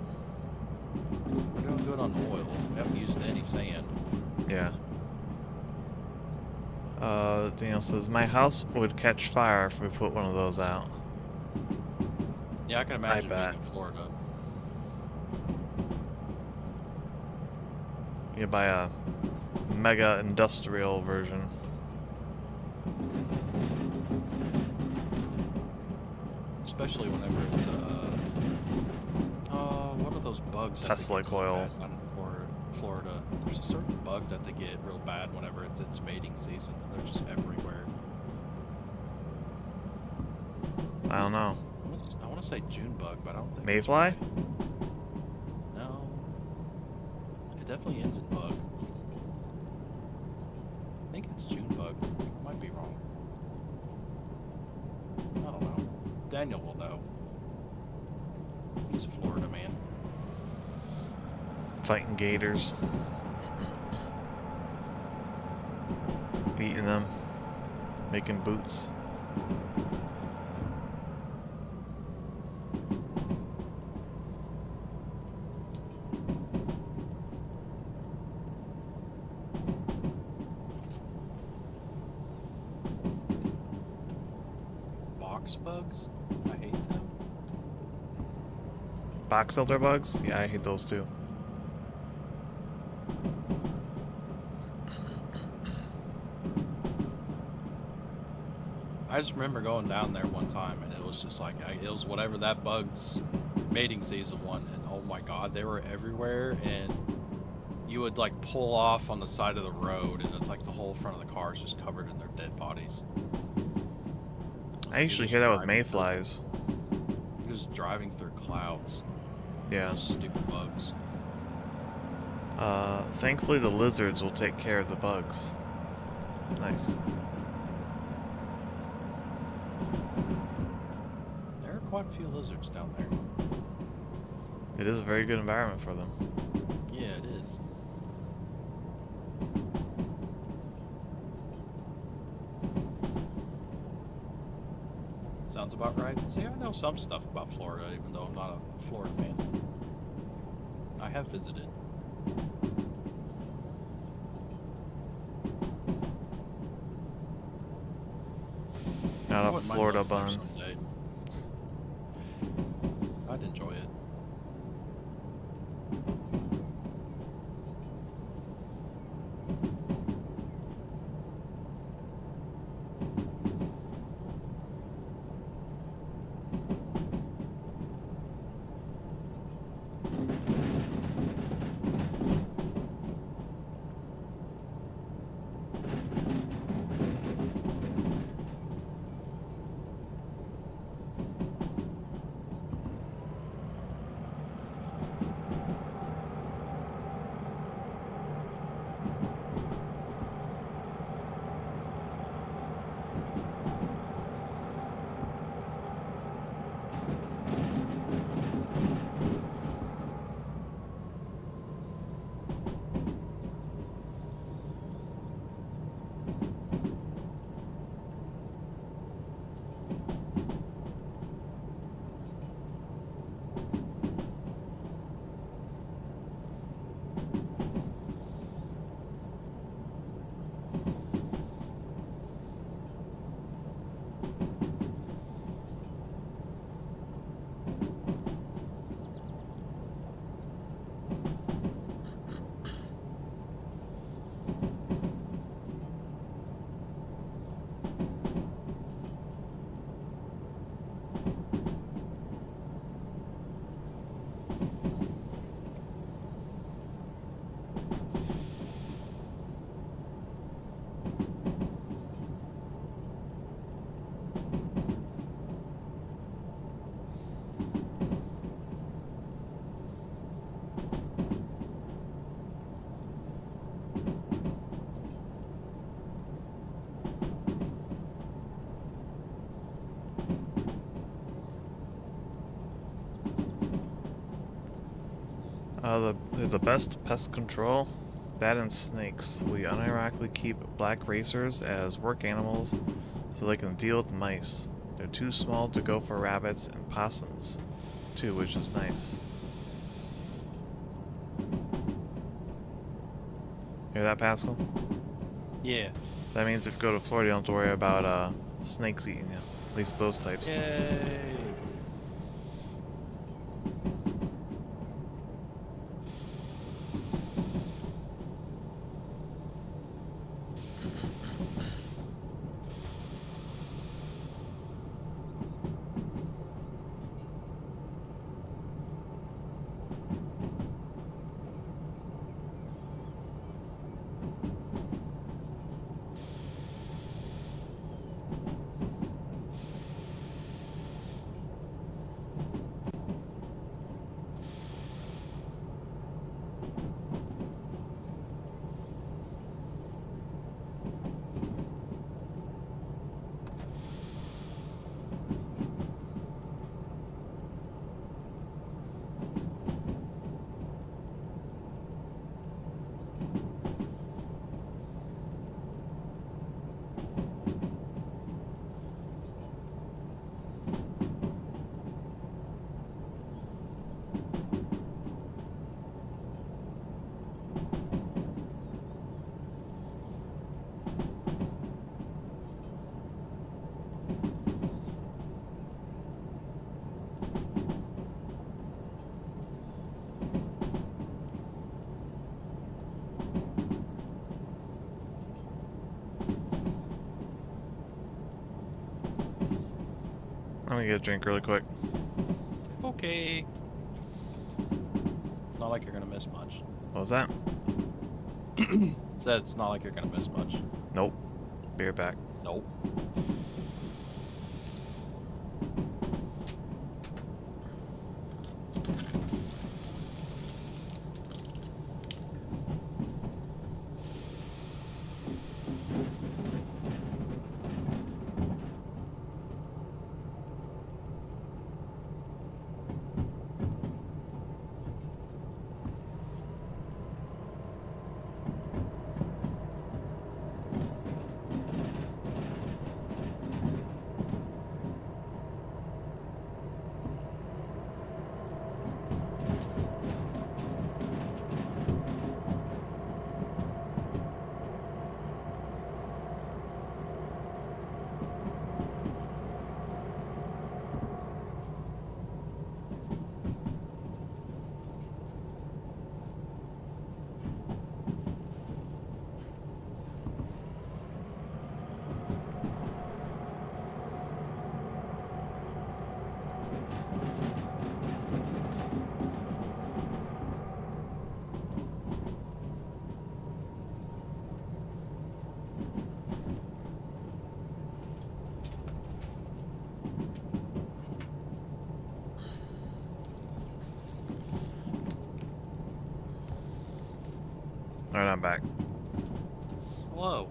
We're doing good on oil. We haven't used any sand. Yeah. Daniel says, my house would catch fire if we put one of those out. Yeah, I can imagine being bet. in Florida. You buy a mega industrial version. Especially whenever it's, what are those bugs? that they Tesla get really coil. bad down in Florida. There's a certain bug that they get real bad whenever it's its mating season. They're just everywhere. I don't know. I want to say June bug, but I don't think. Mayfly? It's right. No. It definitely ends in bug. I think it's June bug. I might be wrong. I don't know. Daniel will know. He's a Florida man. Fighting gators. Eating them. Making boots. Box bugs? I hate them. Box elder bugs? Yeah, I hate those too. I just remember going down there one time and it was just like, it was whatever that bug's mating season one, and oh my god, they were everywhere, and you would like pull off on the side of the road and it's like the whole front of the car is just covered in their dead bodies. I usually hear that with mayflies. You're just driving through clouds. Yeah. Those stupid bugs. Thankfully the lizards will take care of the bugs. Nice. There are quite a few lizards down there. It is a very good environment for them. Yeah, it is. Sounds about right. See, I know some stuff about Florida, even though I'm not a Florida fan. I have visited. Not a wouldn't mind Florida living there bun. someday. I'd enjoy it. The best pest control, that and snakes. We unironically keep black racers as work animals so they can deal with mice. They're too small to go for rabbits and possums, too, which is nice. Hear that, Pascal? Yeah. That means if you go to Florida, you don't have to worry about snakes eating you. At least those types. Yay. I'm gonna get a drink really quick. Okay. Not like you're gonna miss much. What was that? Said it's not like you're gonna miss much. Nope. Beer back. Nope. Alright, I'm back. Hello.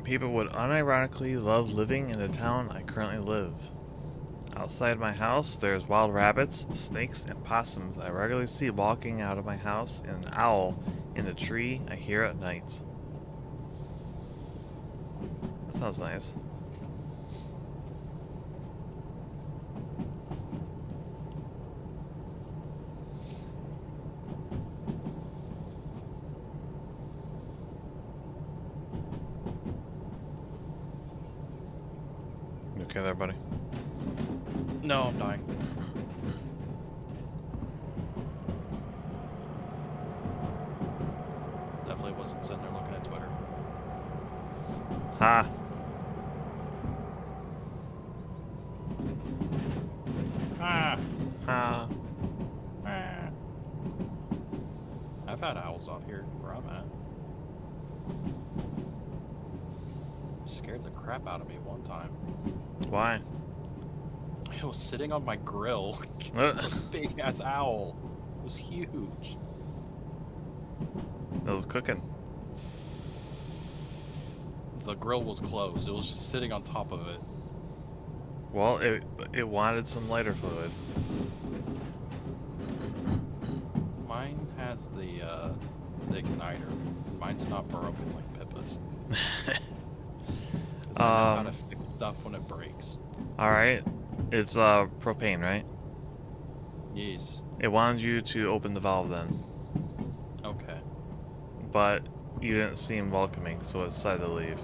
People would unironically love living in the town I currently live. Outside my house, there's wild rabbits, snakes, and possums I regularly see walking out of my house, and an owl in a tree I hear at night. That sounds nice. You okay there, buddy? No, I'm dying. Definitely wasn't sitting there looking at Twitter. Ha! Ah. Ha! Ah. I've had owls out here where I'm at. Scared the crap out of me one time. Why? It was sitting on my grill. Uh. It's a big ass owl. It was huge. It was cooking. The grill was closed. It was just sitting on top of it. Well, it wanted some lighter fluid. Mine has the igniter. Mine's not broken like Pippa's. 'Cause I know how to fix stuff when it breaks. All right. It's propane, right? Yes. It wanted you to open the valve then, Okay. but you didn't seem welcoming, so it decided to leave.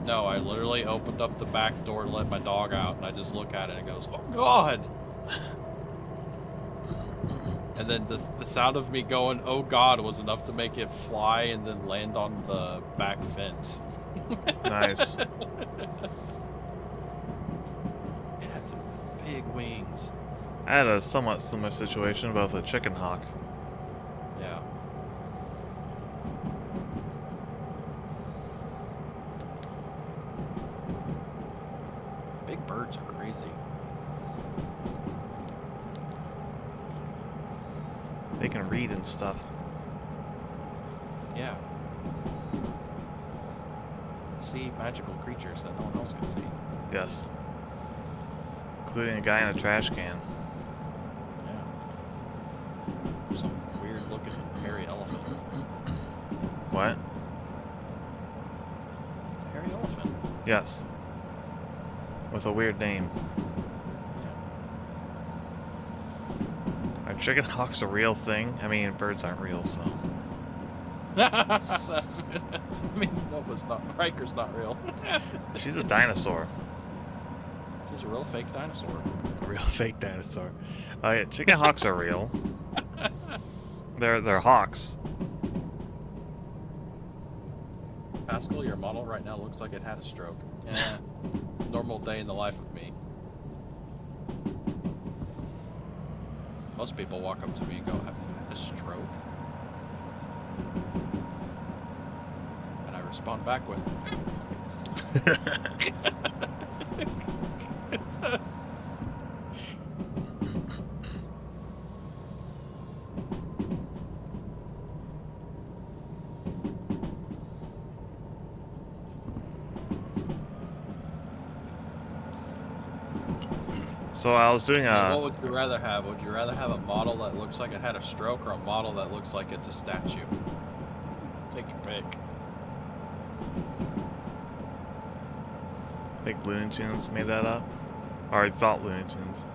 No, I literally opened up the back door to let my dog out, and I just look at it and it goes, "Oh God!" And then the sound of me going, "Oh God," was enough to make it fly and then land on the back fence. Nice. It had some big wings. I had a somewhat similar situation, but with a chicken hawk. Yeah. Big birds are crazy. They can read and stuff. Yeah. See magical creatures that no one else can see. Yes. Including a guy in a trash can. Yeah. Some weird looking hairy elephant. What? Hairy elephant. Yes. With a weird name. Yeah. Are chicken hawks a real thing? I mean, birds aren't real, so. That means Nova's not. Riker's not real. She's a dinosaur. She's a real fake dinosaur. A real fake dinosaur. Oh yeah, chicken hawks are real. They're hawks. Pascal, your model right now looks like it had a stroke. Yeah. Normal day in the life of me. Most people walk up to me and go, "Have you had a stroke?" And I respond back with, So I was doing what a. would you rather have? Would you rather have a model that looks like it had a stroke or a model that looks like it's a statue? Take your pick. I think Looney Tunes made that up. Or I thought Looney Tunes.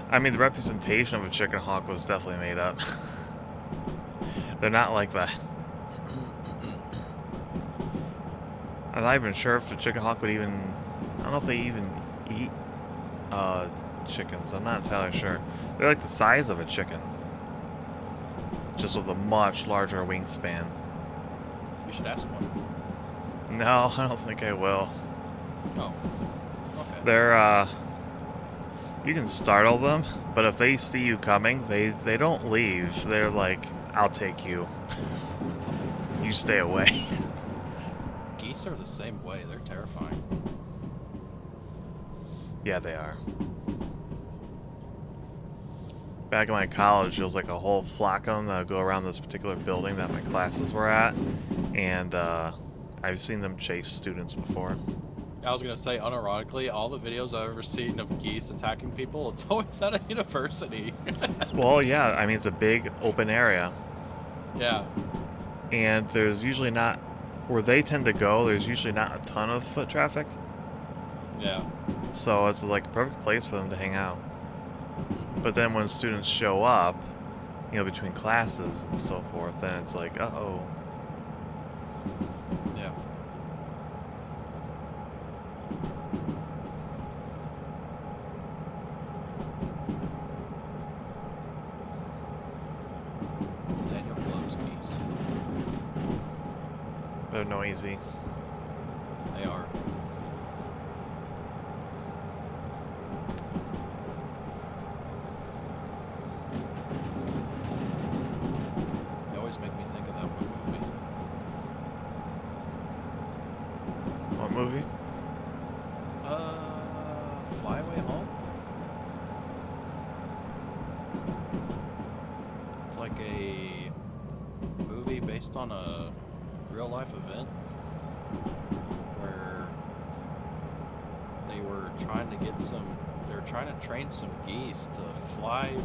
I mean, the representation of a chicken hawk was definitely made up. They're not like that. I'm not even sure if a chicken hawk would even... I don't know if they even eat chickens. I'm not entirely sure. They're like the size of a chicken. Just with a much larger wingspan. You should ask one. No, I don't think I will. Oh. Okay. They're, you can startle them, but if they see you coming, they don't leave. They're like, I'll take you. You stay away. Geese are the same way. They're terrifying. Yeah, they are. Back in my college, there was like a whole flock of them that would go around this particular building that my classes were at, and I've seen them chase students before. I was gonna say, unironically, all the videos I've ever seen of geese attacking people, it's always at a university. Well, yeah, I mean, it's a big open area. Yeah. And there's usually not, where they tend to go, there's usually not a ton of foot traffic. Yeah. So it's like a perfect place for them to hang out. But then when students show up, you know, between classes and so forth, then it's like, uh-oh. Yeah. Daniel loves geese. They're noisy. They are. They always make me think of that one movie. What movie? Fly Away Home? It's like a movie based on a real life event where they were trying to get some. They're trying to train some geese to fly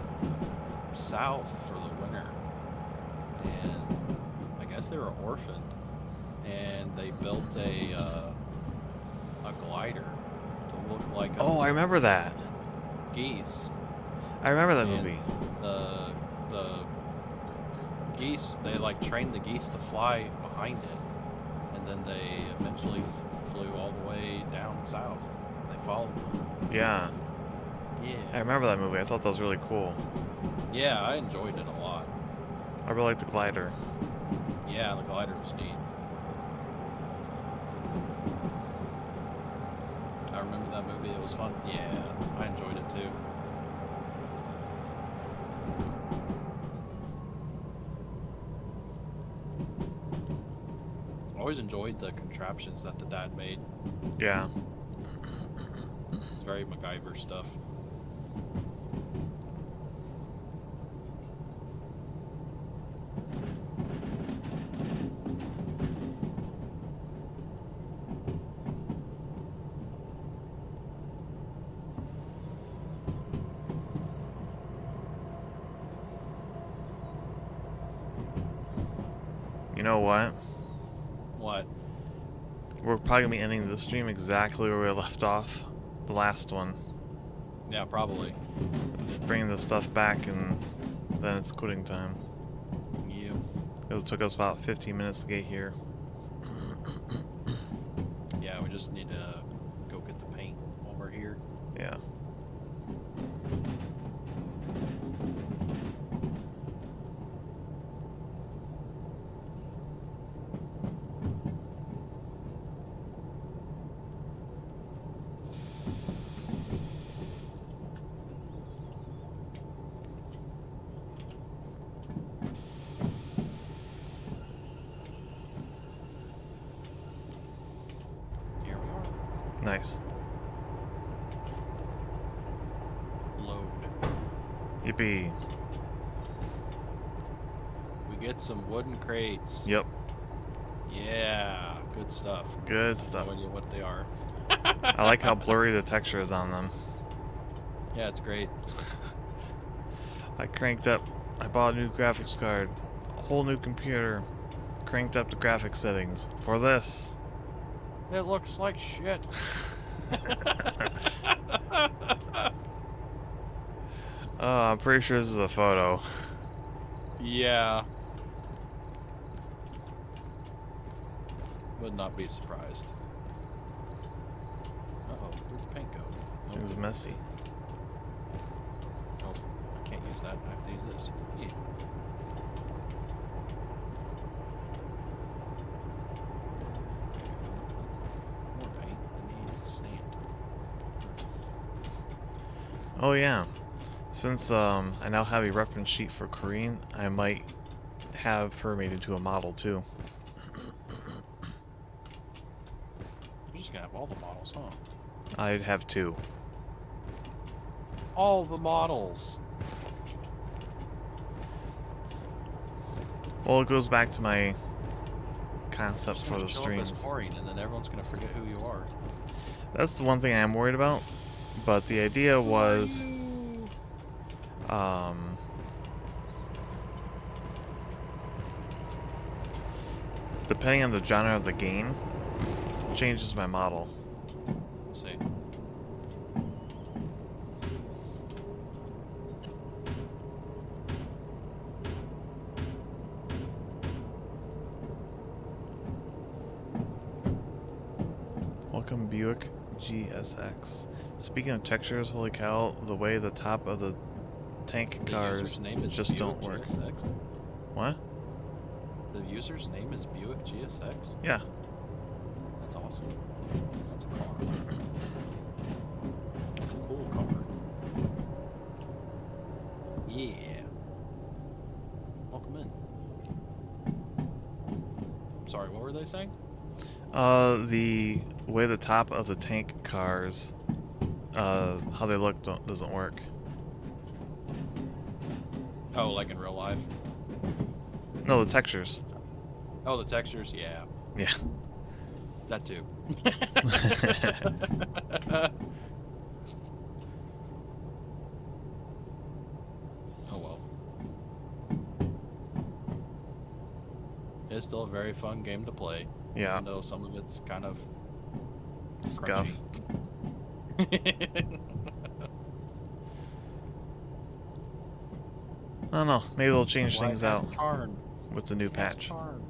south for the winter, and I guess they were orphaned, and they built a glider to look like Oh, I remember that. geese. I remember that And movie. The geese, they like trained the geese to fly behind it, and then they eventually flew all the way down south. They followed them. Yeah, I Yeah. remember that movie. I thought that was really cool. Yeah, I enjoyed it a lot. I really liked the glider. Yeah, the glider was neat. I remember that movie. It was fun. Yeah, I enjoyed it too. Always enjoyed the contraptions that the dad made. Yeah. It's very MacGyver stuff. You know what? What? We're probably gonna be ending the stream exactly where we left off. The last one. Yeah, probably. It's bringing the stuff back and then it's quitting time. Yeah. Because it took us about 15 minutes to get here. Yeah, we just need to go get the paint while we're here. Yeah. Here we are. Nice. Load. Yippee. We get some wooden crates. Yep. Yeah, good stuff. Good stuff. No idea what they are. I like how blurry the texture is on them. Yeah, it's great. I bought a new graphics card. A whole new computer. Cranked up the graphics settings. For this. It looks like shit. Oh, I'm pretty sure this is a photo. Yeah. Would not be surprised. Uh-oh, where'd the paint go? This thing's messy. Oh, I can't use that. I have to use this. Yeah. More paint. I need sand. Oh yeah. Since I now have a reference sheet for Corrine, I might have her made into a model too. You're just gonna have all the models, huh? I'd have two. All the models. Well, it goes back to my concept Just for gonna the show up streams. as Corrine, and then everyone's gonna forget who you are. That's the one thing I am worried about. But the idea was, depending on the genre of the game, changes my model. Let's see. Welcome Buick GSX. Speaking of textures, holy cow, the way the top of the tank The cars user's name is just Buick don't work. GSX. What? The user's name is Buick GSX? Yeah. That's awesome. That's a car. That's a cool car. Yeah. Welcome in. Sorry, what were they saying? The way the top of the tank cars, how they look doesn't work. Oh, like in real life? No, the textures. Oh, the textures? Yeah. Yeah. That too. It's still a very fun game to play. Yeah. Even though some of it's kind of Scuff. crunchy. I don't know. Maybe they'll change Why things it has out charm? with the new It has patch. charm.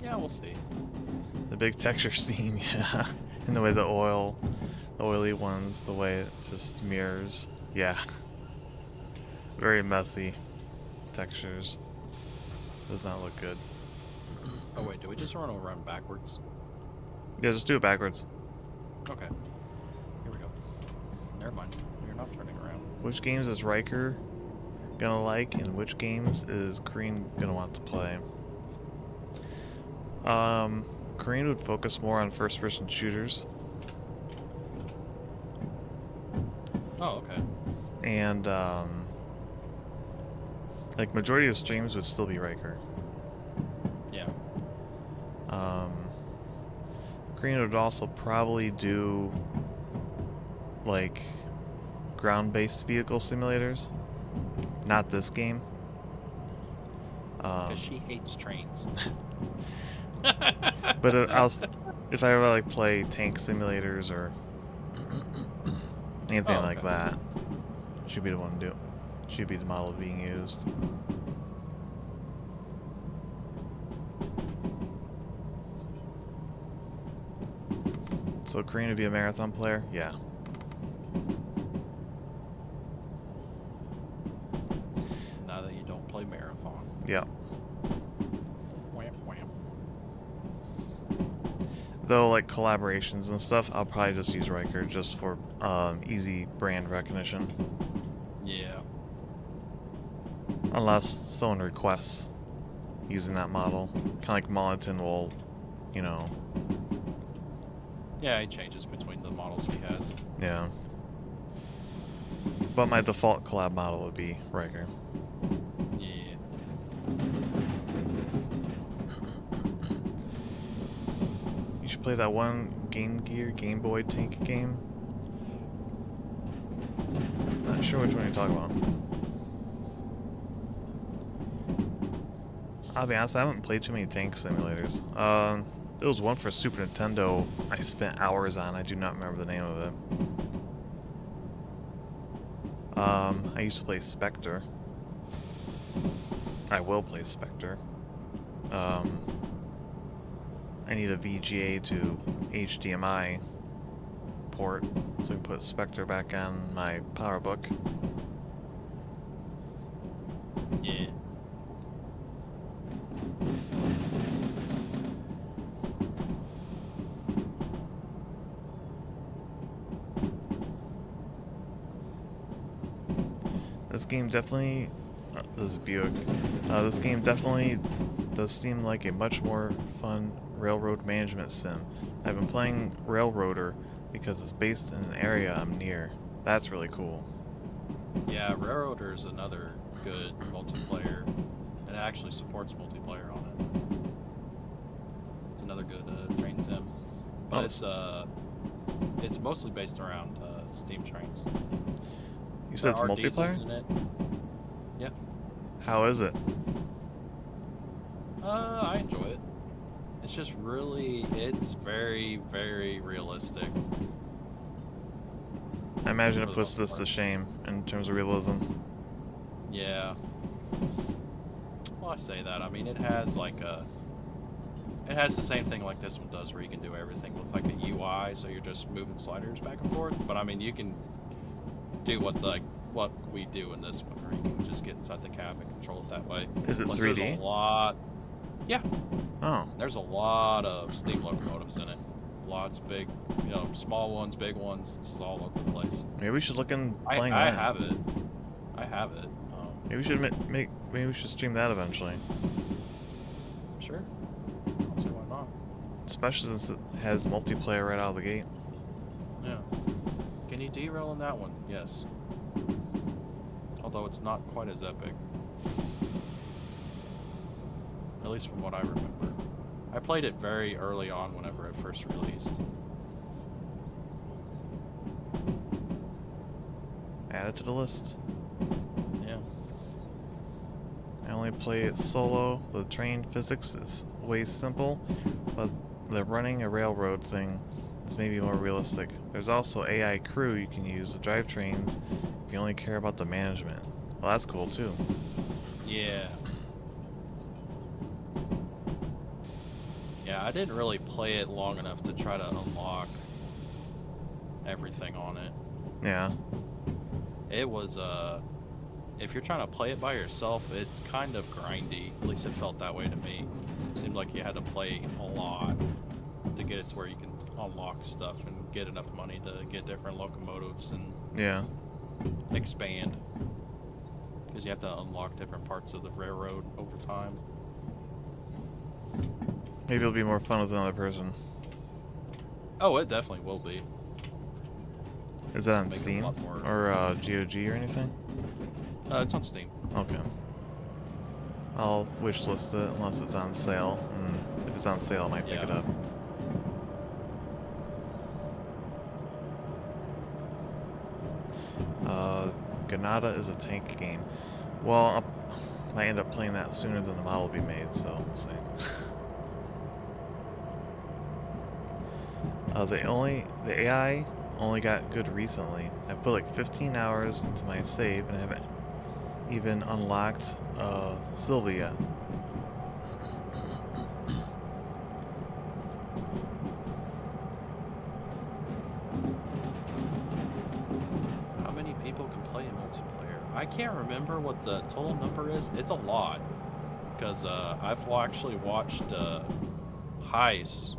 Yeah, we'll see. The big texture scheme, yeah. And the way the oily ones, the way it just mirrors. Yeah. Very messy textures. Does not look good. Oh wait, do we just want to run backwards? Yeah, just do it backwards. Okay. Here we go. Never mind. You're not turning around. Which games is Riker gonna like, and which games is Green gonna want to play? Green would focus more on first-person shooters. Oh, okay. And, like, majority of streams would still be Riker. Yeah. Green would also probably do, like, ground-based vehicle simulators. Not this game. Because she hates trains. But if I ever, like, play tank simulators or anything like okay. that, she'd be the one to do it. She'd be the model being used. So Korean would be a marathon player? Yeah. Now that you don't play marathon. Yeah. Wham, wham. Though, like, collaborations and stuff, I'll probably just use Riker just for easy brand recognition. Yeah. Unless someone requests using that model. Kind of like Mollington will, you know... Yeah, he changes between the models he has. Yeah. But my default collab model would be Riker. Yeah. You should play that one Game Gear, Game Boy tank game. Not sure which one you're talking about. I'll be honest, I haven't played too many tank simulators. There was one for Super Nintendo I spent hours on. I do not remember the name of it. I used to play Spectre. I will play Spectre. I need a VGA to HDMI port so I can put Spectre back on my PowerBook. Yeah. This game definitely... this is Buick. This game definitely does seem like a much more fun railroad management sim. I've been playing Railroader because it's based in an area I'm near. That's really cool. Yeah, Railroader is another good multiplayer. It actually supports multiplayer on it. It's another good train sim. But it's mostly based around steam trains. You said it's There are diesels multiplayer? in it. Yeah. How is it? I enjoy it. It's just really, it's very, very realistic. I imagine For it the puts most this to part. shame in terms of realism. Yeah. Well, I say that. I mean, it has like it has the same thing like this one does, where you can do everything with like a UI, so you're just moving sliders back and forth. But I mean, you can do what we do in this one, where you can just get inside the cab and control it that way. Is it Plus, 3D? There's a lot. Yeah. Oh. There's a lot of steam locomotives in it. Lots of big, small ones, big ones. It's all over the place. Maybe we should look in I playing that. have it. I have it. Maybe we should maybe we should stream that eventually. Sure. I'll see why not. Especially since it has multiplayer right out of the gate. Yeah. Can you derail in that one? Yes. Although it's not quite as epic. At least from what I remember. I played it very early on whenever it first released. Add it to the list. Yeah. I only play it solo. The train physics is way simple, but the running a railroad thing is maybe more realistic. There's also AI crew you can use to drive trains if you only care about the management. Well, that's cool too. Yeah. Yeah, I didn't really play it long enough to try to unlock everything on it. Yeah. It was, if you're trying to play it by yourself, it's kind of grindy. At least it felt that way to me. It seemed like you had to play a lot to get it to where you can unlock stuff and get enough money to get different locomotives and Yeah. expand. Because you have to unlock different parts of the railroad over time. Maybe it'll be more fun with another person. Oh, it definitely will be. Is that on Make it a Steam lot more- or GOG or anything? It's on Steam. Okay. I'll wishlist it unless it's on sale. And if it's on sale, I might pick it Yeah. up. Ganada is a tank game. Well, I might end up playing that sooner than the model will be made, so we'll see. The AI only got good recently. I put like 15 hours into my save and I haven't even unlocked Sylvia yet. How many people can play in multiplayer? I can't remember what the total number is. It's a lot. Because I've actually watched Heist,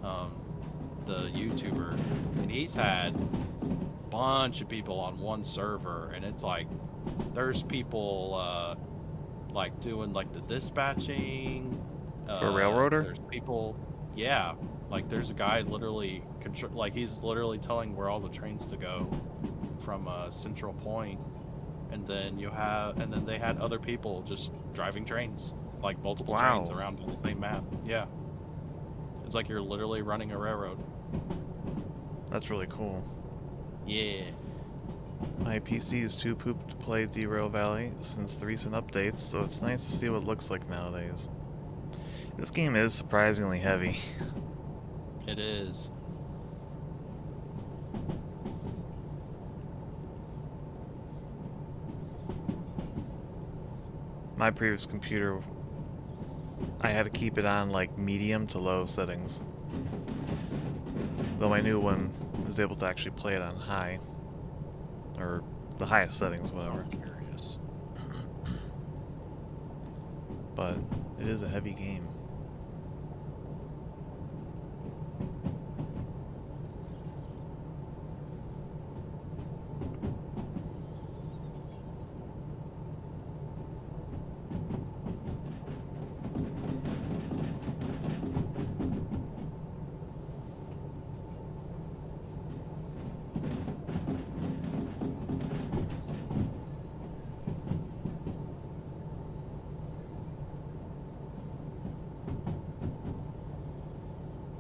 the YouTuber, and he's had a bunch of people on one server, and it's like there's people like doing like the dispatching For Railroader? There's people, yeah, like there's a guy literally like he's literally telling where all the trains to go from Central Point, and then they had other people just driving trains, like multiple trains Wow. around the same map. Yeah, it's like you're literally running a railroad. That's really cool. Yeah. My PC is too pooped to play Derail Valley since the recent updates, so it's nice to see what it looks like nowadays. This game is surprisingly heavy. It is. My previous computer, I had to keep it on like medium to low settings. Though my new one is able to actually play it on high. Or the highest settings, whatever. I'm curious. But it is a heavy game.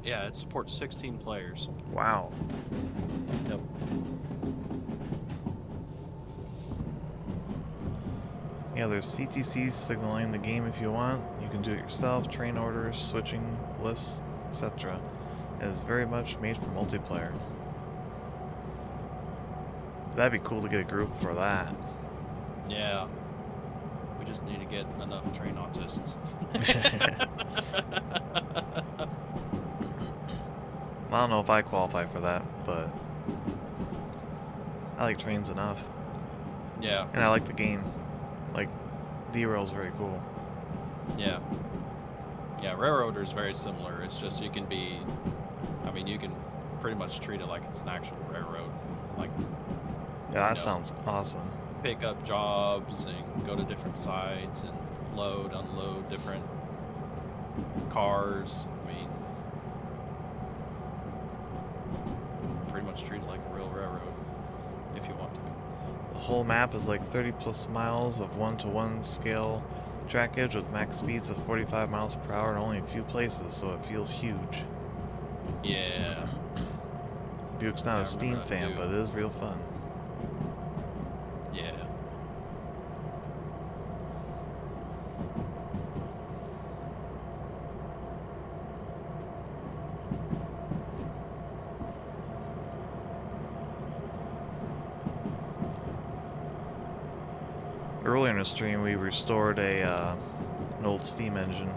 Yeah, it supports 16 players. Wow. Yep. Yeah, there's CTCs signaling the game if you want. You can do it yourself, train orders, switching lists, etc. It is very much made for multiplayer. That'd be cool to get a group for that. Yeah. We just need to get enough train autists. I don't know if I qualify for that, but I like trains enough. Yeah. And I like the game. Like, Derail's very cool. Yeah. Yeah, Railroader is very similar. It's just you can be, I mean, you can pretty much treat it like it's an actual railroad. Like, Yeah, that sounds awesome. pick up jobs and go to different sites and load, unload different cars. I mean, pretty much treat it like a real railroad if you want to. The whole map is like 30 plus miles of 1-to-1 scale trackage with max speeds of 45 miles per hour in only a few places, so it feels huge. Yeah. Buick's not I a Steam remember that fan, too. but it is real fun. Yeah. earlier in the stream we restored an old steam engine.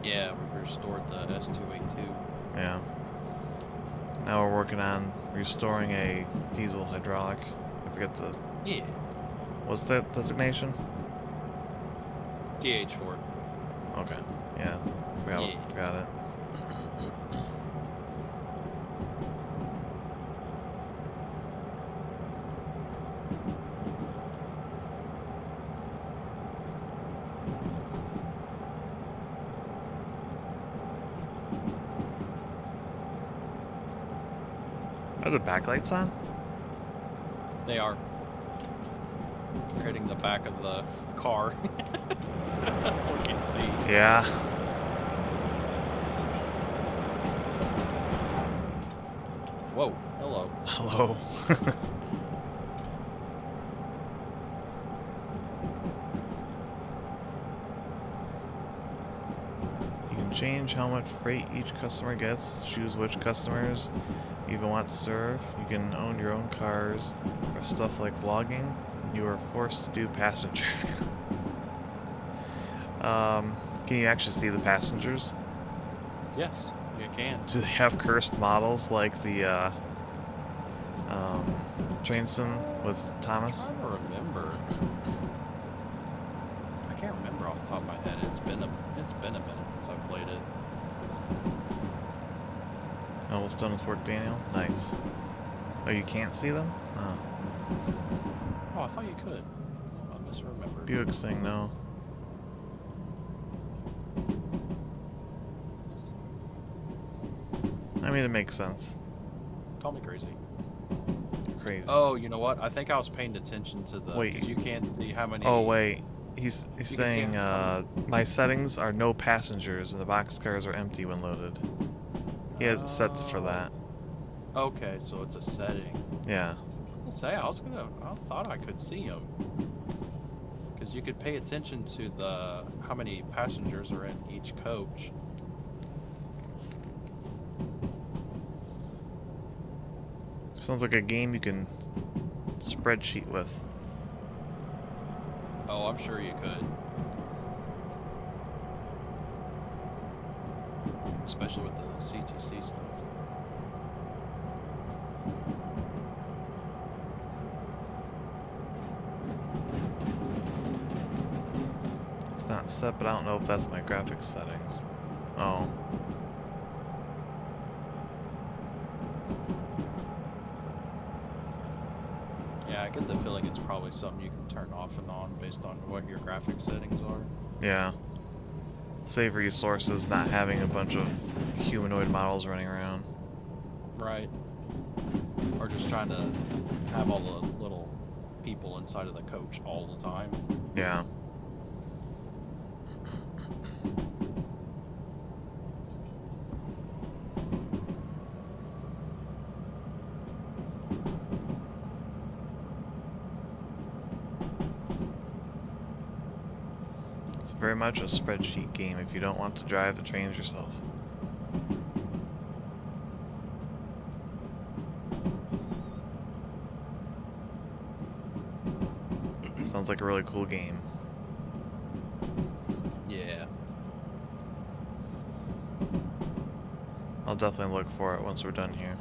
Yeah, we restored the S282. Yeah. Now we're working on restoring a diesel hydraulic. I forget the... Yeah. What's that designation? TH4. Okay. Yeah. Got it. Are the backlights on? They are. They're hitting the back of the car. That's what you can see. Yeah. Whoa, hello. Hello. You can change how much freight each customer gets, choose which customers you even want to serve. You can own your own cars or stuff like logging. You are forced to do passenger. Can you actually see the passengers? Yes, you can. Do they have cursed models like the train sim with Thomas? I'm trying to remember. I can't remember off the top of my head. It's been a minute since I played it. Almost done with work, Daniel. Nice. Oh, you can't see them? Oh. Oh, I thought you could. Oh, I misremembered. Buick's thing, no. I mean, it makes sense. Call me crazy. Crazy. Oh, you know what? I think I was paying attention to the. Wait. Because you can't see how many. Oh, wait. He's can saying, my settings are no passengers and the boxcars are empty when loaded. He has it set for that. Okay, so it's a setting. Yeah. I thought I could see them. Because you could pay attention to the how many passengers are in each coach. Sounds like a game you can spreadsheet with. Oh, I'm sure you could. Especially with the CTC stuff. It's not set, but I don't know if that's my graphics settings. Oh. Yeah, I get the feeling it's probably something you can turn off and on based on what your graphic settings are. Yeah. Save resources, not having a bunch of humanoid models running around. Right. Or just trying to have all the little people inside of the coach all the time. Yeah. It's very much a spreadsheet game if you don't want to drive the trains yourself. Sounds like a really cool game. Yeah. I'll definitely look for it once we're done here.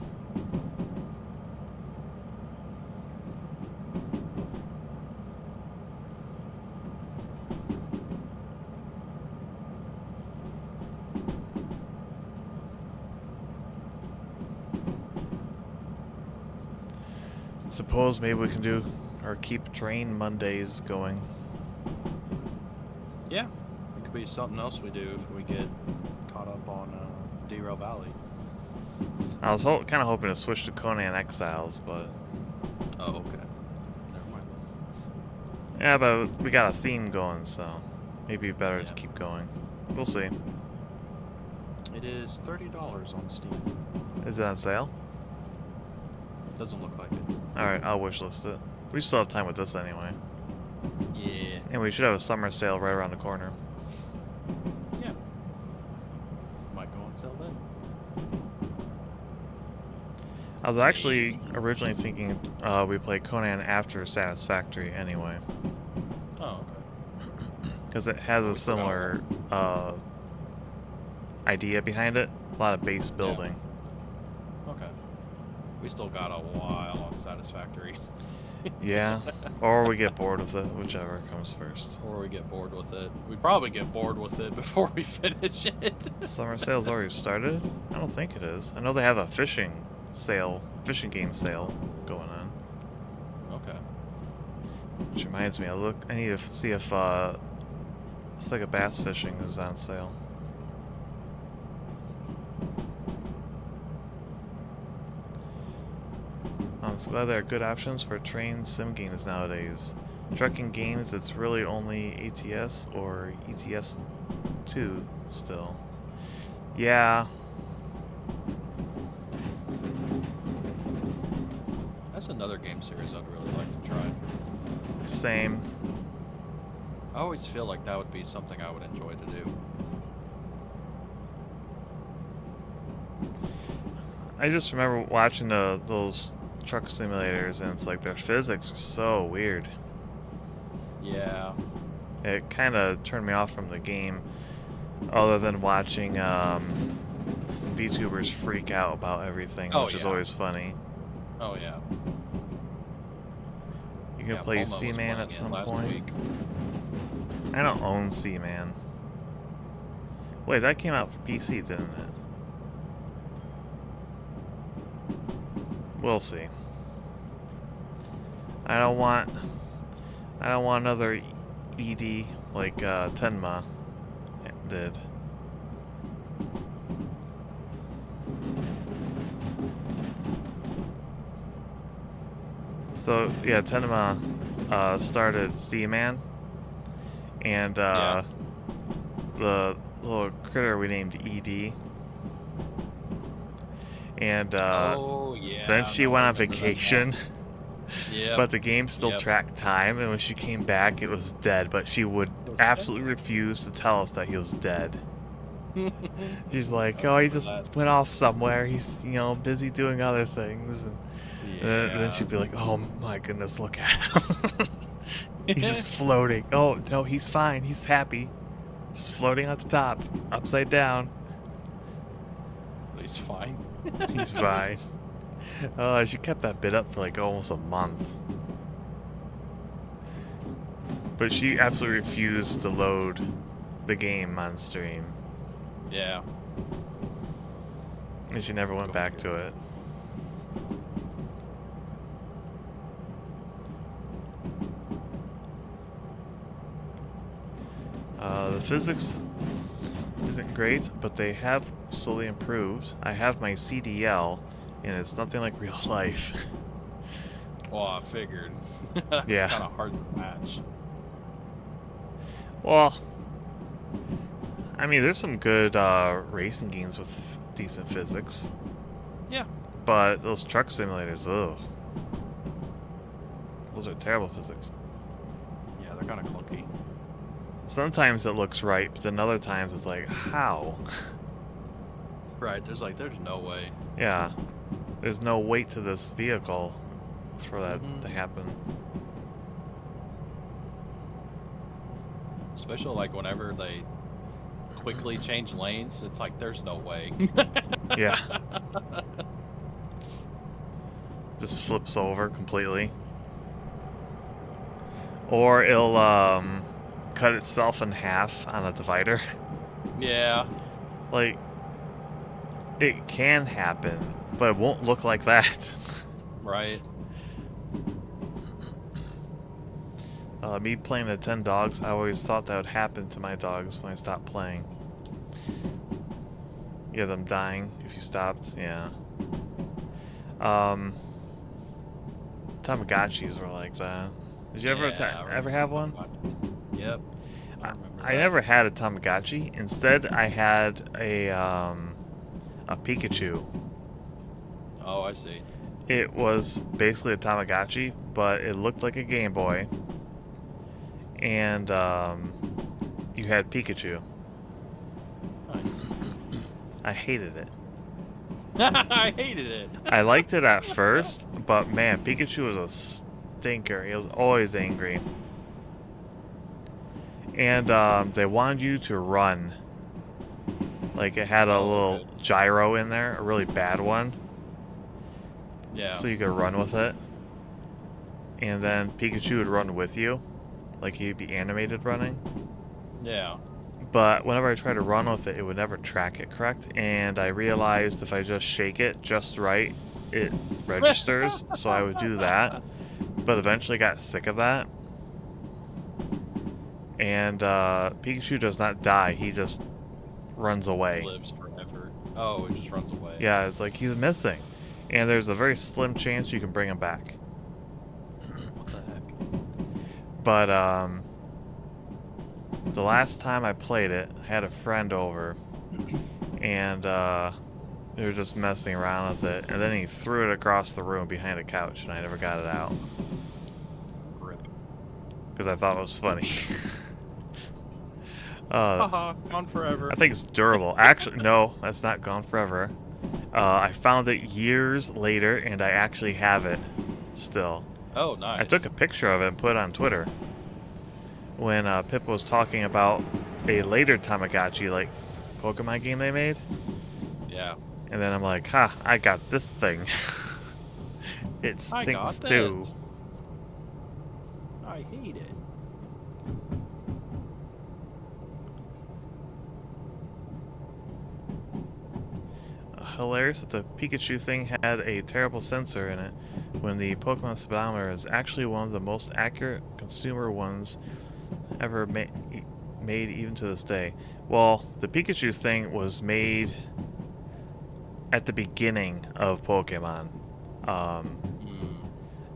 Suppose maybe we can do or keep train Mondays going. Yeah. It could be something else we do if we get caught up on Derail Valley. I was kind of hoping to switch to Conan Exiles, but Oh, okay. Never mind. yeah, but we got a theme going, so maybe better to Yeah. keep going. We'll see. It is $30 on Steam. Is it on sale? Doesn't look like it. Alright, I'll wishlist it. We still have time with this anyway. Yeah. And we should have a summer sale right around the corner. Yeah. Might go on sale then. I was actually originally thinking we play Conan after Satisfactory anyway. because it has a similar idea behind it. A lot of base building. Okay. We still got a while on Satisfactory. Yeah, or we get bored with it, whichever comes first. Or we get bored with it. We probably get bored with it before we finish it. Summer sale's already started? I don't think it is. I know they have a fishing game sale going on. Okay. Which reminds me, I need to see if it's like a bass fishing is on sale. I'm just glad there are good options for train sim games nowadays. Trucking games, it's really only ATS or ETS 2 still. Yeah. That's another game series I'd really like to try. Same. I always feel like that would be something I would enjoy to do. I just remember watching those truck simulators, and it's like their physics are so weird. Yeah. It kind of turned me off from the game, other than watching VTubers freak out about everything, which is always funny. Oh yeah. You can play Bulma was Seaman playing at it some last point. week. I don't own Seaman. Wait, that came out for PC, didn't it? We'll see. I don't want another ED like Tenma did. So yeah, Tenma started Seaman, and the little critter we named ED. And then she went on vacation. Yeah. But the game still tracked time, and when she came back, it was dead. But she would absolutely refuse to tell us that he was dead. She's like, "Oh, he just went off somewhere. He's, busy doing other things." And then she'd be like, "Oh my goodness, look at him. He's just floating. Oh no, he's fine. He's happy. Just floating at the top, upside down. He's fine." He's fine. She kept that bit up for like almost a month. But she absolutely refused to load the game on stream. Yeah. And she never went back to it. The physics isn't great, but they have slowly improved. I have my CDL, and it's nothing like real life. Well, I figured. It's Yeah. kind of hard to match. Well, I mean, there's some good racing games with decent physics. Yeah. But those truck simulators, ugh. Those are terrible physics. Yeah, they're kind of clunky. Sometimes it looks right, but then other times it's like, how? Right, there's no way. Yeah. There's no weight to this vehicle for that to happen. Especially like whenever they quickly change lanes, it's like there's no way. Yeah. Just flips over completely. Or it'll cut itself in half on a divider. Yeah. Like, it can happen, but it won't look like that. Right. Me playing the 10 dogs, I always thought that would happen to my dogs when I stopped playing. Yeah, them dying if you stopped, yeah. Tamagotchis were like that. Did you ever have one? Yep. I never had a Tamagotchi. Instead, I had a Pikachu. Oh, I see. It was basically a Tamagotchi, but it looked like a Game Boy. And you had Pikachu. Nice. I hated it. I hated it. I liked it at first, but man, Pikachu was a stinker. He was always angry. And they wanted you to run. Like it had a little okay. gyro in there, a really bad one. Yeah. So you could run with it. And then Pikachu would run with you. Like he'd be animated running. Yeah. But whenever I tried to run with it, it would never track it correct. And I realized if I just shake it just right, it registers. So I would do that. But eventually got sick of that. And Pikachu does not die. He just runs away. Lives forever. Oh, it just runs away. Yeah, it's like he's missing. And there's a very slim chance you can bring him back. What the heck? But the last time I played it, I had a friend over, and they were just messing around with it, and then he threw it across the room behind a couch, and I never got it out. Rip. Because I thought it was funny. Haha, gone forever. I think it's durable. Actually, no, that's not gone forever. I found it years later, and I actually have it still. Oh, nice. I took a picture of it and put it on Twitter. When Pip was talking about a later Tamagotchi, like, Pokemon game they made. Yeah. And then I'm like, ha, I got this thing. It I got stinks too. this. I hate it. Hilarious that the Pikachu thing had a terrible sensor in it when the Pokemon speedometer is actually one of the most accurate consumer ones ever made even to this day. Well, the Pikachu thing was made at the beginning of Pokemon.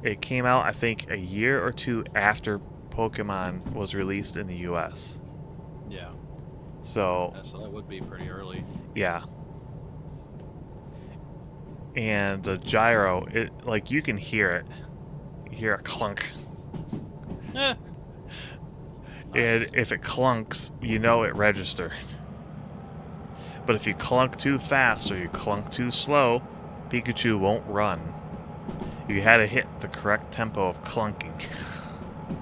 It came out, I think, a year or two after Pokemon was released in the US. Yeah. So, Yeah, so that would be pretty early. yeah. And the gyro, it like you can hear it. You hear a clunk. Eh. And Nice. if it clunks, you know it registered. But if you clunk too fast or you clunk too slow, Pikachu won't run. You had to hit the correct tempo of clunking.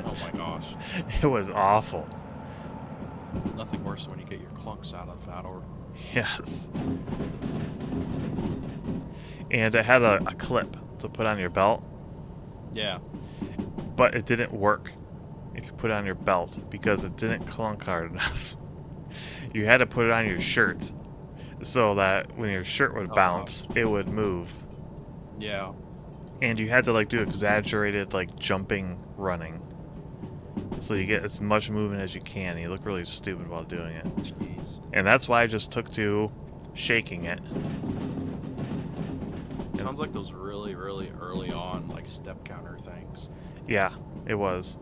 Oh my gosh. It was awful. Nothing worse than when you get your clunks out of that order. Yes. And it had a clip to put on your belt, Yeah. but it didn't work if you put it on your belt because it didn't clunk hard enough. You had to put it on your shirt so that when your shirt would bounce, it would move. Yeah. And you had to like do exaggerated like jumping running. So you get as much movement as you can. You look really stupid while doing it. Jeez. And that's why I just took to shaking it. Sounds like those really, really early on, like, step counter things. Yeah, it was.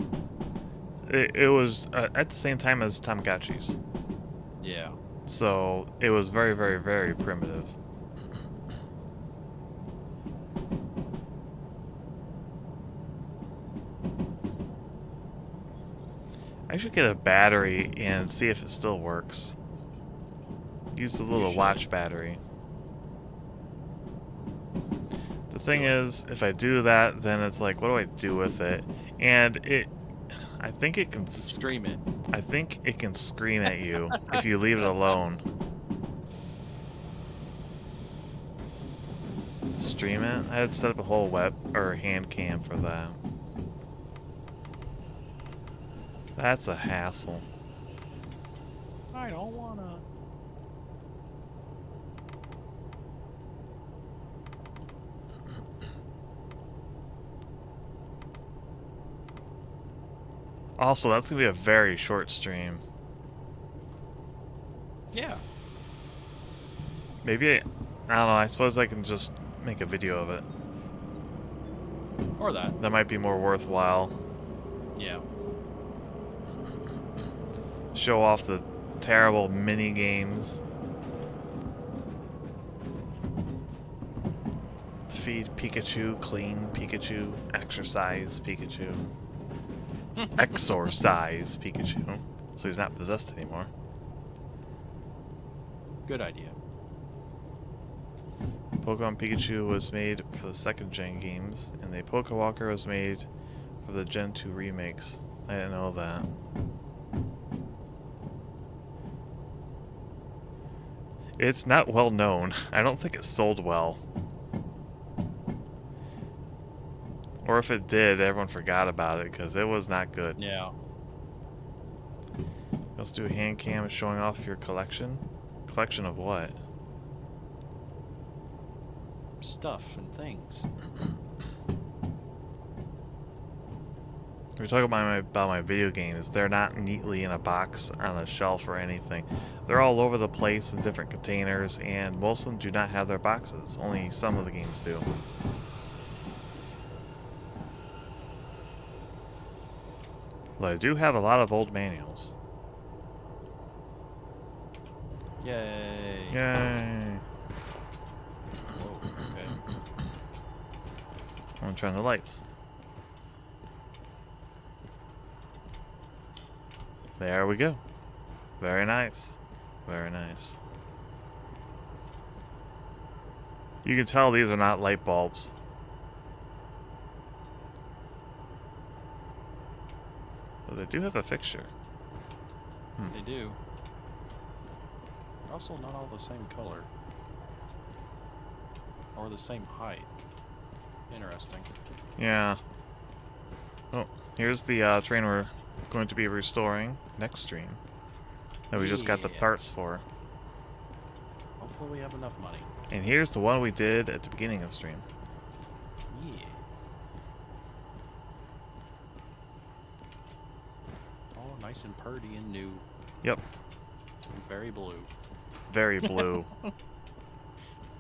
It was at the same time as Tamagotchis. Yeah. So it was very, very, very primitive. I should get a battery and see if it still works. Use the little should. watch battery. The thing is, if I do that, then it's like, what do I do with it? And I think it can Stream it. I think it can scream at you if you leave it alone. Stream it? I had to set up a whole web or hand cam for that. That's a hassle. I don't wanna. Also, that's gonna be a very short stream. Yeah. Maybe I don't know. I suppose I can just make a video of it. Or that. That might be more worthwhile. Yeah. Show off the terrible mini games. Feed Pikachu, clean Pikachu, exercise Pikachu, exorcise Pikachu, so he's not possessed anymore. Good idea. Pokemon Pikachu was made for the second gen games, and the Pokewalker was made for the Gen 2 remakes. I didn't know that. It's not well known. I don't think it sold well. Or if it did, everyone forgot about it because it was not good. Yeah. Let's do a hand cam showing off your collection. Collection of what? Stuff and things. We're talking about my video games. They're not neatly in a box on a shelf or anything. They're all over the place in different containers, and most of them do not have their boxes. Only some of the games do. But I do have a lot of old manuals. Yay. Yay! Whoa, okay. I'm gonna turn the lights. There we go. Very nice. Very nice. You can tell these are not light bulbs. But they do have a fixture. They do. They're also not all the same color. Or the same height. Interesting. Yeah. Oh, here's the train we're going to be restoring next stream. That we just got the Yeah. parts for. Hopefully we have enough money. And here's the one we did at the beginning of stream. Yeah. Oh, nice and purdy and new. Yep, And very blue. very blue.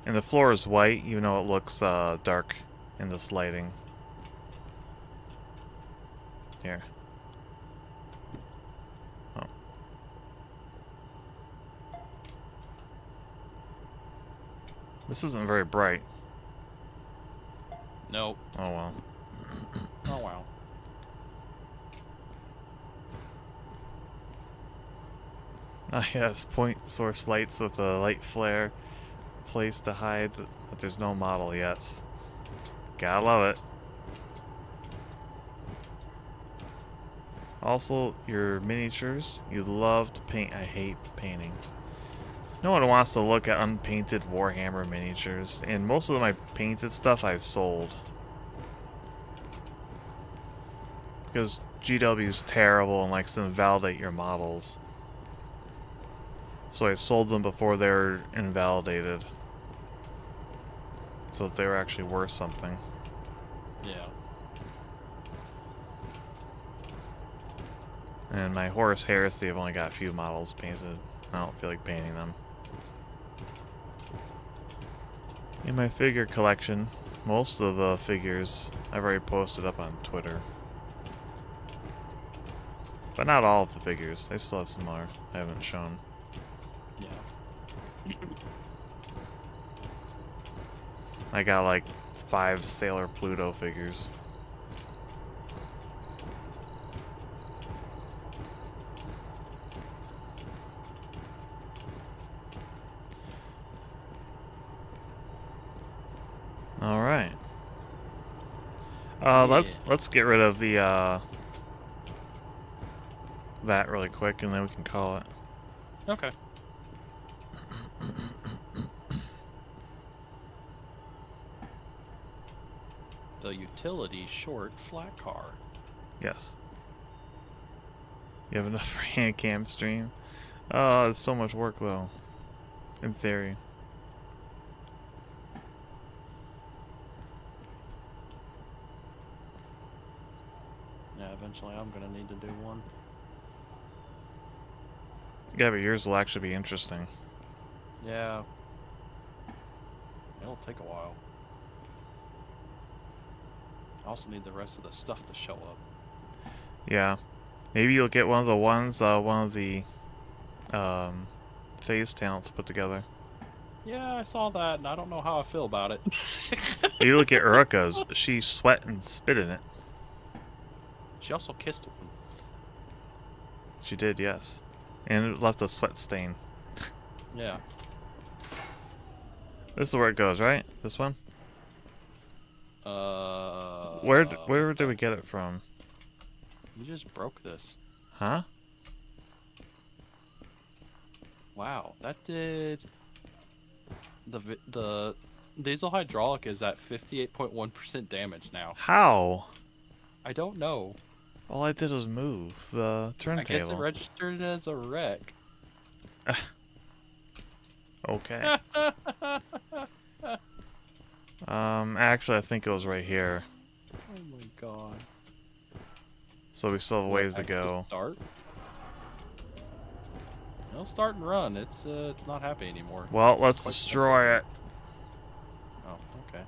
And the floor is white, even though it looks dark in this lighting. Here. Oh. This isn't very bright. Nope. Oh well. Oh wow. Ah yes, point source lights with a light flare. Place to hide that there's no model yet. Gotta love it. Also, your miniatures. You love to paint. I hate painting. No one wants to look at unpainted Warhammer miniatures, and most of my painted stuff I've sold. Because GW's terrible and likes to invalidate your models. So I sold them before they were invalidated. So that they were actually worth something. Yeah. And my Horus Heresy, I've only got a few models painted. I don't feel like painting them. In my figure collection, most of the figures I've already posted up on Twitter. But not all of the figures. I still have some more I haven't shown. Yeah. I got like 5 Sailor Pluto figures. All right. Let's get rid of the that really quick, and then we can call it. Okay. The utility short flat car. Yes. You have enough for hand cam stream? Oh, it's so much work though. In theory. Yeah, eventually I'm gonna need to do one. Yeah, but yours will actually be interesting. Yeah. It'll take a while. I also need the rest of the stuff to show up. Yeah. Maybe you'll get one of the ones, one of the phase talents put together. Yeah, I saw that, and I don't know how I feel about it. Maybe you look at Uruka's. She sweat and spit in it. She also kissed one. She did, yes. And it left a sweat stain. Yeah. This is where it goes, right? This one? Where did we get it from? You just broke this. Huh? Wow, that did The diesel hydraulic is at 58.1% damage now. How? I don't know. All I did was move the I guess it turntable. registered as a wreck. Okay. Actually, I think it was right here. Oh my god. So we still have a Will it ways to actually go. start? It'll start and run. It's not happy anymore. Well, It's let's quite destroy it. Oh, okay.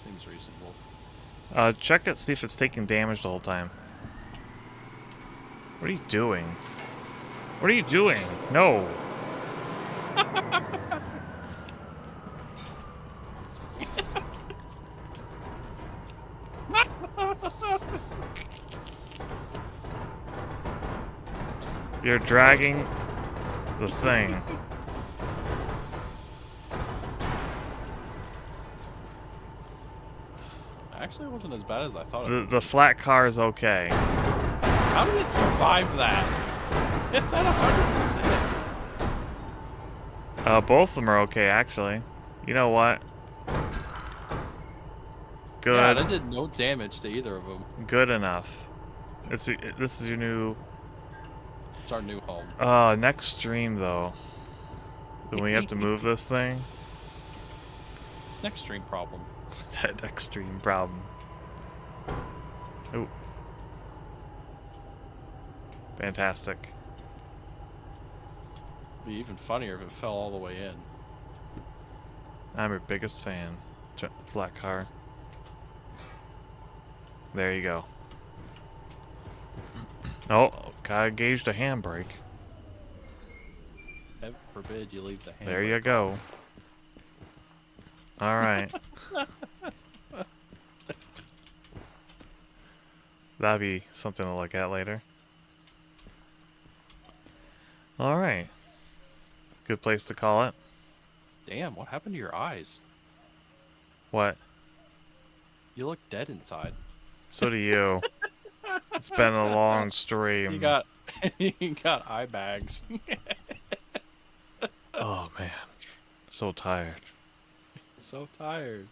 Seems reasonable. Check it, see if it's taking damage the whole time. What are you doing? What are you doing? No. You're dragging the thing. Actually, it wasn't as bad as I thought it would The be. flat car is okay. How did it survive that? It's at 100%. Both of them are okay, actually. You know what? Yeah, Good. that did no damage to either of them. Good enough. This is your new... It's our new home. Next stream, though. When we have to move this thing. It's next stream problem. That extreme problem. Oh. Fantastic. It'd be even funnier if it fell all the way in. I'm your biggest fan. Flat car. There you go. Oh, gotta gauge the handbrake. Heaven forbid you leave the hand. There you go. Alright. That'd be something to look at later. Alright. Good place to call it. Damn, what happened to your eyes? What? You look dead inside. So do you. It's been a long stream. You got you got eye bags. Oh man. So tired. So tired.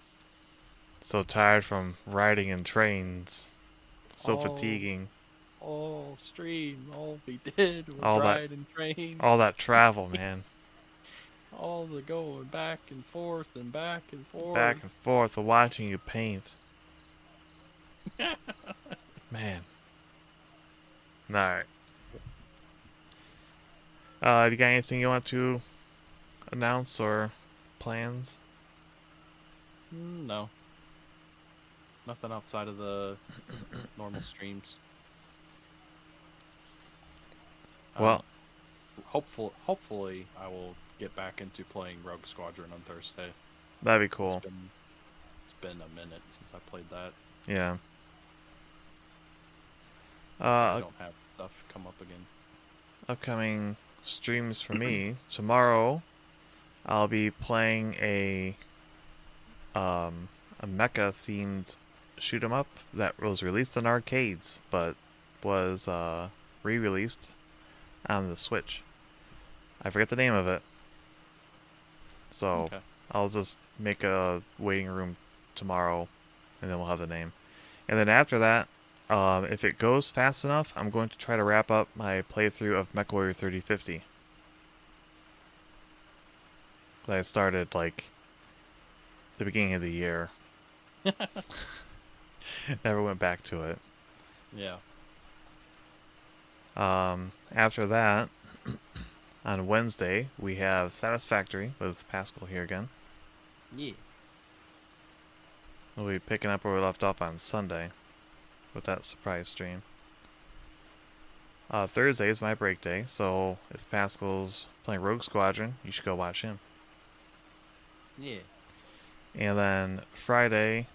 So tired from riding in trains. So Oh. fatiguing. All stream, all we did was All that- ride in trains. All that travel, man. All the going back and forth and back and forth. Back and forth of watching you paint. Man. Alright. You got anything you want to announce or plans? No. Nothing outside of the normal streams. Well, Hopefully I will get back into playing Rogue Squadron on Thursday. that'd be cool. It's been a minute since I played that. Yeah. I don't have stuff come up again. Upcoming streams for me. Tomorrow, I'll be playing a mecha themed shoot 'em up that was released in arcades, but was re-released on the Switch. I forget the name of it, so Okay. I'll just make a waiting room tomorrow, and then we'll have the name. And then after that, if it goes fast enough, I'm going to try to wrap up my playthrough of MechWarrior 3050. That I started like the beginning of the year. Never went back to it. Yeah. After that, on Wednesday, we have Satisfactory with Pascal here again. Yeah. We'll be picking up where we left off on Sunday with that surprise stream. Thursday is my break day, so if Pascal's playing Rogue Squadron, you should go watch him. Yeah. And then Friday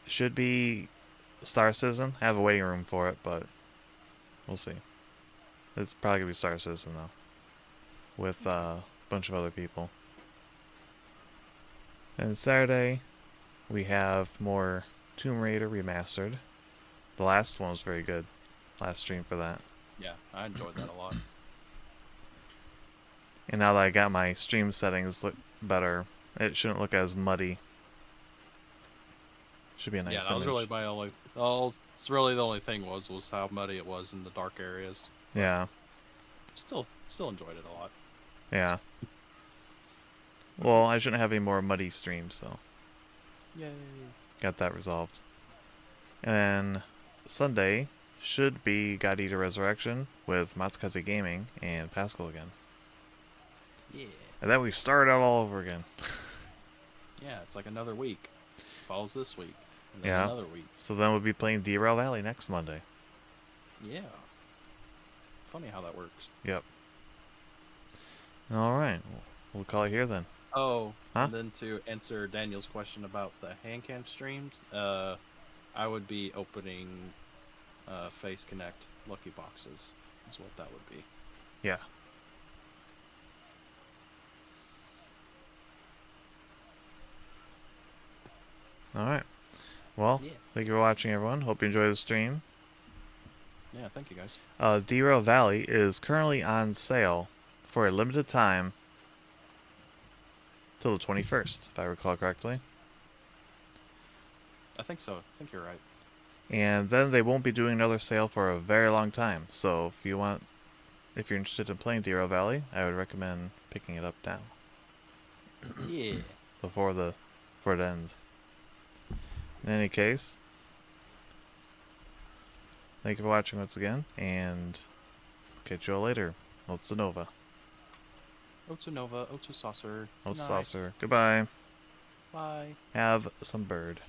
should be Star Citizen. I have a waiting room for it, but we'll see. It's probably gonna be Star Citizen though, with a bunch of other people. And Saturday, we have more Tomb Raider Remastered. The last one was very good. Last stream for that. Yeah, I enjoyed that a lot. And now that I got my stream settings look better, it shouldn't look as muddy. Should be a Yeah, nice that was image. really my only. Oh, it's really the only thing was how muddy it was in the dark areas. But Yeah, still enjoyed it a lot. yeah. Well, I shouldn't have any more muddy streams, so Yay! got that resolved. And then Sunday should be God Eater Resurrection with Matsukaze Gaming and Pascal again. Yeah. And then we start out all over again. Yeah, it's like another week. Follows this week, and then Yeah. another week. So then we'll be playing Derail Valley next Monday. Yeah. Funny how that works. Yep. Alright. We'll call it here then. Oh, Huh? and then to answer Daniel's question about the hand cam streams, I would be opening Face Connect lucky boxes. Is what that would be. Yeah. Alright. Well, Yeah. thank you for watching, everyone. Hope you enjoyed the stream. Yeah, thank you guys. Derail Valley is currently on sale for a limited time till the 21st, if I recall correctly. I think so. I think you're right. And then they won't be doing another sale for a very long time. So if you're interested in playing Derail Valley, I would recommend picking it up now Yeah. before it ends. In any case, thank you for watching once again, and catch you all later. Otsunova. Otsunova, Otsusaucer. Otsusaucer. Goodbye. Bye. Have some bird.